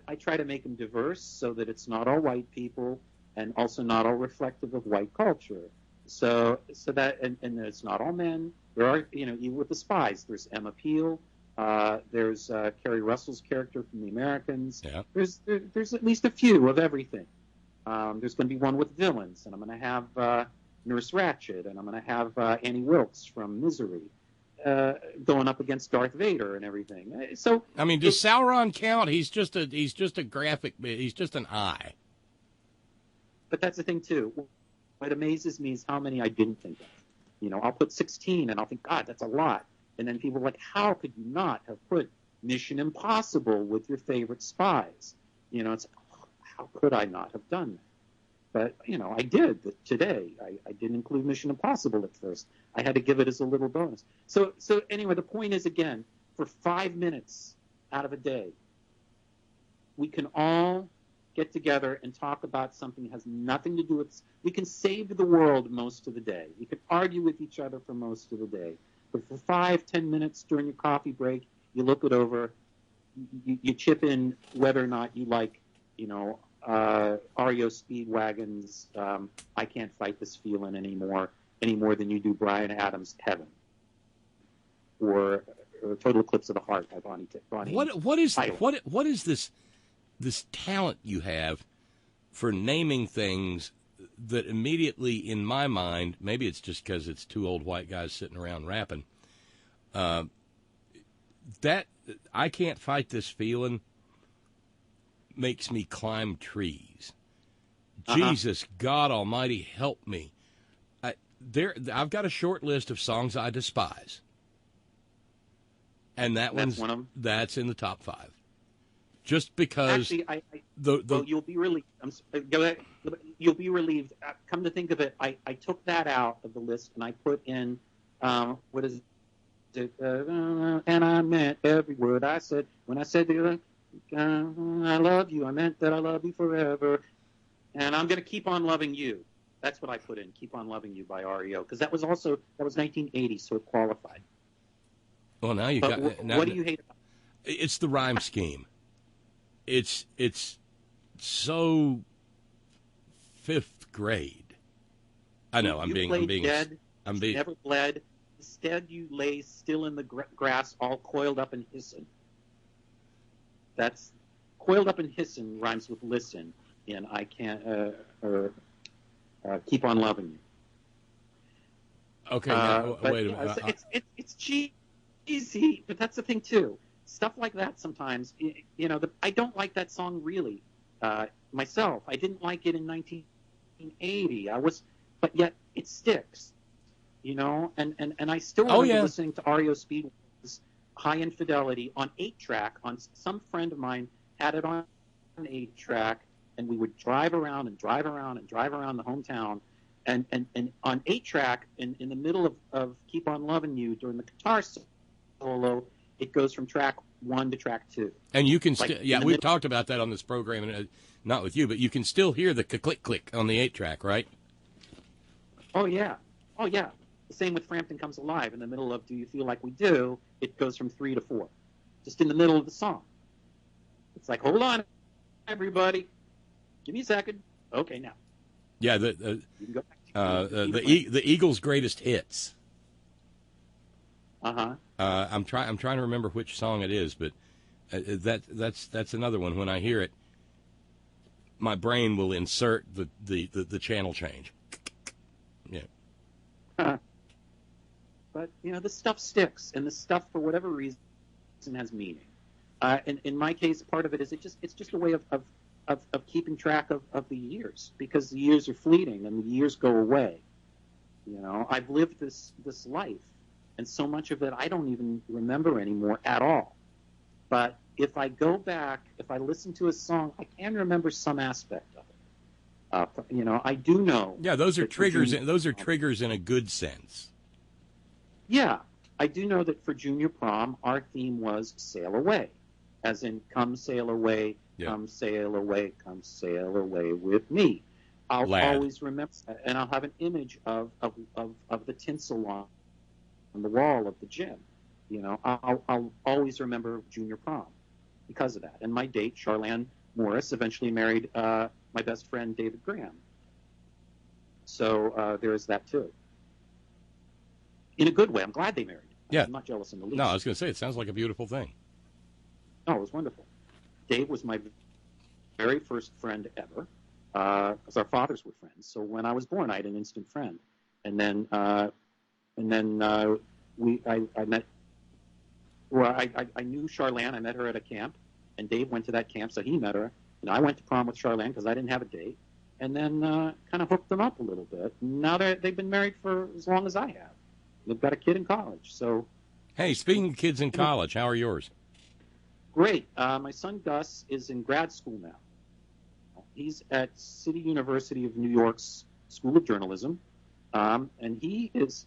I try to make them diverse so that it's not all white people and also not all reflective of white culture. So that and it's not all men. There are even with the spies. There's Emma Peel, There's Kerry Russell's character from The Americans. Yeah. There's at least a few of everything. There's going to be one with villains, and I'm going to have Nurse Ratched, and I'm going to have Annie Wilkes from Misery going up against Darth Vader and everything. So I mean, does Sauron count? He's just a graphic. He's just an eye. But that's the thing too. What amazes me is how many I didn't think of. You know, I'll put 16, and I'll think, God, that's a lot. And then people are like, how could you not have put Mission Impossible with your favorite spies? You know, it's how could I not have done that? But, you know, I did today. I didn't include Mission Impossible at first. I had to give it as a little bonus. So anyway, the point is, again, for 5 minutes out of a day, we can all get together and talk about something that has nothing to do with... We can save the world most of the day. We can argue with each other for most of the day. But for 5-10 minutes during your coffee break, you look it over, you chip in whether or not you like, you know, REO Speedwagon's I Can't Fight This Feeling any more than you do Bryan Adams' Heaven, or Total Eclipse of the Heart by Bonnie. What is this talent you have for naming things that immediately, in my mind, maybe it's just because it's two old white guys sitting around rapping, that I Can't Fight This Feeling makes me climb trees. Jesus, God Almighty, help me. I've got a short list of songs I despise, and that's one of them. That's in the top 5. Just because actually, well, you'll be relieved. You'll be relieved. Come to think of it, I took that out of the list and I put in what is it? And I meant every word I said when I said to you, I love you. I meant that I love you forever, and I'm going to keep on loving you. That's what I put in. Keep on loving you by REO, because that was 1980, so it qualified. Well, now you but got. What do you hate about it? It's the rhyme scheme. It's so 5th grade. I know. I'm being dead. Never bled. Instead, you lay still in the grass, all coiled up and hissing. That's coiled up and hissing rhymes with listen in I Can't Keep on Loving You. Okay, now, wait a minute. It's cheesy, but that's the thing too. Stuff like that sometimes, you know, I don't like that song really myself. I didn't like it in 1980. But yet it sticks, you know. And I still remember listening to REO Speedwagon's High Infidelity on 8-track. On some friend of mine had it on 8-track, and we would drive around the hometown, and on 8-track in the middle of Keep on Loving You during the guitar solo. It goes from track 1 to track 2. And you can we've talked about that on this program, and not with you, but you can still hear the click on the 8-track, right? Oh yeah. The same with Frampton Comes Alive. In the middle of Do You Feel Like We Do, it goes from 3 to 4, just in the middle of the song. It's like, hold on, everybody, give me a second. Okay, now. Yeah, the Eagles' greatest hits. I'm trying to remember which song it is, but that's another one. When I hear it, my brain will insert the channel change. Yeah. But you know, the stuff sticks, and the stuff, for whatever reason, has meaning. And in my case, part of it is it's just a way of keeping track of the years, because the years are fleeting and the years go away. You know, I've lived this life. And so much of it I don't even remember anymore at all. But if I go back, if I listen to a song, I can remember some aspect of it. You know, I do know. Yeah, those are triggers. Those are triggers in a good sense. Yeah, I do know that for Junior Prom, our theme was "Sail Away," as in "Come sail away, come sail away, come sail away with me." I'll always remember that, and I'll have an image of the tinsel on the wall of the gym. You know, I'll always remember Junior Prom because of that. And my date, Charlene Morris, eventually married my best friend, David Graham. So there is that, too. In a good way. I'm glad they married. Yeah. I'm not jealous in the least. No, I was going to say, it sounds like a beautiful thing. Oh, it was wonderful. Dave was my very first friend ever, because our fathers were friends. So when I was born, I had an instant friend. And then I met. Well, I knew Charlene. I met her at a camp, and Dave went to that camp, so he met her. And I went to prom with Charlene because I didn't have a date. And then kind of hooked them up a little bit. Now they've been married for as long as I have. They've got a kid in college. So, hey, speaking of kids in college, how are yours? Great. My son Gus is in grad school now. He's at City University of New York's School of Journalism, and he is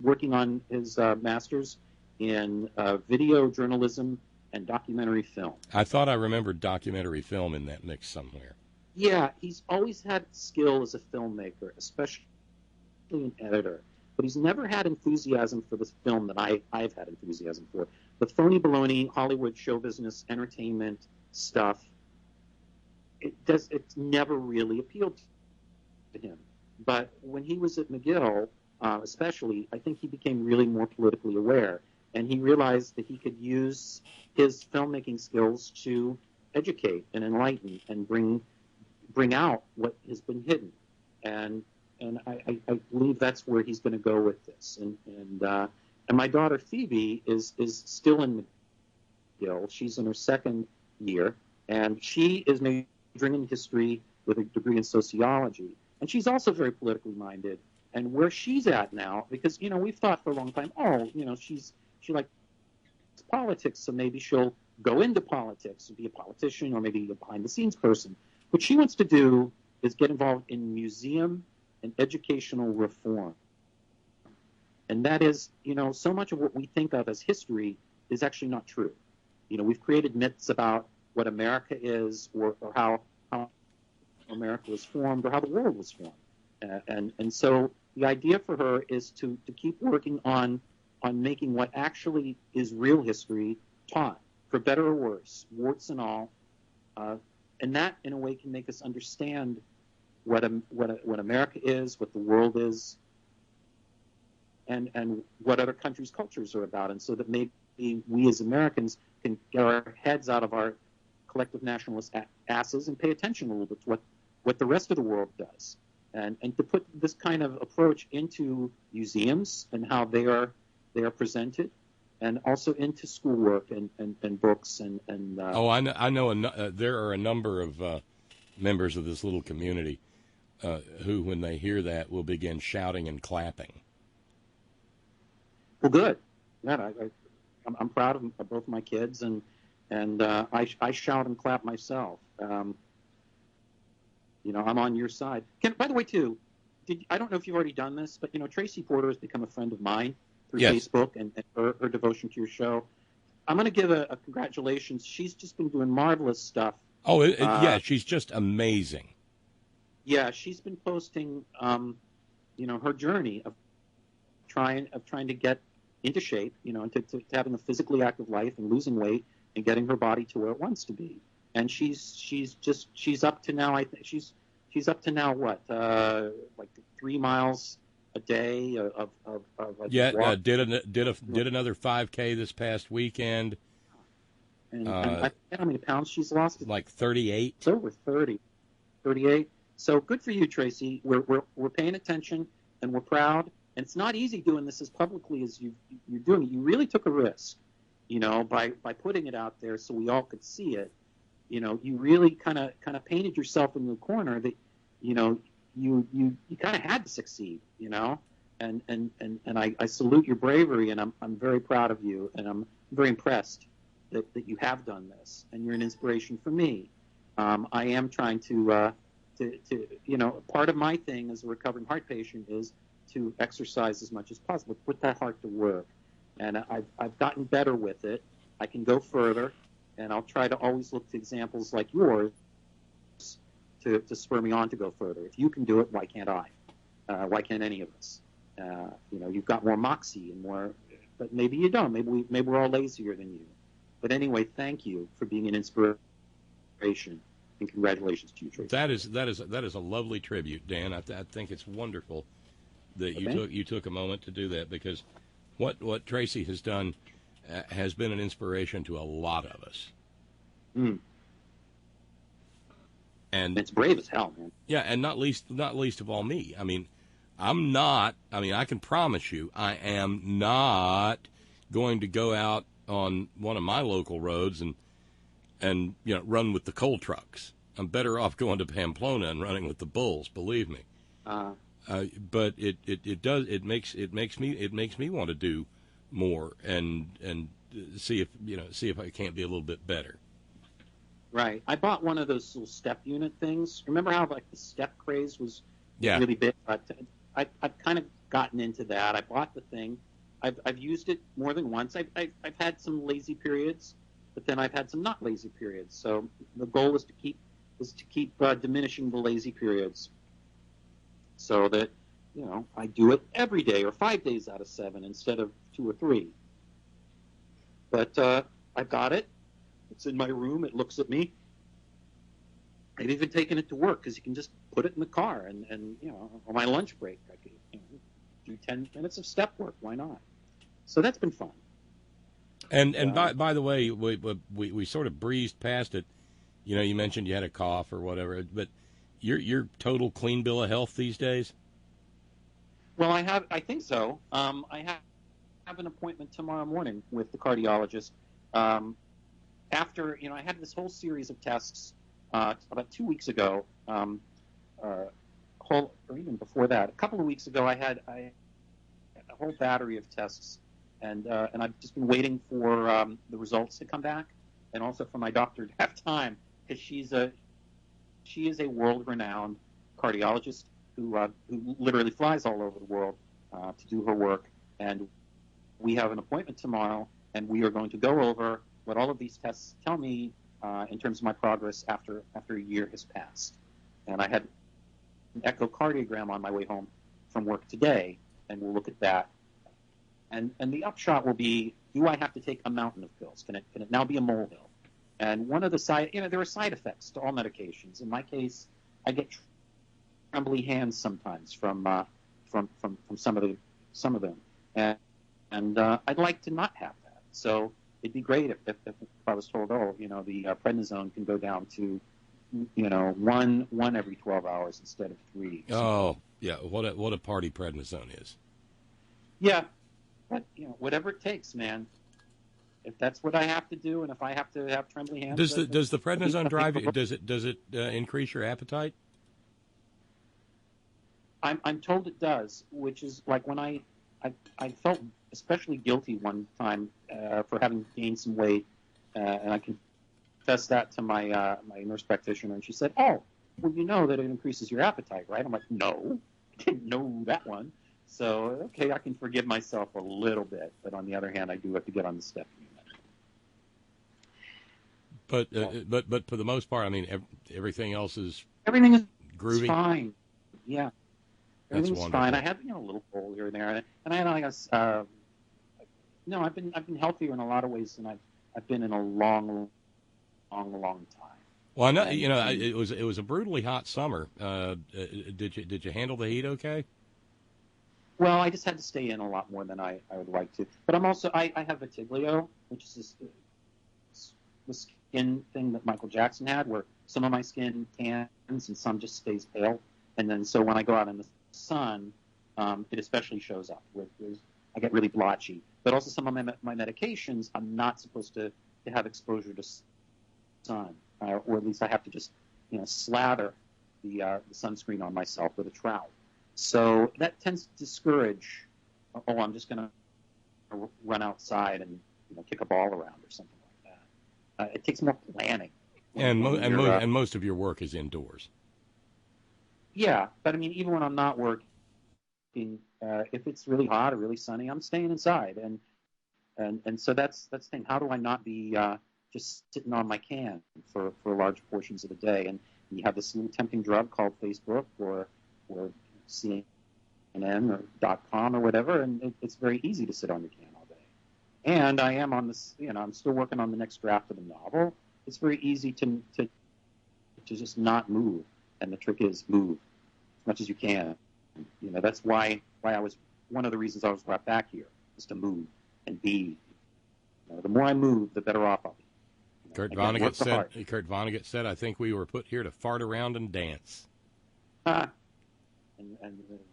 working on his master's in video journalism and documentary film. I thought I remembered documentary film in that mix somewhere. Yeah, he's always had skill as a filmmaker, especially an editor, but he's never had enthusiasm for this film that I've had enthusiasm for. The phony baloney, Hollywood show business, entertainment stuff, it's never really appealed to him. But when he was at McGill, especially, I think he became really more politically aware, and he realized that he could use his filmmaking skills to educate and enlighten and bring out what has been hidden. And I believe that's where he's going to go with this. And my daughter Phoebe is still in McGill. She's in her second year, and she is majoring in history with a degree in sociology. And she's also very politically minded. And where she's at now, because we've thought for a long time, she likes politics, so maybe she'll go into politics and be a politician, or maybe a behind-the-scenes person. What she wants to do is get involved in museum and educational reform. And that is, so much of what we think of as history is actually not true. We've created myths about what America is, or how America was formed, or how the world was formed. And so the idea for her is to keep working on making what actually is real history taught, for better or worse, warts and all. And that, in a way, can make us understand what America is, what the world is, and what other countries' cultures are about, and so that maybe we as Americans can get our heads out of our collective nationalist asses and pay attention a little bit to what the rest of the world does, and to put this kind of approach into museums and how they are presented, and also into schoolwork and books and I know there are a number of members of this little community who, when they hear that, will begin shouting and clapping. Well, good. Yeah, I'm proud of both my kids, and I shout and clap myself. I'm on your side. By the way, too, I don't know if you've already done this, but Tracy Porter has become a friend of mine through Facebook and her devotion to your show. I'm going to give a congratulations. She's just been doing marvelous stuff. Oh, yeah, she's just amazing. Yeah, she's been posting, her journey of trying to get into shape, and to having a physically active life and losing weight and getting her body to where it wants to be. And she's up to now. I think she's up to now what, like 3 miles a day of walk. Did another 5K this past weekend. And I forget how many pounds she's lost. Like 38. It's over 30, 38. So good for you, Tracy. We're paying attention, and we're proud. And it's not easy doing this as publicly as you're doing it. You really took a risk, by putting it out there so we all could see it. You really kind of painted yourself in the corner that, you kind of had to succeed, and I salute your bravery, and I'm very proud of you, and I'm very impressed that you have done this, and you're an inspiration for me. I am trying to part of my thing as a recovering heart patient is to exercise as much as possible, put that heart to work, and I've gotten better with it. I can go further, and I'll try to always look to examples like yours to spur me on to go further. If you can do it, why can't I? Why can't any of us? You've got more moxie and more, but maybe you don't. Maybe we're all lazier than you. But anyway, thank you for being an inspiration, and congratulations to you, Tracy. That is a lovely tribute, Dan. I think it's wonderful that you took a moment to do that, because What Tracy has done has been an inspiration to a lot of us. Mm. And it's brave as hell, man. Yeah, and not least of all me. I mean, I can promise you, I am not going to go out on one of my local roads and run with the coal trucks. I'm better off going to Pamplona and running with the bulls. Believe me. But it makes me want to do more and see if I can't be a little bit better. Right. I bought one of those little step unit things. Remember how like the step craze was really big? I've kind of gotten into that. I bought the thing. I've used it more than once. I've had some lazy periods, but then I've had some not lazy periods. So the goal is to keep diminishing the lazy periods, so that I do it every day or 5 days out of 7 instead of 2 or 3. But I've got it. It's in my room. It looks at me. I've even taken it to work because you can just put it in the car and on my lunch break I could do 10 minutes of step work. Why not? So that's been fun. And by the way, we sort of breezed past it. You mentioned you had a cough or whatever, but you're total clean bill of health these days. Well, I think so. I have an appointment tomorrow morning with the cardiologist. After I had this whole series of tests about 2 weeks ago, or even before that, a couple of weeks ago, I had a whole battery of tests, and I've just been waiting for the results to come back, and also for my doctor to have time, because she is a world-renowned cardiologist who literally flies all over the world to do her work, and we have an appointment tomorrow, and we are going to go over what all of these tests tell me in terms of my progress after a year has passed. And I had an echocardiogram on my way home from work today, and we'll look at that. And the upshot will be, do I have to take a mountain of pills? Can it now be a molehill? And one of the there are side effects to all medications. In my case, I get trembly hands sometimes from some of them, and I'd like to not have that. So it'd be great if I was told, the prednisone can go down to, one every 12 hours instead of 3. Oh, yeah. What a party prednisone is. Yeah, but whatever it takes, man. If that's what I have to do, and if I have to have trembly hands, does the prednisone drive you? Does it increase your appetite? I'm told it does, which is like when I felt especially guilty one time for having gained some weight, and I confessed that to my my nurse practitioner, and she said, "Oh, well, you know that it increases your appetite, right?" I'm like, "No, I didn't know that one." So okay, I can forgive myself a little bit, but on the other hand, I do have to get on the step unit. But for the most part, I mean, everything else is groovy. Fine. Yeah. Everything's fine. I had a little cold here and there, and I had I've been healthier in a lot of ways than I've been in a long time. Well, I know it was a brutally hot summer. Did you handle the heat okay? Well, I just had to stay in a lot more than I would like to. But I have vitiglio, which is the skin thing that Michael Jackson had, where some of my skin tans and some just stays pale, and then so when I go out in the sun, it especially shows up. I get really blotchy. But also some of my medications, I'm not supposed to have exposure to sun, or at least I have to just slather the sunscreen on myself with a trowel. So that tends to discourage. Oh, I'm just going to run outside and kick a ball around or something like that. It takes more planning. And most of your work is indoors. Yeah, but I mean, even when I'm not working, if it's really hot or really sunny, I'm staying inside, and so that's the thing. How do I not be just sitting on my can for large portions of the day? And you have this little tempting drug called Facebook or CNN or .com or whatever, and it's very easy to sit on your can all day. And I am on this, I'm still working on the next draft of the novel. It's very easy to just not move, and the trick is move as much as you can. That's why I was one of the reasons I was brought back here. to move and be. The more I move, the better off I'll be. Kurt Again, work the heart. Vonnegut said, I think we were put here to fart around and dance. And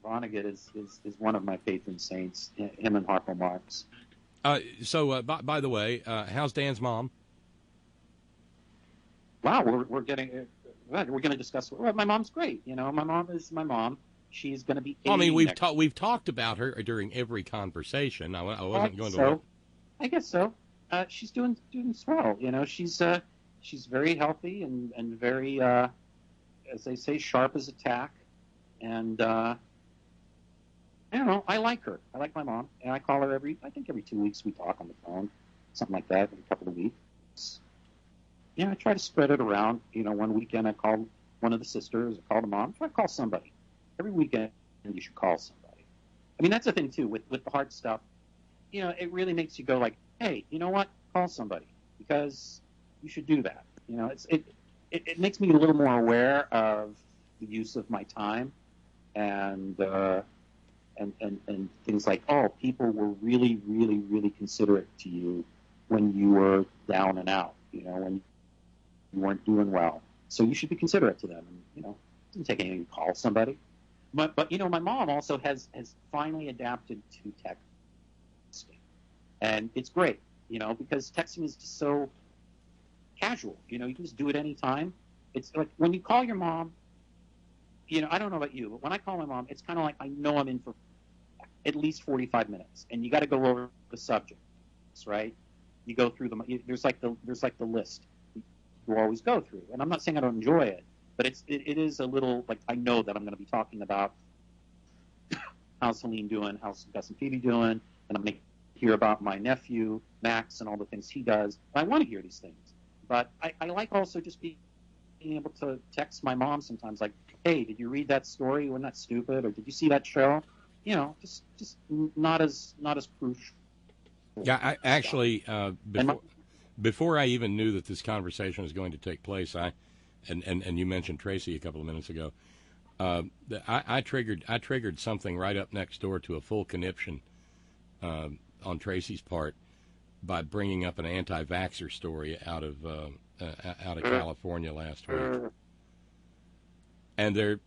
Vonnegut is one of my patron saints, him and Harpo Marx. So, by the way, how's Dan's mom? Wow, we're getting we're going to discuss. Well, my mom's great. My mom is my mom. She's going to be 80 I mean, we've talked about her during every conversation. I wasn't going to. So, I guess so. She's doing swell. She's very healthy and very, as they say, sharp as a tack. And I don't know. I like her. I like my mom, and I call her every 2 weeks. We talk on the phone, something like that, every couple of weeks. Yeah, I try to spread it around. One weekend I called one of the sisters. I called a mom. Try to call somebody. Every weekend you should call somebody. I mean, that's the thing too with the hard stuff. It really makes you go like, hey, you know what? Call somebody, because you should do that. It makes me a little more aware of the use of my time. And things like, oh, people were really, really, really considerate to you when you were down and out, when you weren't doing well. So you should be considerate to them. And, it doesn't take anything to call somebody. But my mom also has finally adapted to texting. And it's great, because texting is just so casual. You can just do it anytime. It's like when you call your mom, I don't know about you, but when I call my mom, it's kind of like I know I'm in for at least 45 minutes, and you got to go over the subjects, right? You go through them. There's like the list you always go through, and I'm not saying I don't enjoy it, but it is a little like I know that I'm going to be talking about how's Helene doing, how's Gus and Phoebe doing, and I'm going to hear about my nephew Max and all the things he does. I want to hear these things, but I like also just being able to text my mom sometimes, like, hey, did you read that story? Wasn't that stupid? Or did you see that show? Just not as crucial. Yeah, I actually before I even knew that this conversation was going to take place, and you mentioned Tracy a couple of minutes ago. I triggered something right up next door to a full conniption on Tracy's part by bringing up an anti-vaxxer story out of California last week. And there,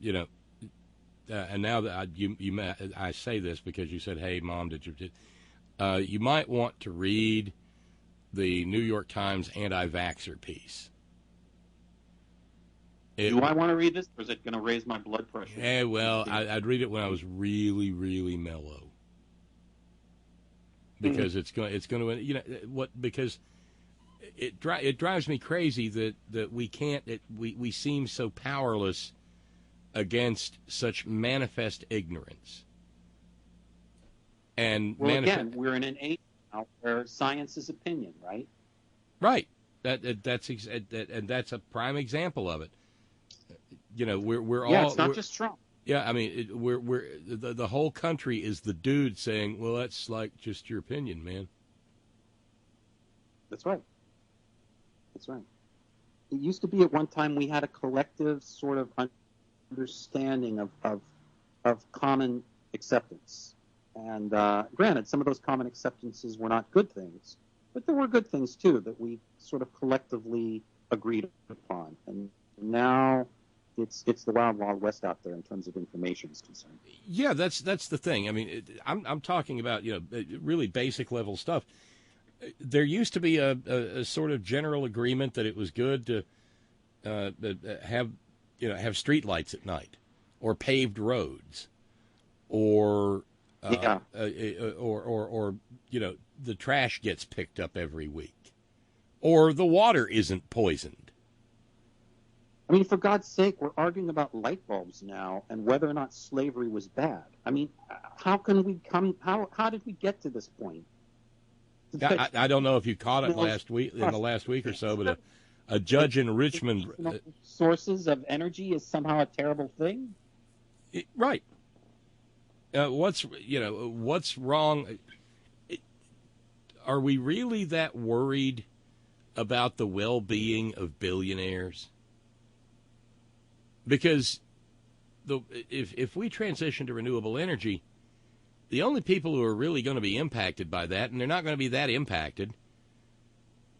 and now that I say this because you said, "Hey, Mom, did you?" You might want to read the New York Times anti-vaxxer piece. Do I want to read this, or is it going to raise my blood pressure? Yeah, well, I'd read it when I was really, really mellow, because it's going to, because it drives me crazy that we can't, we seem so powerless against such manifest ignorance. And again, we're in an age now where science is opinion, right? Right. That's a prime example of it. We're all. Yeah, it's not just Trump. Yeah, I mean, we're the whole country is the dude saying, "Well, that's like just your opinion, man." That's right. That's right. It used to be at one time we had a collective sort of understanding of common acceptance. And granted, some of those common acceptances were not good things, but there were good things too that we sort of collectively agreed upon. And now it's the wild, wild west out there in terms of information is concerned. Yeah, that's the thing. I mean, I'm talking about really basic level stuff. There used to be a sort of general agreement that it was good to have street lights at night, or paved roads, or or the trash gets picked up every week, or the water isn't poisoned. I mean, for God's sake, we're arguing about light bulbs now and whether or not slavery was bad. I mean, how can we come? How did we get to this point? I don't know if you caught it in the last week or so, but a judge in Richmond, sources of energy is somehow a terrible thing. Right. What's wrong? Are we really that worried about the well-being of billionaires? Because if we transition to renewable energy, the only people who are really going to be impacted by that, and they're not going to be that impacted,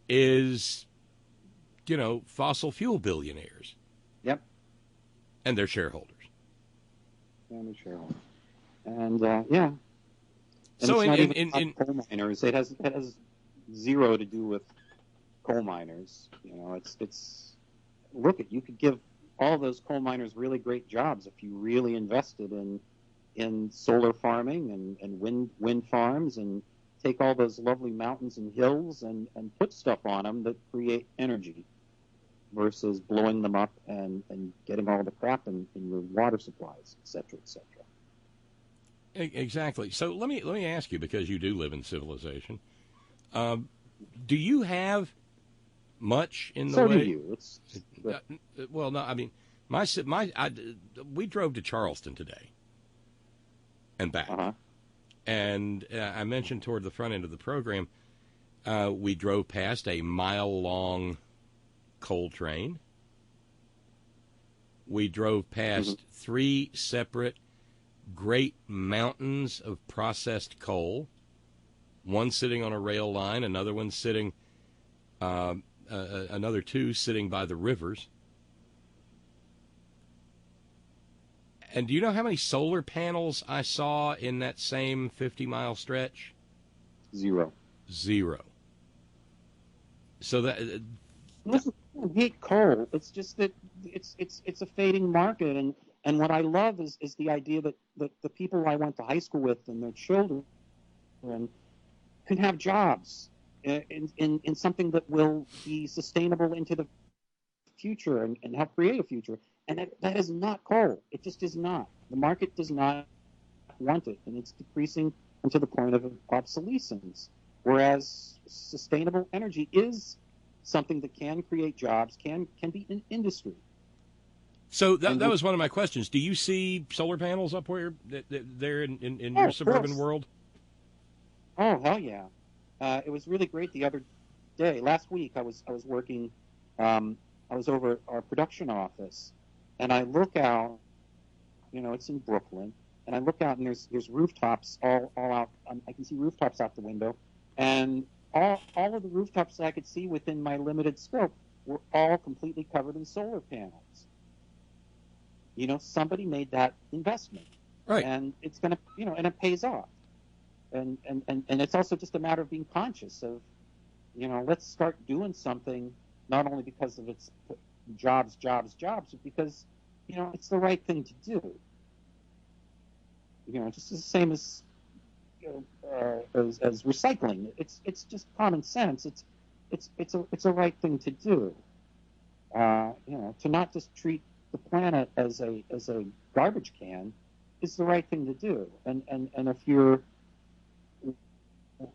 is, fossil fuel billionaires. Yep. And their shareholders. And their shareholders. And, yeah. And so it's not even coal miners. It has zero to do with coal miners. You could give all those coal miners really great jobs if you really invested in solar farming and wind farms, and take all those lovely mountains and hills and put stuff on them that create energy, versus blowing them up and getting all the crap in your water supplies, et cetera, et cetera. Exactly. So let me ask you, because you do live in civilization, do you have much in the way? So do you. Well, no, I mean, we drove to Charleston today and back. Uh-huh. And I mentioned toward the front end of the program, we drove past a mile-long coal train. We drove past 3 separate great mountains of processed coal, one sitting on a rail line, another one sitting, another 2 sitting by the rivers. And do you know how many solar panels I saw in that same 50-mile stretch? Zero. So that Listen, I hate coal. It's just that it's a fading market, and what I love is the idea that the people I went to high school with and their children can have jobs in something that will be sustainable into the future and help create a future. And that is not coal. It just is not. The market does not want it, and it's decreasing to the point of obsolescence. Whereas sustainable energy is something that can create jobs, can be an industry. So that was one of my questions. Do you see solar panels up where there in your suburban world? Oh, hell yeah! It was really great the other day. Last week I was working. I was over at our production office, and I look out. It's in Brooklyn, and I look out, and there's rooftops all out. I can see rooftops out the window, and all of the rooftops that I could see within my limited scope were all completely covered in solar panels. Somebody made that investment, right? And it's gonna, and it pays off. And it's also just a matter of being conscious of, let's start doing something, not only because of its jobs, but because, it's the right thing to do. Just the same as recycling. It's just common sense. It's a right thing to do. To not just treat the planet as a garbage can is the right thing to do. And if you're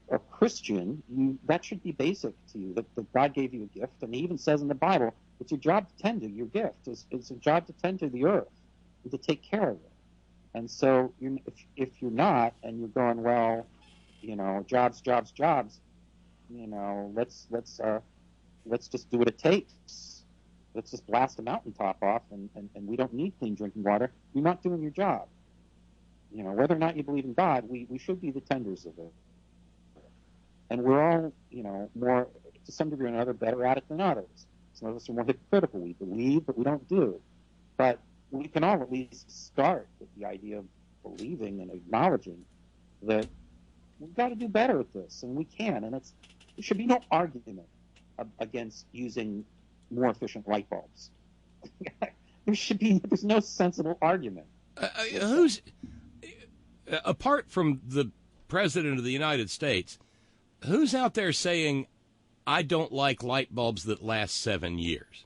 a Christian, that should be basic to you, that God gave you a gift. And he even says in the Bible, it's your job to tend to your gift. It's a job to tend to the earth and to take care of it. And so if you're not, and you're going, well, jobs, let's just do what it takes. Let's just blast a mountaintop off, and we don't need clean drinking water. You're not doing your job. Whether or not you believe in God, we should be the tenders of it. And we're all, more, to some degree or another, better at it than others. Some of us are more hypocritical. We believe, but we don't do. But we can all at least start with the idea of believing and acknowledging that we've got to do better at this, and we can. And there should be no argument against using more efficient light bulbs. There's no sensible argument. Who's apart from the President of the United States, who's out there saying, I don't like light bulbs that last 7 years?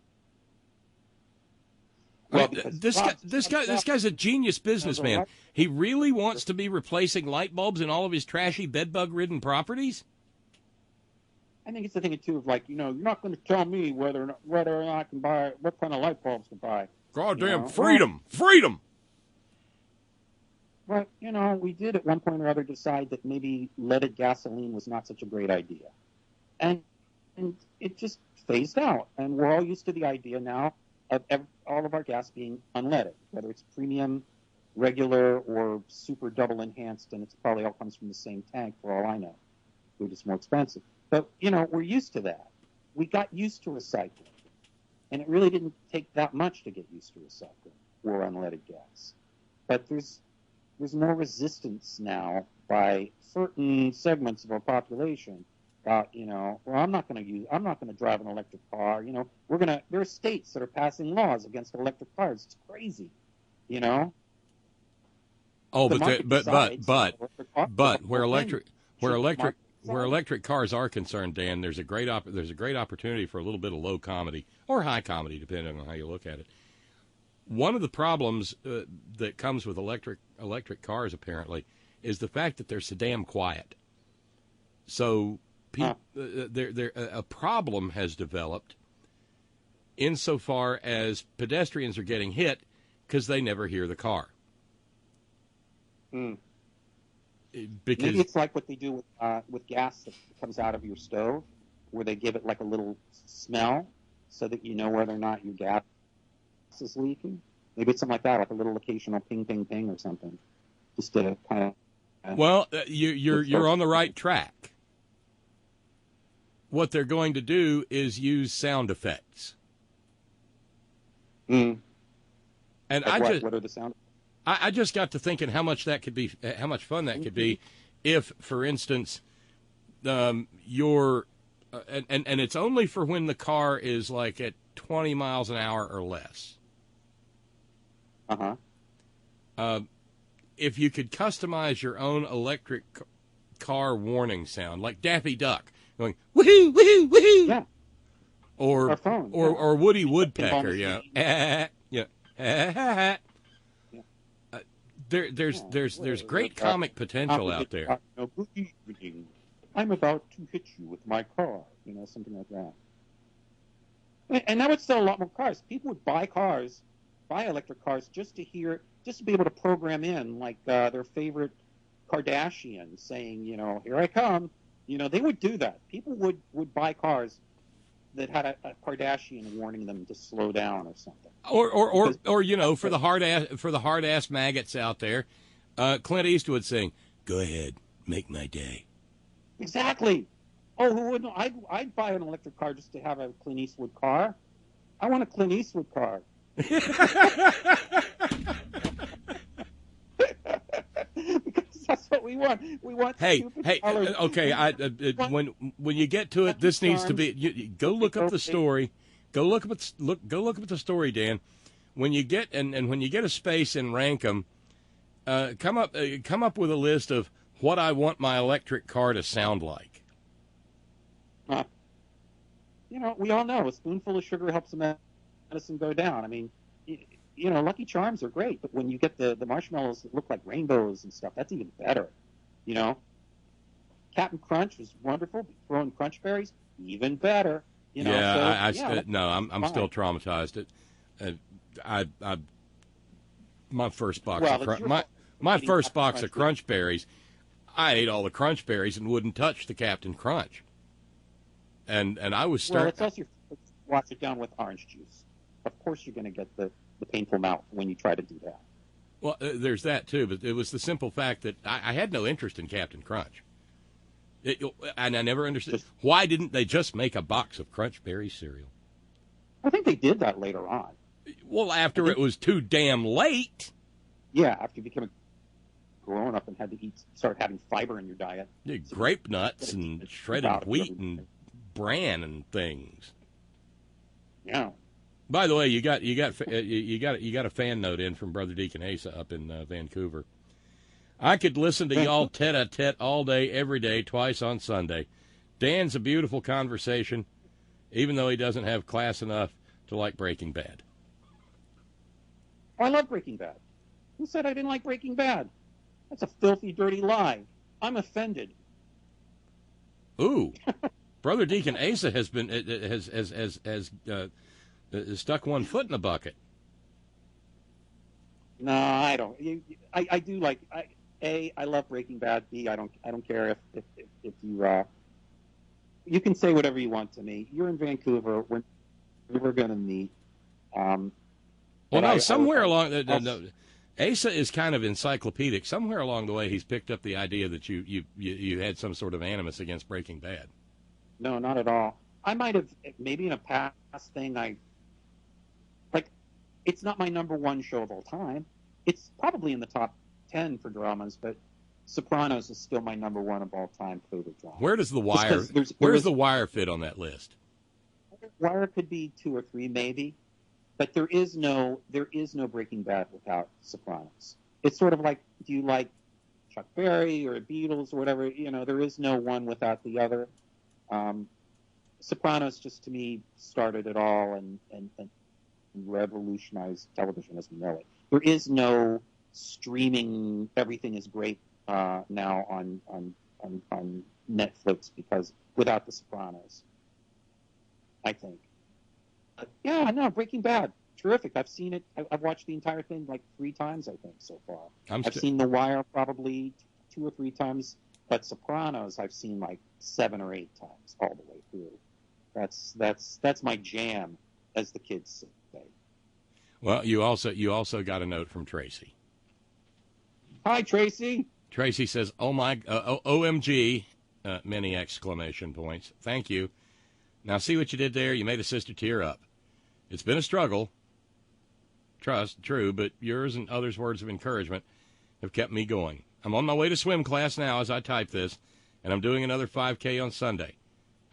Well, this guy's a genius businessman. He really wants to be replacing light bulbs in all of his trashy bedbug-ridden properties? I think it's the thing, too, of you're not going to tell me whether or not I can buy, what kind of light bulbs to buy. Goddamn freedom! Freedom! But, we did at one point or other decide that maybe leaded gasoline was not such a great idea. And it just phased out. And we're all used to the idea now of all of our gas being unleaded, whether it's premium, regular or super double enhanced, and it's probably all comes from the same tank for all I know. They're just more expensive. But, we're used to that. We got used to recycling. And it really didn't take that much to get used to recycling or unleaded gas. But there's more resistance now by certain segments of our population about, well, I'm not going to drive an electric car. There are states that are passing laws against electric cars. It's crazy, Oh, The market decides but where electric cars are concerned, Dan, there's a great opportunity for a little bit of low comedy or high comedy, depending on how you look at it. One of the problems that comes with electric cars, apparently, is the fact that they're so damn quiet. So a problem has developed insofar as pedestrians are getting hit because they never hear the car. Because maybe it's like what they do with gas that comes out of your stove, where they give it like a little smell so that you know whether or not your gas is leaking. Maybe it's something like that, like a little occasional ping, ping, ping or something, just to kind of. Well, you're on the right track. What they're going to do is use sound effects. And like what are the sound? I just got to thinking how much fun that could be, if, for instance, you're, and it's only for when the car is like at 20 miles an hour or less. If you could customize your own electric car warning sound, like Daffy Duck going woohoo, woohoo, woohoo, yeah, or Woody Woodpecker, yeah. There's great comic potential out there. Good evening. I'm about to hit you with my car, something like that. And that would sell a lot more cars. People would buy electric cars just to be able to program in like their favorite Kardashian saying, here I come. They would do that. People would buy cars that had a Kardashian warning them to slow down or something. Or for the hard ass maggots out there, Clint Eastwood saying, "Go ahead, make my day." Exactly. Oh, who wouldn't? I'd buy an electric car just to have a Clint Eastwood car. I want a Clint Eastwood car. Because that's what we want. We want. Hey, okay. When you get to it, this needs to be. Go look up the story. Go look up the story, Dan. When you get when you get a space and rank them, come up with a list of what I want my electric car to sound like. We all know a spoonful of sugar helps the medicine go down. I mean, Lucky Charms are great, but when you get the marshmallows that look like rainbows and stuff, that's even better. Captain Crunch was wonderful. Throwing Crunch Berries, even better. I'm still traumatized. My first box of Crunch Berries, I ate all the Crunch Berries and wouldn't touch the Captain Crunch. And I was starting. Well, it's also wash it down with orange juice. Of course, you're going to get the painful mouth when you try to do that. Well, there's that too, but it was the simple fact that I had no interest in Captain Crunch. And I never understood why didn't they just make a box of Crunch Berry cereal? I think they did that later on. Well, after it was too damn late. Yeah, after you became a grown up and had to start having fiber in your diet. Yeah, grape nuts and shredded wheat and bran and things. Yeah. By the way, you got a fan note in from Brother Deacon Asa up in Vancouver. I could listen to y'all tete-a-tete all day, every day, twice on Sunday. Dan's a beautiful conversation, even though he doesn't have class enough to like Breaking Bad. I love Breaking Bad. Who said I didn't like Breaking Bad? That's a filthy, dirty lie. I'm offended. Ooh, Brother Deacon Asa has been stuck one foot in the bucket. No, I don't. I do like. I love Breaking Bad. B, I don't care if you you can say whatever you want to me. You're in Vancouver. We're going to meet. Well, no, somewhere along Asa is kind of encyclopedic. Somewhere along the way, he's picked up the idea that you had some sort of animus against Breaking Bad. No, not at all. I might have, maybe in a past thing, it's not my number one show of all time. It's probably in the top 10 for dramas, but Sopranos is still my number one of all time favorite drama. Where does The Wire? Where does The Wire fit on that list? Wire could be 2 or 3 maybe, but there is no Breaking Bad without Sopranos. It's sort of like, do you like Chuck Berry or Beatles or whatever? There is no one without the other. Sopranos just to me started it all and revolutionized television as we know it. There is no streaming. Everything is great now on Netflix because without The Sopranos, I think. But yeah, no, Breaking Bad, terrific. I've seen it. I've watched the entire thing like 3 times, I think, so far. I've seen The Wire probably 2 or 3 times, but Sopranos I've seen like 7 or 8 times all the way through. That's my jam, as the kids say. Well, you also got a note from Tracy. Hi, Tracy. Tracy says, "Oh my, OMG!" Many exclamation points. Thank you. Now, see what you did there? You made a sister tear up. It's been a struggle. True, but yours and others' words of encouragement have kept me going. I'm on my way to swim class now as I type this, and I'm doing another 5K on Sunday.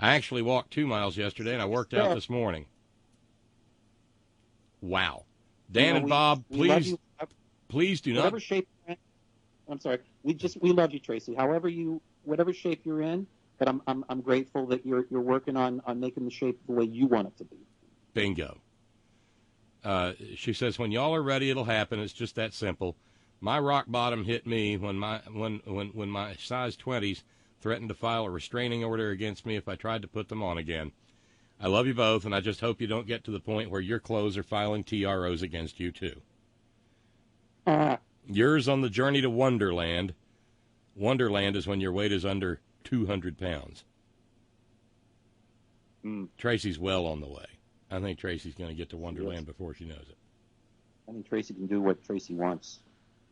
I actually walked 2 miles yesterday, and I worked out this morning. Wow. Dan and Bob, please do not. Whatever shape you're in, I'm sorry. We love you, Tracy. Whatever shape you're in, but I'm grateful that you're working on making the shape the way you want it to be. Bingo. She says, when y'all are ready, it'll happen. It's just that simple. My rock bottom hit me when my size 20s threatened to file a restraining order against me if I tried to put them on again. I love you both, and I just hope you don't get to the point where your clothes are filing TROs against you, too. Yours on the journey to Wonderland. Wonderland is when your weight is under 200 pounds. Tracy's well on the way. I think Tracy's going to get to Wonderland before she knows it. I think Tracy can do what Tracy wants.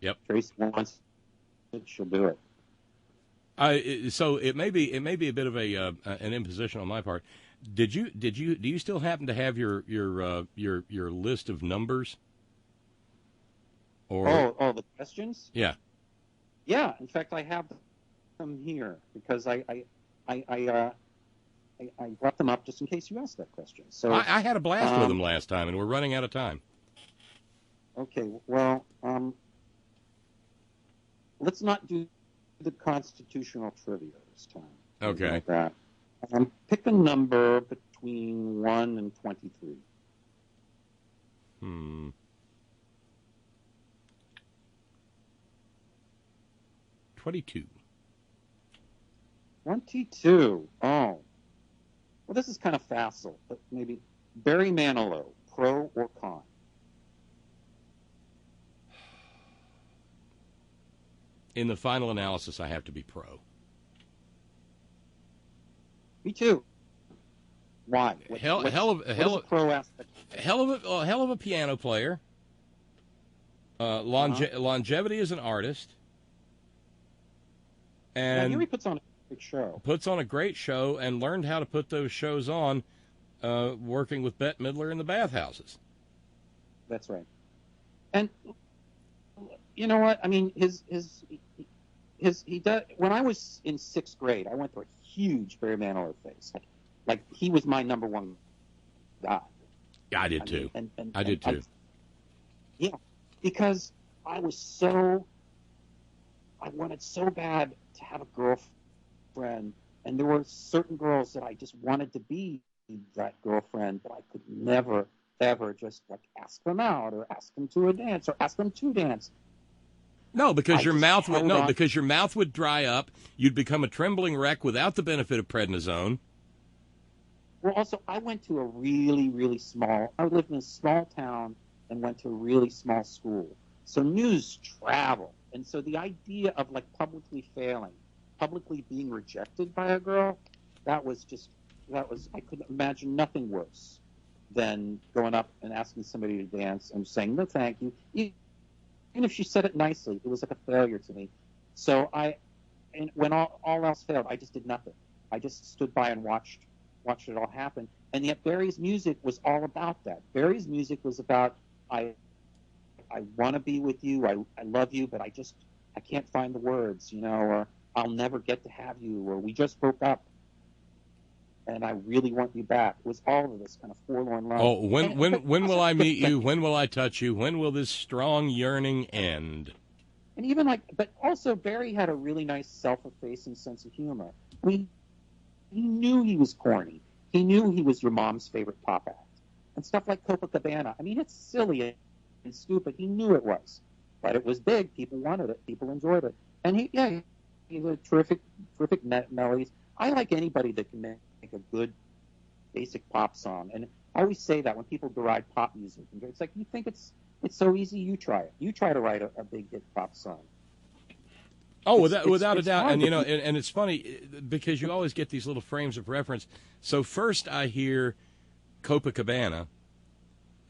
Yep. Tracy wants it, she'll do it. So it may be a bit of an imposition on my part. Do you still happen to have your list of numbers? Or the questions? Yeah. Yeah. In fact, I have them here because I brought them up just in case you asked that question. So I had a blast with them last time, and we're running out of time. Okay. Well, let's not do the constitutional trivia this time. Okay. Like that. Pick a number between 1 and 23. 22. 22. Oh. Well, this is kind of facile, but maybe Barry Manilow, pro or con? In the final analysis, I have to be pro. Me too. Why? Hell of a piano player. Longevity as an artist. And he puts on a great show. Puts on a great show and learned how to put those shows on working with Bette Midler in the bathhouses. That's right. And you know what? I mean, he does. When I was in 6th grade, I went through a huge Barry Manilow phase. Like he was my number one guy. Yeah, I did too. I did too. Yeah, because I wanted so bad to have a girlfriend, and there were certain girls that I just wanted to be that girlfriend, but I could never, ever just like ask them out or ask them to a dance or ask them to dance. No, because your mouth would dry up. You'd become a trembling wreck without the benefit of prednisone. Well, also, I went to a really, really small. I lived in a small town and went to a really small school. So news traveled, and so the idea of like publicly failing, publicly being rejected by a girl, I could imagine nothing worse than going up and asking somebody to dance and saying no, thank you. even if she said it nicely, it was like a failure to me. So and when all else failed, I just did nothing. I just stood by and watched it all happen. And yet Barry's music was all about that. Barry's music was about, I want to be with you, I love you, but I can't find the words, or I'll never get to have you, or we just broke up, and I really want you back. It was all of this kind of forlorn love. Oh, when will I meet you? When will I touch you? When will this strong yearning end? And even but also Barry had a really nice self-effacing sense of humor. I mean, he knew he was corny. He knew he was your mom's favorite pop act. And stuff like Copacabana. I mean, it's silly and stupid. He knew it was. But it was big. People wanted it. People enjoyed it. And he had terrific melodies. I like anybody that can make a good basic pop song. And I always say that when people deride pop music. It's like, you think it's so easy, you try it. You try to write a big hit pop song. Oh, without a doubt. And, and it's funny because you always get these little frames of reference. So first I hear Copacabana,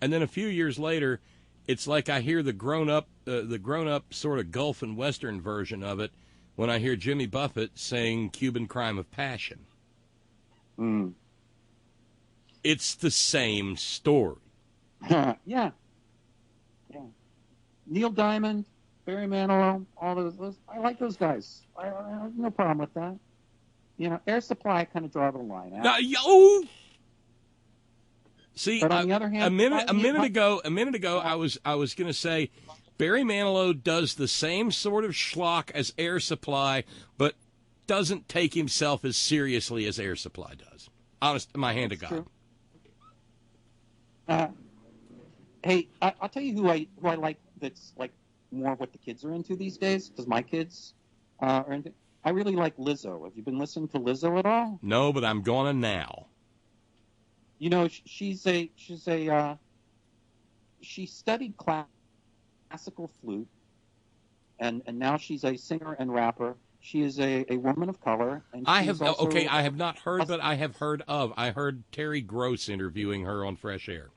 and then a few years later, it's like I hear the grown-up sort of Gulf and Western version of it when I hear Jimmy Buffett sing Cuban Crime of Passion. Mm. It's the same story. Yeah. Neil Diamond, Barry Manilow, all those I like those guys. I have no problem with that. Air Supply kind of draw the line out. See, but on the other hand, a minute ago, I was going to say Barry Manilow does the same sort of schlock as Air Supply, but doesn't take himself as seriously as Air Supply does. Honest, my hand to God. Hey, I'll tell you who I like. That's like more what the kids are into these days, because my kids are into. I really like Lizzo. Have you been listening to Lizzo at all? No, but I'm gonna now. She studied classical flute, and now she's a singer and rapper. She is a woman of color. And I have not heard, but I have heard of. I heard Terry Gross interviewing her on Fresh Air.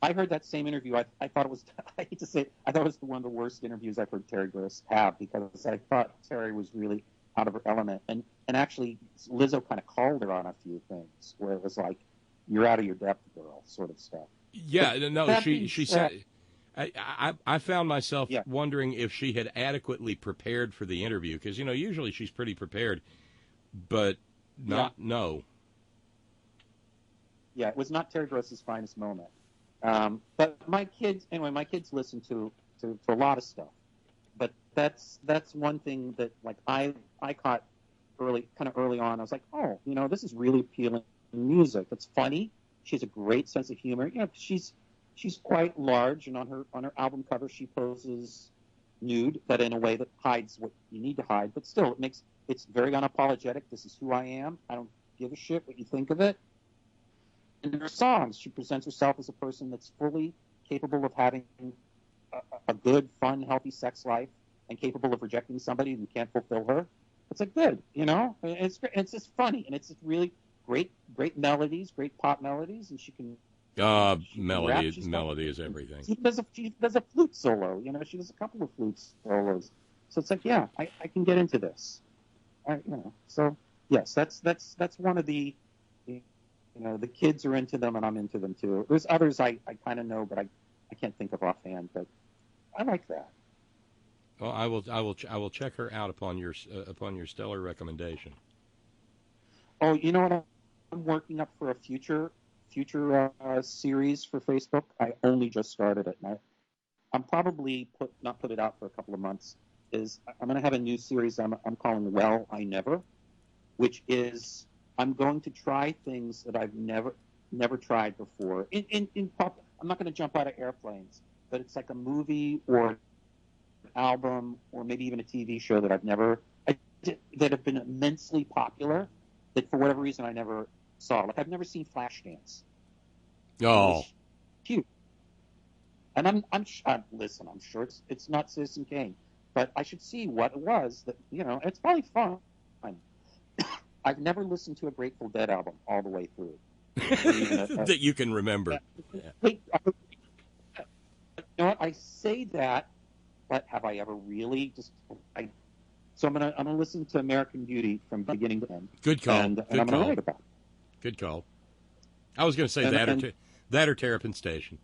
I heard that same interview. I thought it was, I hate to say it, I thought it was one of the worst interviews I've heard Terry Gross have, because I thought Terry was really out of her element. And actually, Lizzo kind of called her on a few things where it was like, you're out of your depth, girl, sort of stuff. Yeah, no, she said, I found myself wondering if she had adequately prepared for the interview, because, usually she's pretty prepared, but no. Yeah, it was not Terry Gross's finest moment. But my kids listen to a lot of stuff. But that's one thing that I caught early on. I was like, oh, this is really appealing music. It's funny. She has a great sense of humor. She's quite large, and on her album cover she poses nude, but in a way that hides what you need to hide. But still, it's very unapologetic. This is who I am. I don't give a shit what you think of it. In her songs, she presents herself as a person that's fully capable of having a good, fun, healthy sex life, and capable of rejecting somebody who can't fulfill her. It's good, It's just funny, and it's just really great melodies, great pop melodies, and she can. Melody is everything. She does a flute solo. She does a couple of flute solos. So it's I can get into this. So yes, that's one of the. The kids are into them, and I'm into them too. There's others I kind of know, but I can't think of offhand. But I like that. Well, I will check her out upon your stellar recommendation. Oh, you know what? I'm working up for a future series for Facebook. I only just started it, and I'm probably not put it out for a couple of months. I'm going to have a new series I'm calling Well I Never, which is. I'm going to try things that I've never tried before. In pop, I'm not going to jump out of airplanes, but it's like a movie or an album or maybe even a TV show that that have been immensely popular that for whatever reason I never saw. Like I've never seen Flashdance. Oh, it's cute. And listen. I'm sure it's not Citizen Kane, but I should see what it was. That it's probably fun. I've never listened to a Grateful Dead album all the way through. That you can remember. You know what? I say that, but have I ever really So I'm gonna listen to American Beauty from beginning to end. Good call. And I'm gonna write about it. Good call. I was going to say that or Terrapin Station.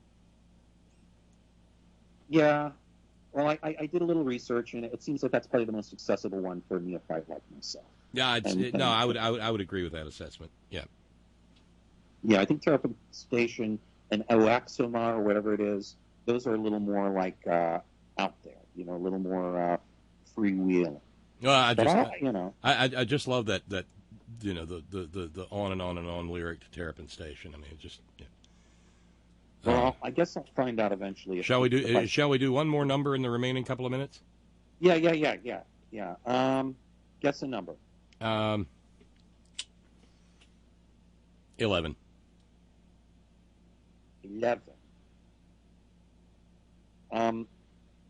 Yeah. Well, I did a little research, and it seems like that's probably the most accessible one for a neophyte like myself. Yeah, I would agree with that assessment. Yeah. Yeah, I think Terrapin Station and Oaxoma or whatever it is, those are a little more like out there, a little more freewheeling. Well, I just love that the on and on and on lyric to Terrapin Station. I mean, it just. Yeah. Well, I guess I'll find out eventually. Shall we do one more number in the remaining couple of minutes? Yeah. Guess a number. 11. 11.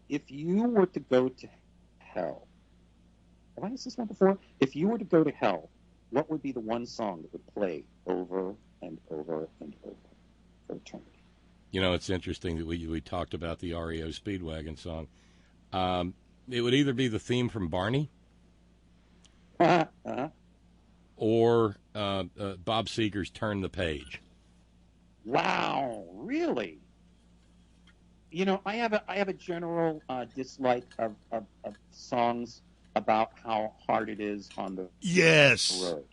If you were to go to hell, have I asked this one before? If you were to go to hell, what would be the one song that would play over and over and over for eternity? It's interesting that we talked about the REO Speedwagon song. It would either be the theme from Barney or Bob Seger's Turn the Page. Wow, really? I have a general dislike of songs about how hard it is on the road.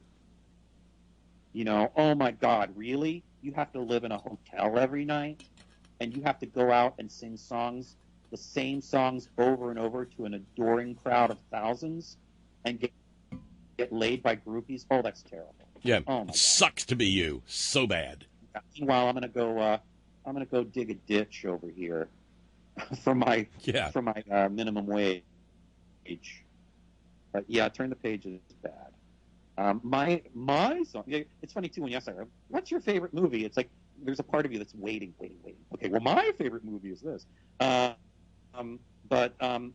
Oh my God, really? You have to live in a hotel every night, and you have to go out and sing the same songs over and over to an adoring crowd of thousands, and get laid by groupies. Oh, that's terrible. Yeah, oh my God. Sucks to be you. So bad. Meanwhile, I'm gonna go dig a ditch over here for my minimum wage. But yeah, Turn the Page is bad. My song. It's funny too when you ask that. What's your favorite movie? It's like there's a part of you that's waiting. Okay, well, my favorite movie is this. But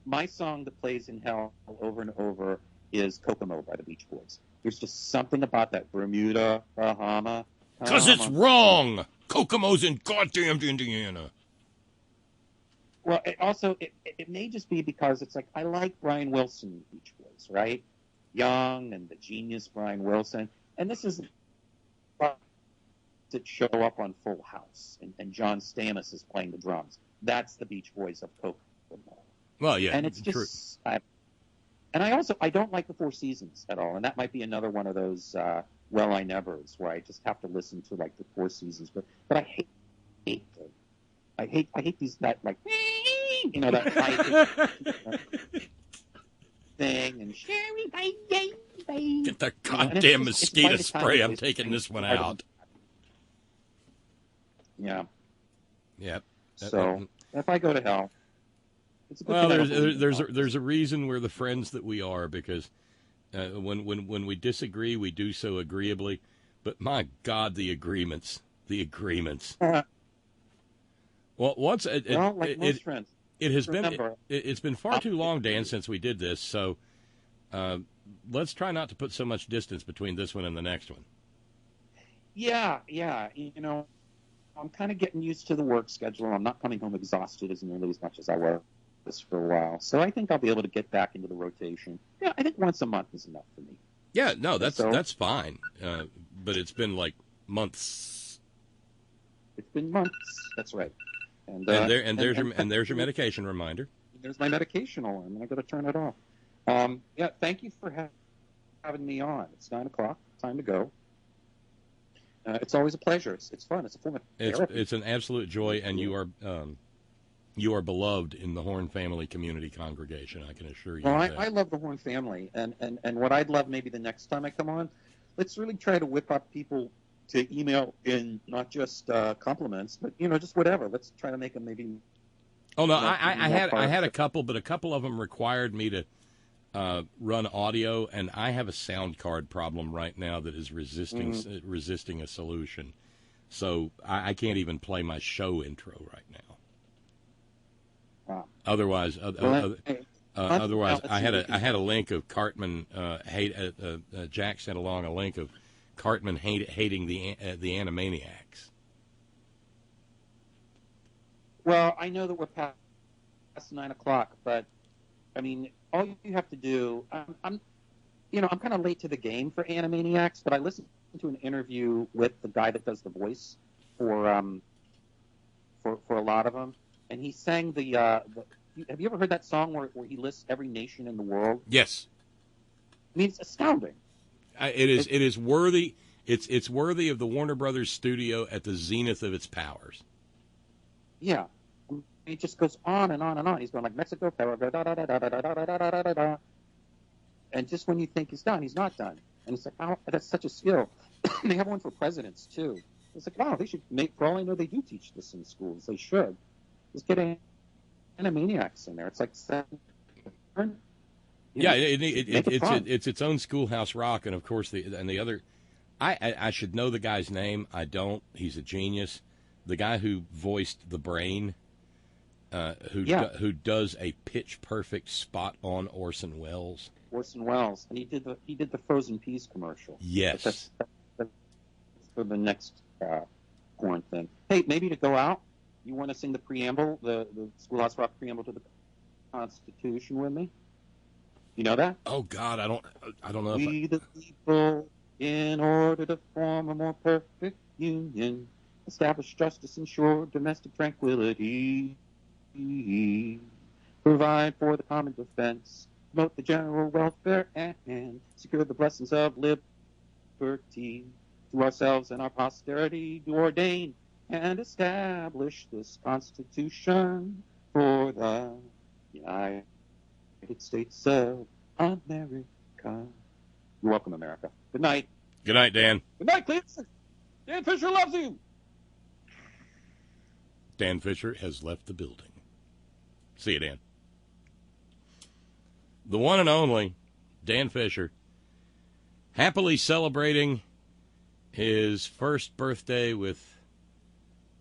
my song that plays in hell over and over is Kokomo by the Beach Boys. There's just something about that Bermuda, Bahama. Because it's wrong. Kokomo's in goddamn Indiana. Well, it may just be because it's like I like Brian Wilson Beach Boys, right? Young and the genius Brian Wilson, and this is that show up on Full House, and John Stamos is playing the drums. That's the Beach Boys of Kokomo. Well, yeah, and it's just, I don't like the Four Seasons at all, and that might be another one of those Well I Nevers where I just have to listen to like the Four Seasons, but I hate them. I hate these that like that high thing and Sherry bye. Get the goddamn mosquito spray. I'm taking this one out. Yeah. Yep. So if I go to hell, it's a good thing. There's a reason we're the friends that we are, because when we disagree, we do so agreeably. But my God, the agreements. Well, once most friends. It's been far too long, Dan, since we did this. So let's try not to put so much distance between this one and the next one. Yeah. I'm kind of getting used to the work schedule. I'm not coming home exhausted as nearly as much as I was for a while. So I think I'll be able to get back into the rotation. Yeah, I think once a month is enough for me. Yeah, no, that's fine. But it's been like months. It's been months. That's right. There's your medication reminder. There's my medication alarm, and I got to turn it off. Yeah, thank you for having me on. It's 9:00. Time to go. It's always a pleasure. It's fun. It's a form of therapy. It's an absolute joy, and you are beloved in the Horn family community congregation. I can assure you. Well, that. I love the Horn family, and what I'd love maybe the next time I come on, let's really try to whip up people to email in not just compliments, but just whatever. Let's try to make them maybe. Oh no, I had a couple, but a couple of them required me to run audio, and I have a sound card problem right now that is resisting a solution. So I can't even play my show intro right now. Wow. Otherwise, I had a link of Cartman Jack sent along a link of Cartman hating the Animaniacs. Well, I know that we're past 9 o'clock, but I mean, all you have to do. I'm kind of late to the game for Animaniacs, but I listened to an interview with the guy that does the voice for a lot of them, and he sang the. Have you ever heard that song where he lists every nation in the world? Yes. I mean, it's astounding. It is worthy. It's worthy of the Warner Brothers studio at the zenith of its powers. Yeah. He just goes on and on and on. He's going like Mexico, Paraguay, da, da, da, da, da, da, da, da, da, da, da. And just when you think he's done, he's not done. And it's like, oh, that's such a skill. And they have one for presidents, too. It's like, wow, they should make, for all I know, they do teach this in schools. They should. Just get Animaniacs in there. It's like, it's its own schoolhouse rock. And, of course, the other, I should know the guy's name. I don't. He's a genius. The guy who voiced the Brain, who does a pitch-perfect, spot-on Orson Welles. Orson Welles, and he did the frozen peas commercial. Yes, that's for the next porn thing. Hey, maybe to go out, you want to sing the preamble, the Schoolhouse Rock preamble to the Constitution with me? You know that? Oh God, I don't know. We the people, in order to form a more perfect union, establish justice, ensure domestic tranquility, provide for the common defense, promote the general welfare, and secure the blessings of liberty to ourselves and our posterity, to ordain and establish this Constitution for the United States of America. You're welcome, America. Good night. Good night, Dan. Good night, Cleveland. Dan Fisher loves you. Dan Fisher has left the building. See you, Dan. The one and only Dan Fisher, happily celebrating his first birthday with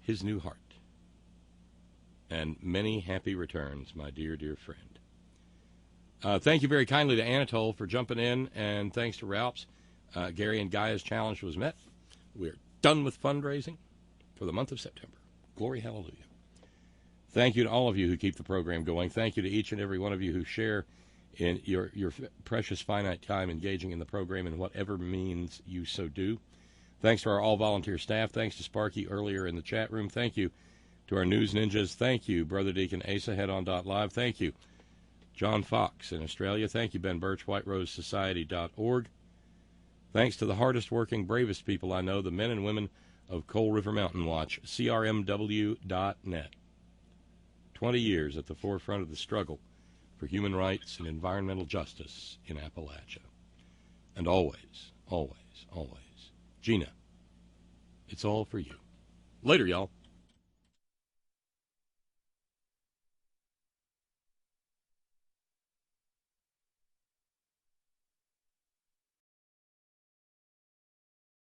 his new heart. And many happy returns, my dear, dear friend. Thank you very kindly to Anatole for jumping in, and thanks to Ralph's. Gary and Gaia's challenge was met. We're done with fundraising for the month of September. Glory, hallelujah. Thank you to all of you who keep the program going. Thank you to each and every one of you who share in your precious finite time engaging in the program in whatever means you so do. Thanks to our all-volunteer staff. Thanks to Sparky earlier in the chat room. Thank you to our news ninjas. Thank you, Brother Deacon Asa, headon.live. Thank you, John Fox in Australia. Thank you, Ben Birch, whiterosesociety.org. Thanks to the hardest working, bravest people I know, the men and women of Coal River Mountain Watch, crmw.net. 20 years at the forefront of the struggle for human rights and environmental justice in Appalachia. And always, always, always, Gina, it's all for you. Later, y'all.